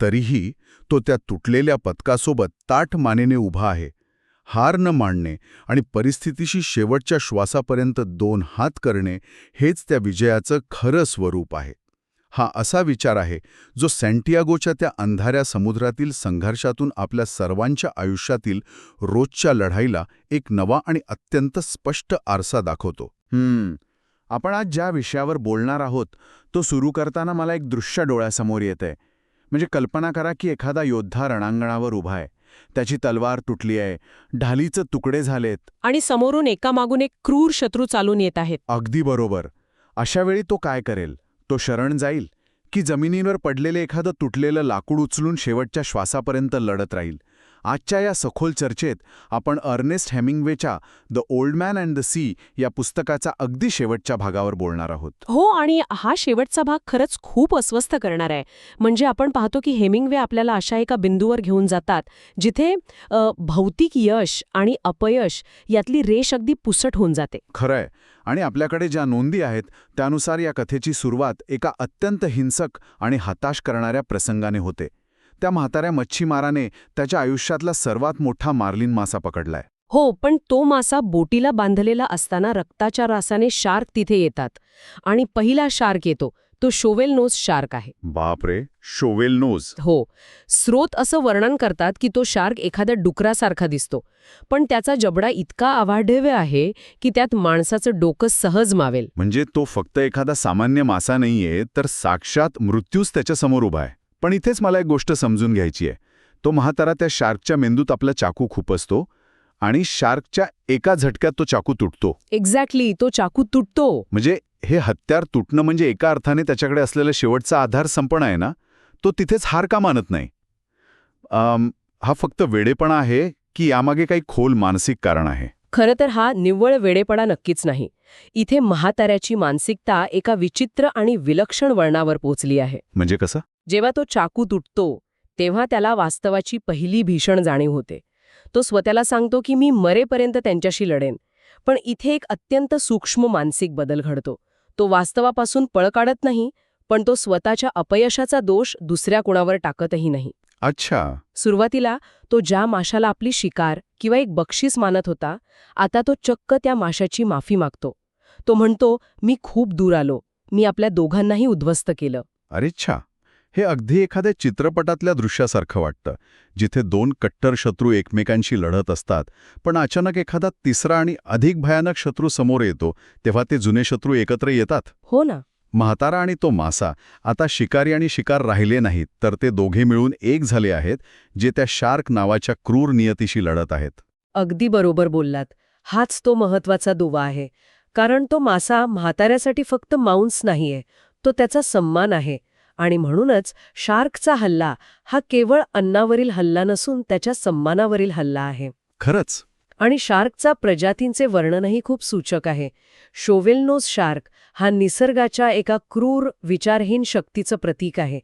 [SPEAKER 1] तरीही तो त्या तुटलेल्या पदकासोबत ताठ मानेने उभा आहे. हार न मानणे आणि परिस्थितीशी शेवटच्या श्वासापर्यंत 2 हात करणे हेच त्या विजयाचं खरं स्वरूप आहे. हा असा विचार आहे जो सँटियागोच्या त्या अंधाऱ्या समुद्रातील संघर्षातून आपल्या सर्वांच्या आयुष्यातील रोजच्या लढाईला एक नवा आणि अत्यंत स्पष्ट आरसा दाखवतो. आपण आज ज्या विषयावर बोलणार आहोत तो सुरू करताना मला एक दृश्य डोळ्यासमोर येतंय. म्हणजे कल्पना करा की एखादा योद्धा रणांगणावर उभा आहे. त्याची तलवार तुटली आहे, ढालीचे तुकडे झालेत
[SPEAKER 5] आणि समोरून एकामागून एक क्रूर शत्रू चालून येत आहेत.
[SPEAKER 1] अगदी बरोबर. अशा वेळी तो काय करेल? तो शरण जाईल की जमिनीवर पडलेले एखादं तुटलेलं लाकूड उचलून शेवटच्या श्वासापर्यंत लढत राहील? आजच्या या सखोल चर्चेत आपण अर्नेस्ट हेमिंग्वेच्या The Old Man and the Sea या पुस्तकाचा अगदी शेवटच्या भागावर बोलणार आहोत.
[SPEAKER 5] हो, आणि हा शेवटचा भाग खरंच खूप अस्वस्थ करणार आहे. म्हणजे आपण पाहतो की हेमिंग्वे आपल्याला अशा एका बिंदूवर घेऊन जातात जिथे भौतिक यश आणि अपयश यातली रेष अगदी पुसट होऊन जाते.
[SPEAKER 1] खरंय. आणि आपल्याकडे ज्या नोंदी आहेत त्यानुसार या कथेची सुरुवात एका अत्यंत हिंसक आणि हताश करणाऱ्या प्रसंगाने होते. त्या म्हाताऱ्या मच्छीमाराने त्याच्या आयुष्यातला सर्वात मोठा मार्लिन मासा पकडलाय.
[SPEAKER 2] हो, पण तो मासा बोटीला बांधलेला असताना रक्ताच्या रासाने शार्क तिथे येतात आणि पहिला शार्क येतो,
[SPEAKER 5] तो शोवेल नोज शार्क आहे.
[SPEAKER 1] बापरे, शोवेल नोज.
[SPEAKER 5] हो, स्रोत असं वर्णन करतात की तो शार्क एखाद्या डुकरासारखा दिसतो, पण त्याचा जबडा इतका अवाढव्य आहे की त्यात माणसाचं डोकं सहज मावेल.
[SPEAKER 1] म्हणजे तो फक्त एखादा सामान्य मासा नाहीये, तर साक्षात मृत्यूच त्याच्यासमोर उभा आहे. पण इथेच मला एक गोष्ट समजून घ्यायची आहे. तो म्हातारा त्या शार्कच्या मेंदूत आपला चाकू खुपसतो आणि शार्कच्या एका झटक्यात तो चाकू तुटतो.
[SPEAKER 5] एक्झॅक्टली, तो चाकू तुटतो.
[SPEAKER 1] म्हणजे हे हत्यार तुटणं म्हणजे एका अर्थाने त्याच्याकडे असलेला शेवटचा आधार संपणं आहे ना, तो तिथेच हार का मानत नाही? हा फक्त वेडेपणा आहे की यामागे काही खोल मानसिक कारण आहे?
[SPEAKER 5] खरं तर हा निव्वळ वेडेपणा नक्कीच नाही. इथे म्हाताऱ्याची मानसिकता एका विचित्र आणि विलक्षण वळणावर पोचली आहे.
[SPEAKER 1] म्हणजे कसं?
[SPEAKER 5] जेव्हा तो चाकू तुटतो तेव्हा त्याला वास्तवाची पहिली भीषण जाणीव होते. तो स्वतःला सांगतो की मी मरेपर्यंत त्यांच्याशी लढेन. पण इथे एक अत्यंत सूक्ष्म मानसिक बदल घडतो. तो वास्तवापासून पळ काढत नाही, पण तो स्वतःच्या अपयशाचा दोष दुसऱ्या कुणावर टाकतही नाही.
[SPEAKER 1] अच्छा.
[SPEAKER 5] सुरुवातीला तो ज्या माशाला आपली शिकार किंवा एक बक्षीस मानत होता, आता तो चक्क त्या माशाची माफी मागतो. तो म्हणतो, मी खूप दूर आलो, मी आपल्या दोघांनाही उद्ध्वस्त केलं.
[SPEAKER 1] अरेच्छा. हे अगदी एखाद्या चित्रपटातल्या दृश्यासारखं वाटतं, जिथे दोन कट्टर शत्रू एकमेकांशी लढत असतात, पण अचानक एखादा तिसरा आणि अधिक भयानक शत्रू समोर येतो, तेव्हा ते जुने शत्रू एकत्र येतात.
[SPEAKER 5] हो ना.
[SPEAKER 1] म्हातारा आणि तो मासा आता शिकारी आणि शिकार राहिले नाहीत, तर ते दोघे मिळून एक झाले आहेत, जे त्या शार्क नावाच्या क्रूर नियतीशी लढत आहेत.
[SPEAKER 5] अगदी बरोबर बोललात. हाच तो महत्वाचा दुवा आहे. कारण तो मासा म्हाताऱ्यासाठी फक्त मांस नाहीये, तो त्याचा सन्मान आहे. आणि म्हणूनच शार्कचा हल्ला हा केवळ अन्नावरील हल्ला नसून त्याच्या सन्मानावरील हल्ला आहे.
[SPEAKER 1] खरंच.
[SPEAKER 5] आणि शार्कचा प्रजातींचे वर्णनही खूप सूचक आहे. शोवेलनोज शार्क हा निसर्गाच्या एका क्रूर, विचारहीन शक्तीचं प्रतीक आहे.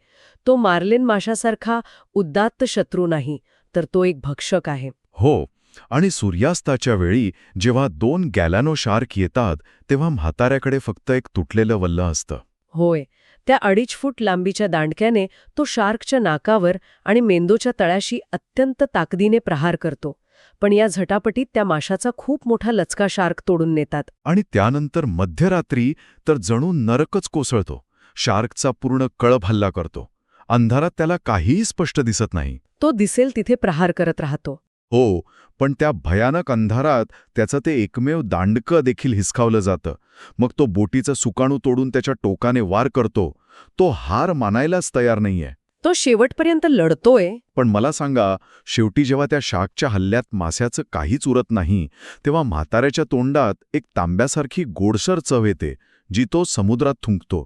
[SPEAKER 5] तो मार्लिन माशासारखा उद्दात्त शत्रू नाही, तर तो एक भक्षक आहे.
[SPEAKER 1] हो. आणि सूर्यास्ताच्या वेळी जेव्हा 2 गॅलानो शार्क येतात, तेव्हा म्हाताऱ्याकडे फक्त एक तुटलेलं वल्ल असतं.
[SPEAKER 5] होय, त्या 2.5 फूट लांबीच्या दांडक्याने तो शार्कच्या नाकावर आणि मेंदूच्या तळाशी अत्यंत ताकदीने प्रहार करतो. पण या झटापटीत त्या माशाचा खूप मोठा लचका शार्क तोडून नेतात.
[SPEAKER 1] आणि त्यानंतर मध्यरात्री तर जणू नरकच कोसळतो. शार्कचा पूर्ण कळप हल्ला करतो. अंधारात त्याला काहीही स्पष्ट दिसत नाही.
[SPEAKER 5] तो दिसेल तिथे प्रहार करत राहतो.
[SPEAKER 1] हो, पण त्या भयानक अंधारात त्याचं ते एकमेव दांडकं देखील हिसकावलं जातं. मग तो बोटीचं सुकाणू तोडून त्याच्या टोकाने वार करतो. तो हार मानायलाच तयार नाहीये.
[SPEAKER 5] तो शेवटपर्यंत लढतोय.
[SPEAKER 1] पण मला सांगा, शेवटी जेव्हा त्या शार्कच्या हल्ल्यात मास्याचं काहीच उरत नाही, तेव्हा म्हाताऱ्याच्या तोंडात एक तांब्यासारखी गोडसर चव येते, जी तो समुद्रात थुंकतो.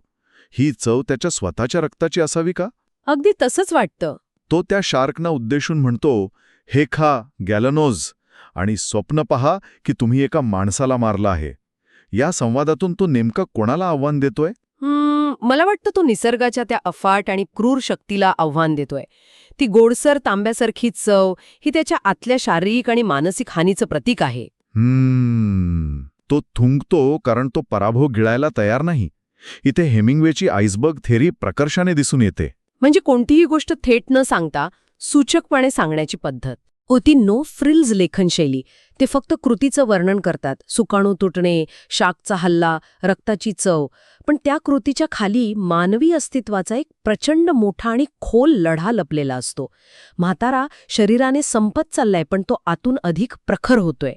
[SPEAKER 1] ही चव त्याच्या स्वतःच्या रक्ताची असावी का?
[SPEAKER 5] अगदी तसंच वाटतं.
[SPEAKER 1] तो त्या शार्कना उद्देशून म्हणतो, हे खा गॅलनोज, आणि स्वप्न पहा की तुम्ही एका माणसाला मारला आहे. या संवादातून तो नेमका कोणाला आव्हान देतोय?
[SPEAKER 5] मला वाटतं तो निसर्गाच्या त्या अफाट आणि क्रूर शक्तीला आव्हान देतोय. ती गोडसर तांब्यासारखी चव ही त्याच्या आतल्या शारीरिक आणि मानसिक हानीचं प्रतीक आहे.
[SPEAKER 1] तो थुंकतो कारण तो पराभव गिळायला तयार नाही. इथे हेमिंग्वेची आईसबर्ग थेरी प्रकर्षाने दिसून येते.
[SPEAKER 5] म्हणजे कोणतीही गोष्ट थेट न सांगता सूचकपणे सांगण्याची पद्धत होती नो फ्रिल्स लेखनशैली. ते फक्त कृतीचं वर्णन करतात, सुकाणू तुटणे, शार्कचा हल्ला, रक्ताची चव. पण त्या कृतीच्या खाली मानवी अस्तित्वाचा एक प्रचंड मोठा आणि खोल लढा लपलेला असतो. म्हातारा शरीराने संपत चाललाय, पण तो आतून अधिक प्रखर होतोय.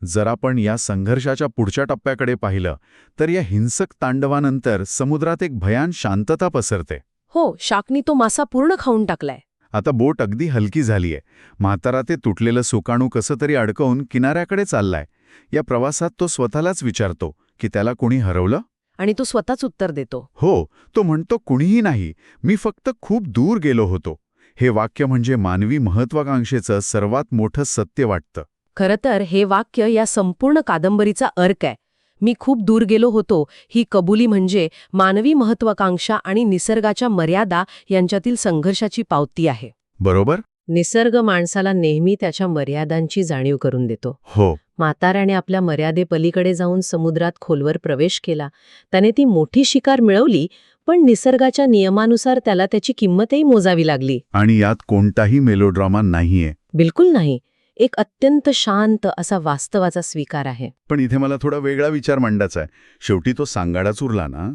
[SPEAKER 1] जर आपण या संघर्षाच्या पुढच्या टप्प्याकडे पाहिलं, तर या हिंसक तांडवानंतर समुद्रात एक भयान शांतता पसरते.
[SPEAKER 5] हो, शार्कनी तो मासा पूर्ण खाऊन टाकलाय.
[SPEAKER 1] आता बोट अगदी हलकी झालीय. म्हातारा ते तुटलेलं सुकाणू कसं तरी अडकवून किनाऱ्याकडे चाललाय. या प्रवासात तो स्वतःलाच विचारतो की त्याला कोणी हरवलं?
[SPEAKER 5] आणि तो स्वतःच उत्तर देतो.
[SPEAKER 1] हो, तो म्हणतो, कुणीही नाही, मी फक्त खूप दूर गेलो होतो. हे वाक्य म्हणजे मानवी महत्वाकांक्षेचं सर्वात मोठं सत्य वाटतं.
[SPEAKER 5] खरं तर हे वाक्य या संपूर्ण कादंबरीचा अर्क आहे. मी खूप दूर गेलो होतो ही कबुली म्हणजे मानवी महत्वाकांक्षा आणि निसर्गाच्या मर्यादा यांच्यातील संघर्षाची पावती आहे.
[SPEAKER 1] बरोबर?
[SPEAKER 5] निसर्ग माणसाला नेहमी त्याच्या मर्यादांची जाणीव करून देतो.
[SPEAKER 1] हो.
[SPEAKER 5] म्हाताऱ्याने आपल्या मर्यादेपलीकडे जाऊन समुद्रात खोलवर प्रवेश केला. त्याने ती मोठी शिकार मिळवली, पण निसर्गाच्या नियमानुसार त्याला त्याची किंमतही मोजावी लागली.
[SPEAKER 1] आणि यात कोणताही मेलोड्रामा नाहीये.
[SPEAKER 5] बिलकुल नाही. एक अत्यंत शांत असा वास्तवाचा स्वीकार आहे.
[SPEAKER 1] पण इथे मला थोडा वेगळा विचार मांडायचा आहे. शेवटी तो सांगाडाच उरला ना.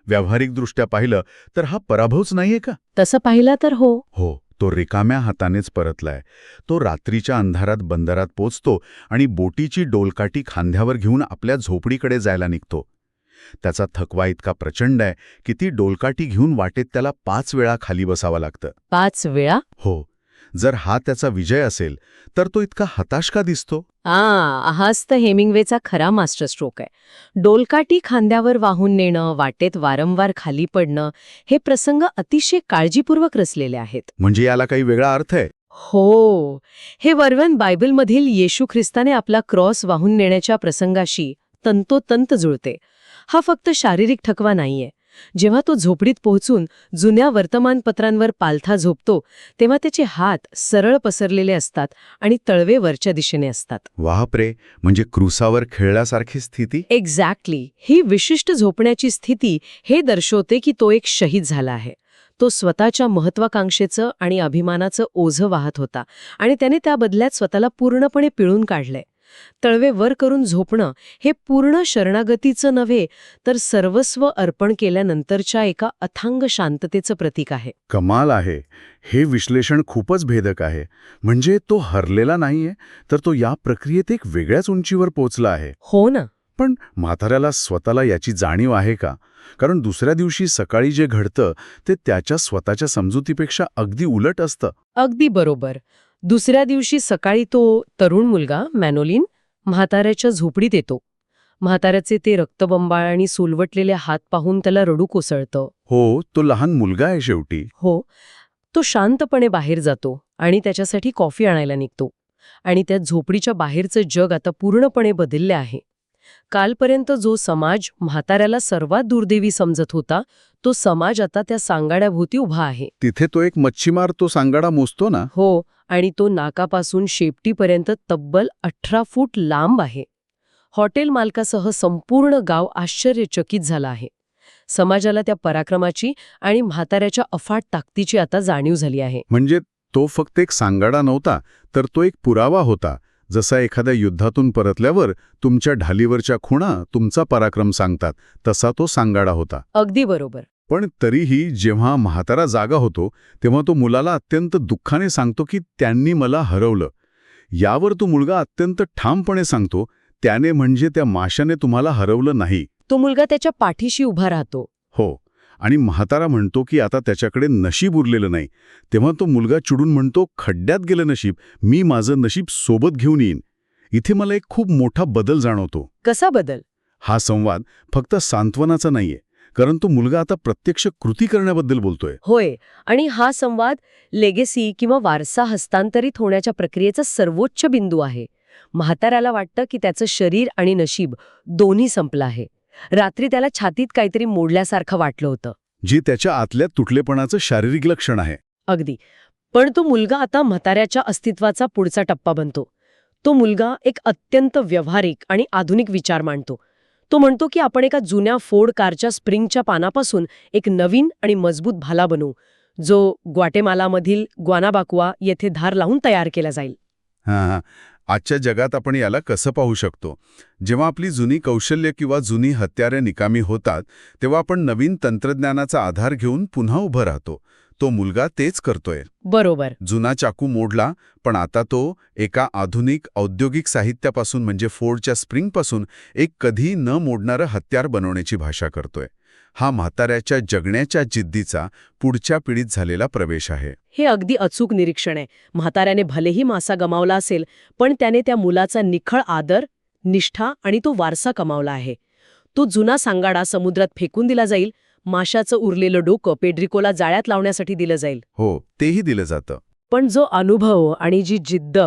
[SPEAKER 1] व्यावहारिकदृष्ट्या पाहिलं तर हा पराभवच नाहीये का?
[SPEAKER 2] तसं पाहिलं तर हो.
[SPEAKER 1] हो, तो रिकाम्या हातानेच परतलाय. तो रात्रीच्या अंधारात बंदरात पोचतो आणि बोटीची डोलकाठी खांद्यावर घेऊन आपल्या झोपडीकडे जायला निघतो. त्याचा थकवा इतका प्रचंड आहे की ती डोलकाठी घेऊन वाटेत त्याला 5 वेळा खाली बसावं लागतं.
[SPEAKER 2] 5 वेळा?
[SPEAKER 1] हो, जर हा त्याचा विजय असेल तर तो इतका हताश का दिसतो?
[SPEAKER 2] हाच तर हेमिंग्वेचा खरा मास्टर स्ट्रोक आहे. डोलकाठी खांद्यावर वाहून नेणं, वाटेत वारंवार खाली पडणं, हे प्रसंग अतिशय काळजीपूर्वक रचलेले आहेत.
[SPEAKER 1] म्हणजे याला काही वेगळा अर्थ आहे?
[SPEAKER 2] हो, हे वर्णन बायबलमधील येशू ख्रिस्ताने आपला क्रॉस वाहून नेण्याच्या प्रसंगाशी तंतोतंत जुळते. हा फक्त शारीरिक थकवा नाहीये. जेव्हा तो झोपडीत पोहोचून जुन्या वर्तमानपत्रांवर पालथा झोपतो तेव्हा त्याचे हात सरळ पसरलेले असतात आणि तळवे वरच्या दिशेने असतात.
[SPEAKER 1] बापरे, म्हणजे क्रूसावर खेळल्यासारखी स्थिती?
[SPEAKER 2] एक्झॅक्टली. ही विशिष्ट झोपण्याची स्थिती हे दर्शवते की तो एक शहीद झाला आहे. तो स्वतःच्या महत्वाकांक्षेचं आणि अभिमानाचं ओझं वाहत होता आणि त्याने त्या बदल्यात स्वतःला पूर्णपणे पिळून काढलंय. तळवे वर करून झोपणं हे पूर्ण शरणागतीचं नव्हे तर सर्वस्व अर्पण केल्यानंतरच्या एका अथांग शांततेचं प्रतीक आहे.
[SPEAKER 1] कमाल आहे. हे विश्लेषण खूपच भेदक आहे. म्हणजे तो हरलेला नाहीये, तर तो या प्रक्रियेत एक वेगळ्याच उंचीवर पोचला आहे.
[SPEAKER 2] हो ना.
[SPEAKER 1] पण म्हाताऱ्याला स्वतःला याची जाणीव आहे का? कारण दुसऱ्या दिवशी सकाळी जे घडतं ते त्याच्या स्वतःच्या समजुतीपेक्षा अगदी उलट असतं.
[SPEAKER 2] अगदी बरोबर. दुसऱ्या दिवशी सकाळी तो तरुण मुलगा मॅनोलिन म्हाताऱ्याच्या झोपडीत येतो. म्हाताऱ्याचे ते रक्तबंबाळ आणि सुलवटलेले हात पाहून त्याला रडू कोसळतं.
[SPEAKER 1] हो, तो लहान मुलगा आहे शेवटी.
[SPEAKER 2] हो. तो शांतपणे बाहेर जातो आणि त्याच्यासाठी कॉफी आणायला निघतो. आणि त्या झोपडीच्या बाहेरचं जग आता पूर्णपणे बदलले आहे. कालपर्यंत जो समाज म्हाताऱ्याला सर्वात दुर्दैवी समजत होता, तो समाज आता त्या सांगाड्याभोवती उभा आहे.
[SPEAKER 1] तिथे तो एक मच्छीमार तो सांगाडा मोजतो ना?
[SPEAKER 2] हो, आणि तो नाकापासून शेपटीपर्यंत तब्बल 18 फूट लांब आहे. हॉटेल मालकासह संपूर्ण गाव आश्चर्यचकित झाला आहे. समाजाला त्या पराक्रमाची आणि म्हाताऱ्याच्या अफाट ताकदीची आता जाणीव झाली आहे.
[SPEAKER 1] म्हणजे तो फक्त एक सांगाडा नव्हता, तर तो एक पुरावा होता. जसा एखाद्या युद्धातून परतल्यावर तुमच्या ढालीवरच्या खुणा तुमचा पराक्रम सांगतात, तसा तो सांगाडा होता.
[SPEAKER 2] अगदी बरोबर.
[SPEAKER 1] पण तरीही जेव्हा म्हातारा जागा होतो तेव्हा तो मुलाला अत्यंत दुःखाने सांगतो की त्यांनी मला हरवलं. यावर तो मुलगा अत्यंत ठामपणे सांगतो, त्याने म्हणजे त्या माशाने तुम्हाला हरवलं नाही.
[SPEAKER 2] तो मुलगा त्याच्या पाठीशी उभा राहतो.
[SPEAKER 1] हो, आणि म्हातारा म्हणतो की आता त्याच्याकडे नशीब उरलेलं नाही. तेव्हा तो मुलगा चिडून म्हणतो, खड्ड्यात गेलं नशीब, मी माझं नशीब सोबत घेऊन येईन. इथे मला एक खूप मोठा बदल जाणवतो.
[SPEAKER 2] कसा बदल?
[SPEAKER 1] हा संवाद फक्त सांत्वनाचा नाहीये, कारण तो मुलगा आता प्रत्यक्ष कृती करण्याबद्दल बोलतोय.
[SPEAKER 2] होय, आणि हा संवाद लेगेसी किंवा वारसा हस्तांतरित होण्याच्या प्रक्रियेचा सर्वोच्च बिंदू आहे. म्हाताऱ्याला वाटतं की त्याचं शरीर आणि नशीब दोन्ही संपलं आहे. रात्री त्याला छातीत काहीतरी मोडल्यासारखं वाटलं होतं,
[SPEAKER 1] जी त्याच्या आतल्या तुटलेपणाचं शारीरिक लक्षण आहे.
[SPEAKER 2] अगदी. पण तो मुलगा आता म्हाताऱ्याच्या अस्तित्वाचा पुढचा टप्पा बनतो. तो मुलगा एक अत्यंत व्यावहारिक आणि आधुनिक विचार मांडतो. तो म्हणतो की आपण एका जुन्या फोर्ड कारच्या स्प्रिंगच्या पानापासून एक नवीन आणि मजबूत भाला बनवू, जो ग्वाटेमालामधील ग्वानाबाकुआ येथे धार लावून तयार केला जाईल.
[SPEAKER 1] हां, आजच्या जगात आपण याला कसं पाहू शकतो? जेव्हा आपली जुनी कौशल्य किंवा जुनी हत्यारे निकामी होतात, तेव्हा आपण नवीन तंत्रज्ञानाचा आधार घेऊन पुन्हा उभं राहतो. तो मुलगा तेच करतोय.
[SPEAKER 2] बरोबर.
[SPEAKER 1] जुना चाकू मोडला, पण आता तो एका आधुनिक औद्योगिक साहित्यापासून म्हणजे फोर्डच्या स्प्रिंगपासून एक कधी न मोडणारं हत्यार बनवण्याची भाषा करतोय. हा म्हाताऱ्याच्या जगण्याच्या जिद्दीचा पुढच्या पिढीत झालेला प्रवेश आहे.
[SPEAKER 2] हे अगदी अचूक निरीक्षण आहे. म्हाताऱ्याने भलेही मासा गमावला असेल, पण त्याने त्या मुलाचा निखळ आदर, निष्ठा आणि तो वारसा कमावला आहे. तो जुना सांगाडा समुद्रात फेकून दिला जाईल, माशाचं उरलेलं डोकं पेड्रिकोला जाळ्यात लावण्यासाठी दिलं जाईल.
[SPEAKER 1] हो, तेही दिलं जातं.
[SPEAKER 2] पण जो अनुभव आणि जी जिद्द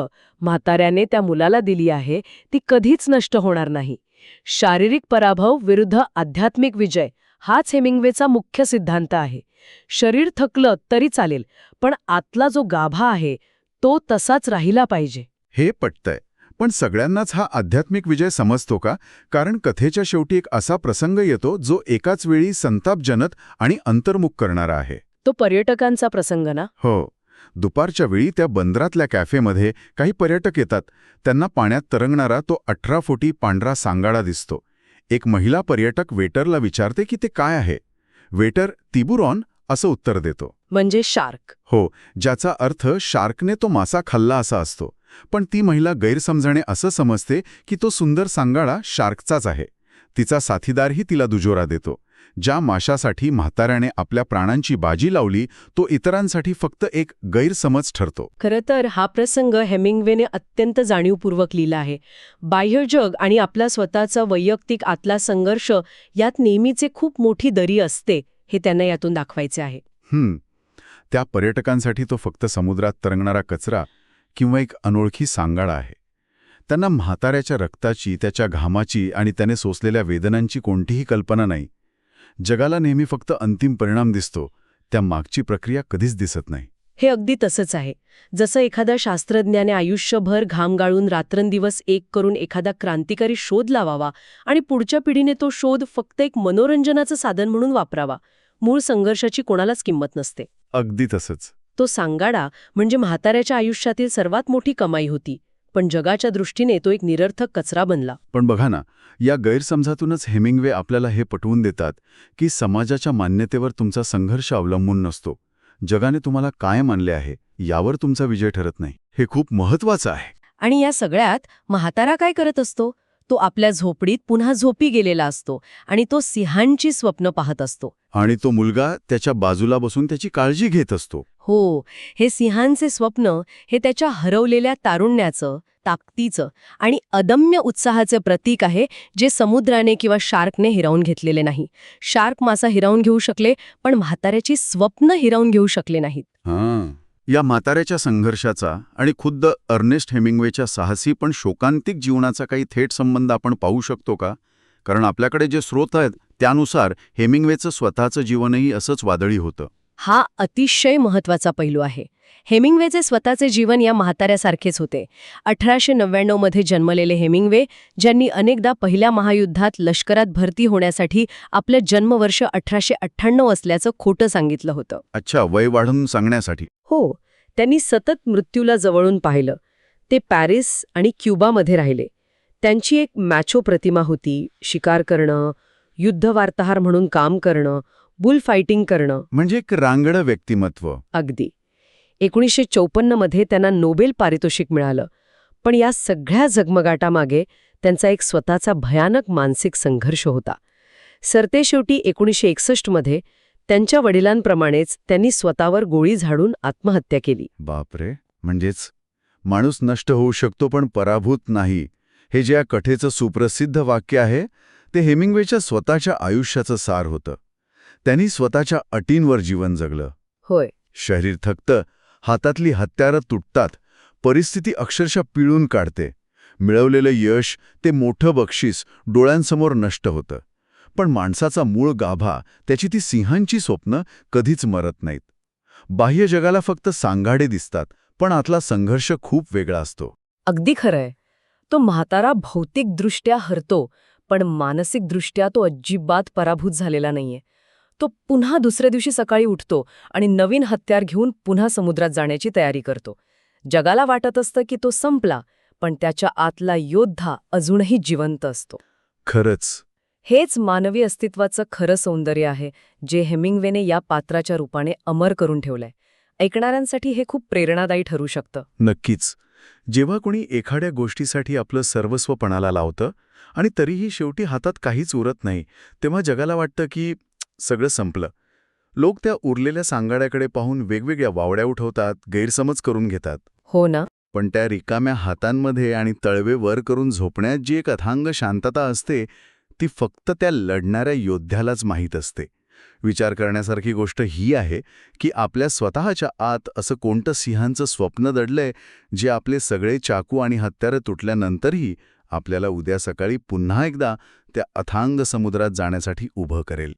[SPEAKER 2] म्हाताऱ्याने त्या मुलाला दिली आहे, ती कधीच नष्ट होणार नाही. शारीरिक पराभव विरुद्ध आध्यात्मिक विजय हाच हेमिंग्वेचा मुख्य सिद्धांत आहे. शरीर थकलं तरी चालेल, पण आतला जो गाभा आहे तो तसाच राहिला पाहिजे.
[SPEAKER 1] हे पटतंय. पण सगळ्यांनाच हा आध्यात्मिक विजय समजतो का? कारण कथेच्या शेवटी एक असा प्रसंग येतो जो एकाच वेळी संतापजनक आणि अंतर्मुख करणारा आहे.
[SPEAKER 2] तो पर्यटकांचा प्रसंग ना?
[SPEAKER 1] हो, दुपारच्या वेळी त्या बंदरातल्या कॅफेमध्ये काही पर्यटक येतात. त्यांना पाण्यात तरंगणारा तो 18 फुटी पांढरा सांगाडा दिसतो. एक महिला पर्यटक वेटरला विचारते की ते काय आहे.
[SPEAKER 4] वेटर तिबुरॉन असं उत्तर देतो.
[SPEAKER 2] म्हणजे शार्क.
[SPEAKER 4] हो, ज्याचा अर्थ शार्कने तो मासा खाल्ला असा असतो. पण ती महिला गैरसमजाने असं समजते की तो सुंदर सांगाडा शार्कचाच आहे. तिचा साथीदारही तिला दुजोरा देतो. ज्या माशासाठी म्हाताऱ्याने आपल्या प्राणांची बाजी लावली तो इतरांसाठी फक्त एक गैरसमज ठरतो.
[SPEAKER 2] खरं तर हा प्रसंग हेमिंग्वेने अत्यंत जाणीवपूर्वक लिहिला आहे. बाह्य जग आणि आपला स्वतःचा वैयक्तिक आतला संघर्ष यात नेहमीचे खूप मोठी दरी असते हे त्यांना यातून दाखवायचे आहे.
[SPEAKER 4] त्या पर्यटकांसाठी तो फक्त समुद्रात तरंगणारा कचरा किंवा एक अनोळखी सांगाडा आहे. त्यांना म्हाताऱ्याच्या रक्ताची, त्याच्या घामाची आणि त्याने सोसलेल्या वेदनांची कोणतीही कल्पना नाही. जगाला नेहमी फक्त अंतिम परिणाम दिसतो, त्या मागची प्रक्रिया कधीच दिसत नाही.
[SPEAKER 2] हे अगदी तसंच आहे. जसं एखाद्या शास्त्रज्ञाने आयुष्यभर घाम गाळून रात्रंदिवस एक करून एखादा क्रांतिकारी शोध लावावा आणि पुढच्या पिढीने तो शोध फक्त एक मनोरंजनाचं साधन म्हणून वापरावा. मूळ संघर्षाची कोणालाच किंमत नसते.
[SPEAKER 4] अगदी तसंच.
[SPEAKER 2] तो सांगाडा म्हणजे म्हाताऱ्याच्या आयुष्यातील सर्वात मोठी कमाई होती, पण जगाच्या दृष्टीने तो एक निरर्थक कचरा बनला.
[SPEAKER 4] पण बघा ना, या गैरसमजातूनच हेमिंग्वे आपल्याला हे पटवून देतात की समाजाच्या मान्यतेवर तुमचा संघर्ष अवलंबून नसतो. जगाने तुम्हाला काय मानले आहे यावर तुमचा विजय ठरत नाही. हे खूप महत्वाचं आहे.
[SPEAKER 2] आणि या सगळ्यात म्हातारा काय करत असतो? तो आपल्या झोपडीत पुन्हा झोपी गेलेला असतो आणि तो सिंहांची स्वप्न पाहत असतो.
[SPEAKER 4] आणि तो मुलगा त्याच्या बाजूला बसून त्याची काळजी घेत असतो.
[SPEAKER 2] हो, हे सिंहांचे स्वप्न हे त्याच्या हरवलेल्या तारुण्याचं, ताकदीचं आणि अदम्य उत्साहाचे प्रतीक आहे, जे समुद्राने किंवा शार्कने हिरावून घेतलेले नाही. शार्क मासा हिरावून घेऊ शकले, पण म्हाताऱ्याची स्वप्न हिरावून घेऊ शकले नाहीत.
[SPEAKER 4] या म्हाताऱ्याच्या संघर्षाचा आणि खुद्द अर्नेस्ट हेमिंग्वेच्या साहसी पण शोकांतिक जीवनाचा काही थेट संबंध आपण पाहू शकतो का? कारण आपल्याकडे जे स्रोत आहेत त्यानुसार हेमिंग्वेचं स्वतःचं जीवनही असंच वादळी होतं.
[SPEAKER 2] हा अतिशय महत्वाचा पैलू आहे. हेमिंग्वेचे स्वतःचे जीवन या म्हाताऱ्यासारखेच होते. 1899 मध्ये जन्मलेले हेमिंग्वे, ज्यांनी अनेकदा पहिल्या महायुद्धात लष्करात भरती होण्यासाठी आपलं जन्मवर्ष 1898 असल्याचं खोटं सांगितलं होतं.
[SPEAKER 4] अच्छा, वय वाढून सांगण्यासाठी.
[SPEAKER 2] हो, त्यांनी सतत मृत्यूला जवळून पाहिलं. ते पॅरिस आणि क्युबामध्ये राहिले. त्यांची एक मॅचो प्रतिमा होती. शिकार करणं, युद्धवार्ताहर म्हणून काम करणं, बुल फायटिंग करणं.
[SPEAKER 4] म्हणजे एक रांगडं व्यक्तिमत्व.
[SPEAKER 2] अगदी. 1954 मध्ये त्यांना नोबेल पारितोषिक मिळालं. पण या सगळ्या झगमगाटामागे त्यांचा एक स्वतःचा भयानक मानसिक संघर्ष होता. सरतेशेवटी 1961 मध्ये त्यांच्या वडिलांप्रमाणेच त्यांनी स्वतःवर गोळी झाडून आत्महत्या केली.
[SPEAKER 4] बापरे, म्हणजेच माणूस नष्ट होऊ शकतो पण पराभूत नाही, हे जे या कथेचं सुप्रसिद्ध वाक्य आहे ते हेमिंग्वेच्या स्वतःच्या आयुष्याचं सार होतं. त्यांनी स्वतःच्या अटींवर जीवन जगलं.
[SPEAKER 2] होय.
[SPEAKER 4] शरीर थकतं, हातातली हत्यारं तुटतात, परिस्थिती अक्षरशः पिळून काढते. मिळवलेलं यश, ते मोठं बक्षीस डोळ्यांसमोर नष्ट होतं. पण माणसाचा मूळ गाभा, त्याची ती सिंहांची स्वप्न कधीच मरत नाहीत. बाह्य जगाला फक्त सांगाडे दिसतात, पण आतला संघर्ष खूप वेगळा असतो.
[SPEAKER 2] अगदी खरंय. तो म्हातारा भौतिकदृष्ट्या हरतो, पण मानसिकदृष्ट्या तो अजिबात पराभूत झालेला नाहीये. तो पुन्हा दुसऱ्या दिवशी सकाळी उठतो आणि नवीन हत्यार घेऊन पुन्हा समुद्रात जाण्याची तयारी करतो. जगाला वाटत असतं की तो संपला, पण त्याच्या आतला योद्धा अजूनही जिवंत असतो.
[SPEAKER 4] खरंच.
[SPEAKER 2] हेच मानवी अस्तित्वाचं खरं सौंदर्य आहे, जे हेमिंग्वेने या पात्राच्या रूपाने अमर करून ठेवलंय. ऐकणाऱ्यांसाठी हे खूप प्रेरणादायी ठरू शकतं.
[SPEAKER 4] नक्कीच. जेव्हा कोणी एखाद्या गोष्टीसाठी आपलं सर्वस्व पणाला लावतं आणि तरीही शेवटी हातात काहीच उरत नाही, तेव्हा जगाला वाटतं की सगळं संपलं. लोक त्या उरलेल्या सांगाड्याकडे पाहून वेगवेगळ्या वावड्या उठवतात, गैरसमज करून घेतात.
[SPEAKER 2] हो ना?
[SPEAKER 4] पण त्या रिकाम्या हातांमध्ये आणि तळवे वर करून झोपण्यात जी एक अथांग शांतता असते, ती फक्त त्या लढणाऱ्या योद्ध्यालाच माहीत असते. विचार करण्यासारखी गोष्ट ही आहे की आपल्या स्वतःच्या आत असं कोणतं सिंहांचं स्वप्न दडलंय, जे आपले सगळे चाकू आणि हत्यारं तुटल्यानंतरही आपल्याला उद्या सकाळी पुन्हा एकदा त्या अथांग समुद्रात जाण्यासाठी उभं करेल.